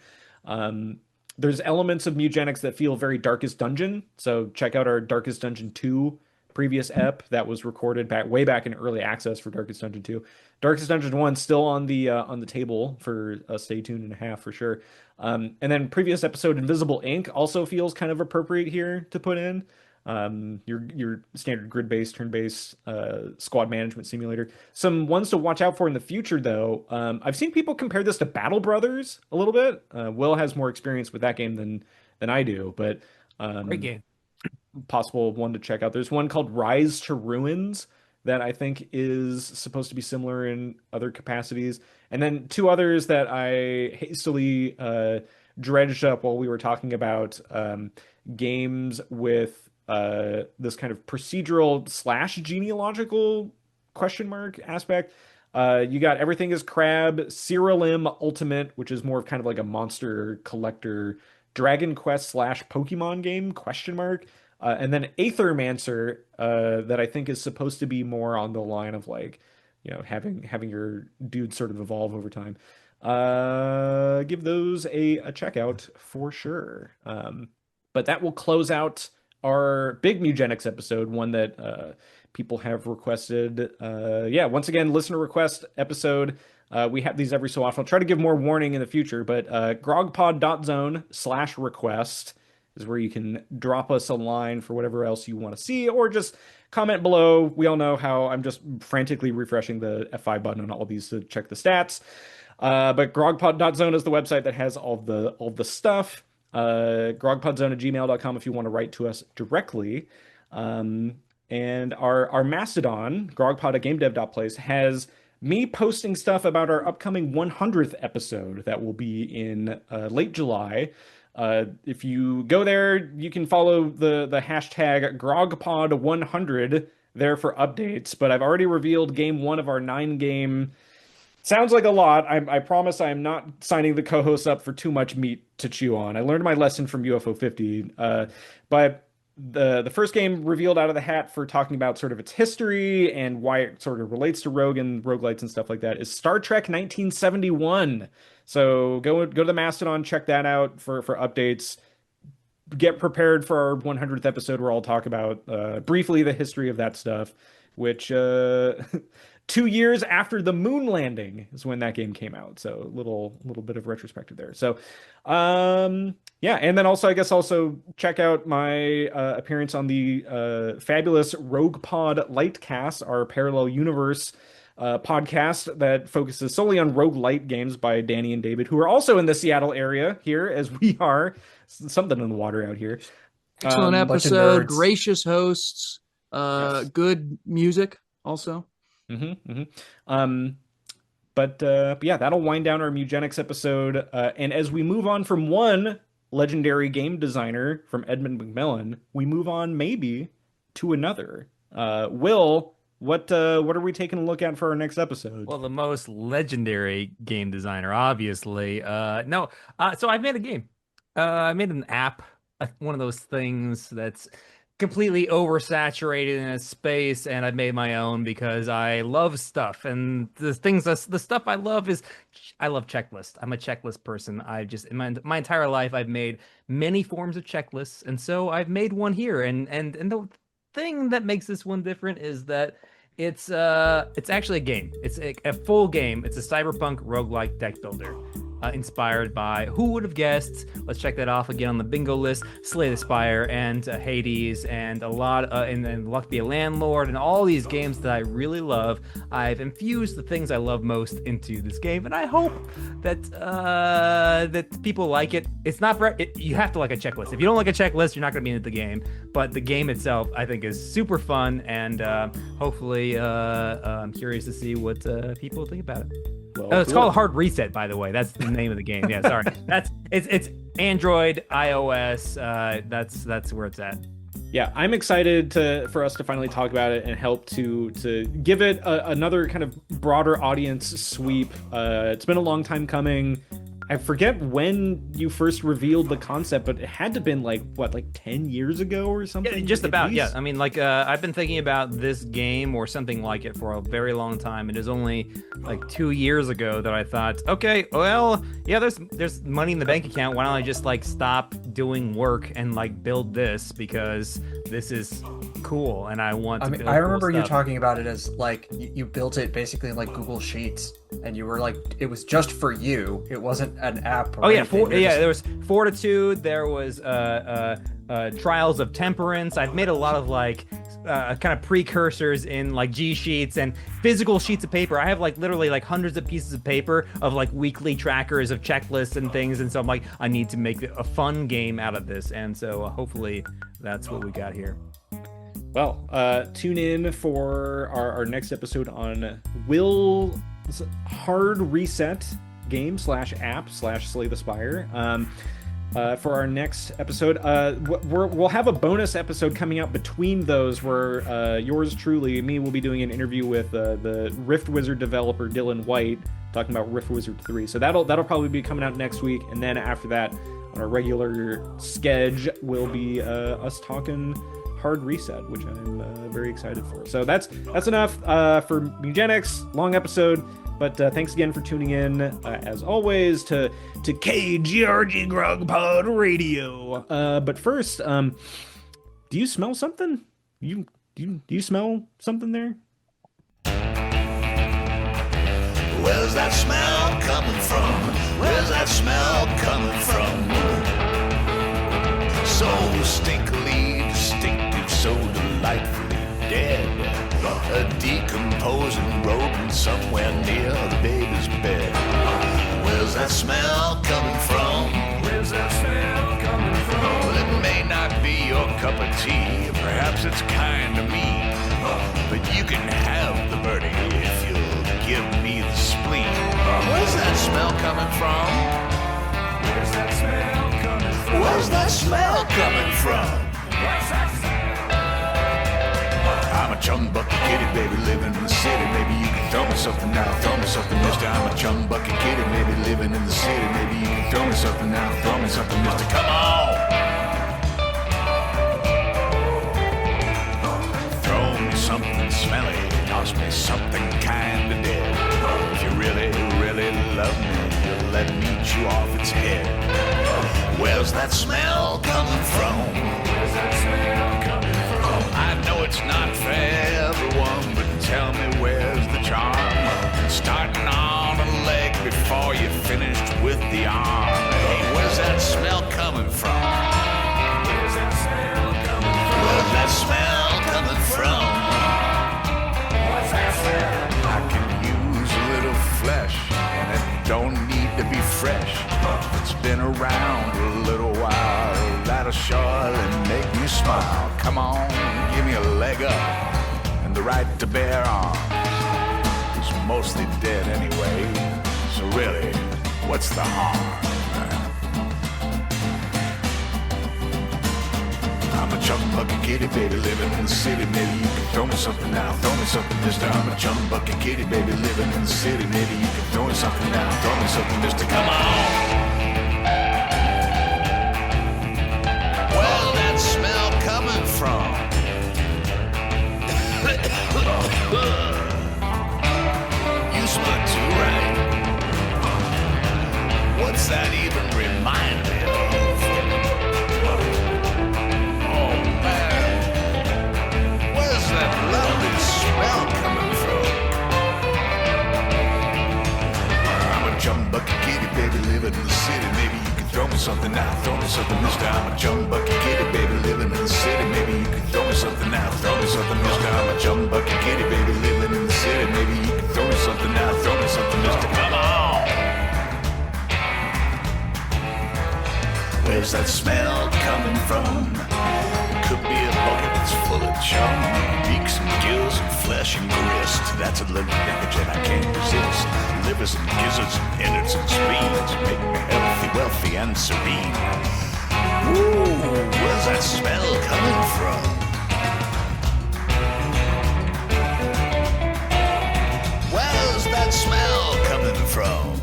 There's elements of Mewgenics that feel very Darkest Dungeon. So check out our Darkest Dungeon 2 previous ep that was recorded way back in early access for Darkest Dungeon 2. Darkest Dungeon 1 still on the table for a stay tuned and a half for sure. And then previous episode Invisible Ink also feels kind of appropriate here to put in. Your standard grid-based, turn-based squad management simulator. Some ones to watch out for in the future, though. I've seen people compare this to Battle Brothers a little bit. Will has more experience with that game than I do, but Great game. possible one to check out. There's one called Rise to Ruins that I think is supposed to be similar in other capacities, and then two others that I hastily dredged up while we were talking about games with this kind of procedural / genealogical question mark aspect. You got Everything is Crab, Cyrilim Ultimate, which is more of kind of like a monster collector Dragon Quest / Pokemon game question mark. And then Aethermancer, that I think is supposed to be more on the line of like, having your dude sort of evolve over time. Give those a check out for sure. But that will close out our big Mewgenics episode, one that people have requested. Once again, listener request episode. We have these every so often. I'll try to give more warning in the future, but grogpod.zone/request is where you can drop us a line for whatever else you want to see, or just comment below. We all know how I'm just frantically refreshing the F5 button on all of these to check the stats. But grogpod.zone is the website that has all the stuff. grogpodzone@gmail.com if you want to write to us directly. And our Mastodon, grogpod@gamedev.place, has me posting stuff about our upcoming 100th episode that will be in late July. If you go there, you can follow the hashtag grogpod100 there for updates. But I've already revealed game 1 of our 9-game. Sounds like a lot. I promise I am not signing the co-hosts up for too much meat to chew on. I learned my lesson from UFO 50. But the first game revealed out of the hat for talking about sort of its history and why it sort of relates to Rogue and roguelites and stuff like that is Star Trek 1971. So go to the Mastodon, check that out for updates. Get prepared for our 100th episode where I'll talk about briefly the history of that stuff, which 2 years after the moon landing is when that game came out. So a little bit of retrospective there. So and then also check out my appearance on the fabulous Roguepod Litecast, our parallel universe podcast that focuses solely on roguelite games by Danny and David, who are also in the Seattle area here as we are. Something in the water out here. Excellent episode, gracious hosts, yes. Good music also. But that'll wind down our Mewgenics episode. And as we move on from one legendary game designer, from Edmund McMillen, we move on maybe to another. Will, what are we taking a look at for our next episode? Well, the most legendary game designer, obviously. So I've made a game. I made an app, one of those things that's completely oversaturated in a space, and I've made my own because I love stuff. And the stuff I love is I love checklists. I'm a checklist person. I just in my entire life I've made many forms of checklists, and so I've made one here. And the thing that makes this one different is that it's actually a game. It's a full game. It's a cyberpunk roguelike deck builder. Inspired by, who would have guessed? Let's check that off again on the bingo list. Slay the Spire and Hades and a lot, and then Luck Be a Landlord and all these games that I really love. I've infused the things I love most into this game, and I hope that that people like it. It's not for it, you have to like a checklist. If you don't like a checklist, you're not going to be into the game. But the game itself, I think, is super fun, and hopefully, I'm curious to see what people think about it. Well, it's called Hard Reset, by the way. That's the name of the game. Yeah, sorry. It's Android, iOS. That's where it's at. Yeah, I'm excited for us to finally talk about it and help to give it another kind of broader audience sweep. It's been a long time coming. I forget when you first revealed the concept, but it had to have been like 10 years ago or something? Yeah, just at about. Yeah, least? I mean, like I've been thinking about this game or something like it for a very long time. It is only like 2 years ago that I thought, okay, well, yeah, there's money in the bank account. Why don't I just like stop doing work and like build this, because this is cool and I want to. I remember you talking about it as like you built it basically in like Google Sheets, and you were like, it was just for you. It wasn't an app. Or anything. There was Fortitude. There was Trials of Temperance. I've made a lot of like kind of precursors in like G Sheets and physical sheets of paper. I have like literally like hundreds of pieces of paper of like weekly trackers of checklists and things. And so I'm like, I need to make a fun game out of this. And so hopefully that's what we got here. Well, tune in for our next episode on Will's hard reset game / app / Slay the Spire. For our next episode, we'll have a bonus episode coming out between those where yours truly, me, will be doing an interview with the Rift Wizard developer Dylan White, talking about Rift Wizard 3. So that'll probably be coming out next week, and then after that, on our regular schedule, will be us talking hard reset, which I'm very excited for. So that's enough for Mewgenics. Long episode. But thanks again for tuning in, as always, to KGRG Roguepod Radio. But first, do you smell something? Do you smell something there? Where's that smell coming from? Where's that smell coming from? So stinkily distinctive, so delightfully dead. A decomposing rodent somewhere near the baby's bed. Where's that smell coming from? Where's that smell coming from? Well, it may not be your cup of tea, perhaps it's kind of mean, but you can have the birdie if you'll give me the spleen. Where's that smell coming from? Where's that smell coming from? Where's that smell coming from? Where's that smell? I'm a chum bucket kitty, baby, living in the city. Maybe you can throw me something now, throw me something, mister. I'm a chum bucket kitty, baby, living in the city. Maybe you can throw me something now, throw me something, mister. Come on! Throw me something smelly, toss me something kind of dead. If you really, really love me, you'll let me chew off its head. Where's that smell coming from? Where's that smell coming from? I know it's not for everyone, but tell me where's the charm? Starting on a leg before you finished with the arm. Hey, where's that smell coming from? Where's that smell coming from? Where's that smell coming from? What's that smell? I can use a little flesh, and it don't need to be fresh. It's been around a little while, that'll surely make me smile. Come on, give me a leg up and the right to bear arms. It's mostly dead anyway, so really, what's the harm? I'm a chum bucket kitty, baby, living in the city. Maybe you can throw me something now, throw me something, mister. I'm a chum bucket kitty, baby, living in the city. Maybe you can throw me something now, throw me something, mister. Come on! Where's that smell coming from? You smell too, right? What's that even remind me of? Oh man, where's that lovely smell coming from? I'm a chum bucket kitty, baby, living in the city. Maybe you can throw me something now, throw me something, mister. I'm a chum bucket kitty, baby, living in the city. Maybe you can throw me something now, throw me something, mister. I'm a chum bucket kitty, baby, living in the city. Maybe you can throw me something now, throw me something, mister. Come on! Where's that smell coming from? Could be a bucket that's full of chum, beaks and gills and flesh and grist. That's a living pathogen I can't resist. Livers and gizzards and innards and spleens make me healthy, wealthy, and serene. Ooh, where's that smell coming from? Where's that smell coming from?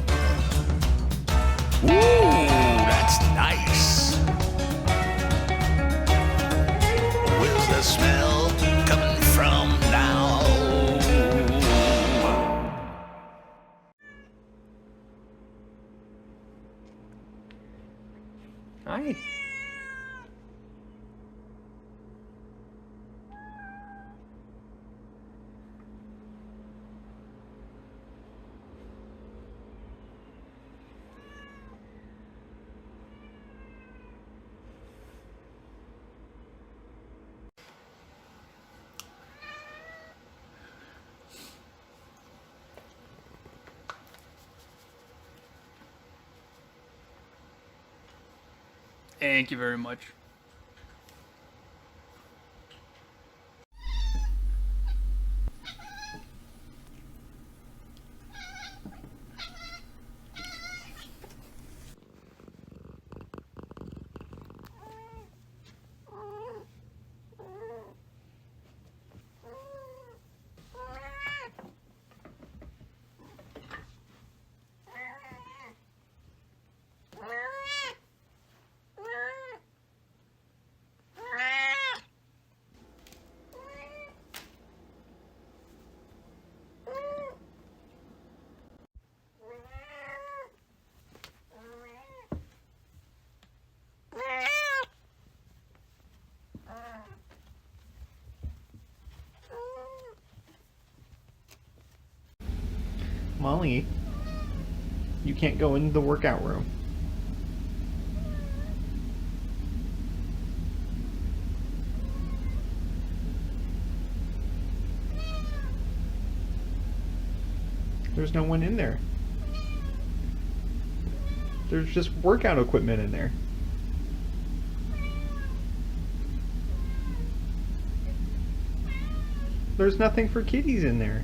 Thank you very much. Molly, you can't go in the workout room. There's no one in there. There's just workout equipment in there. There's nothing for kitties in there.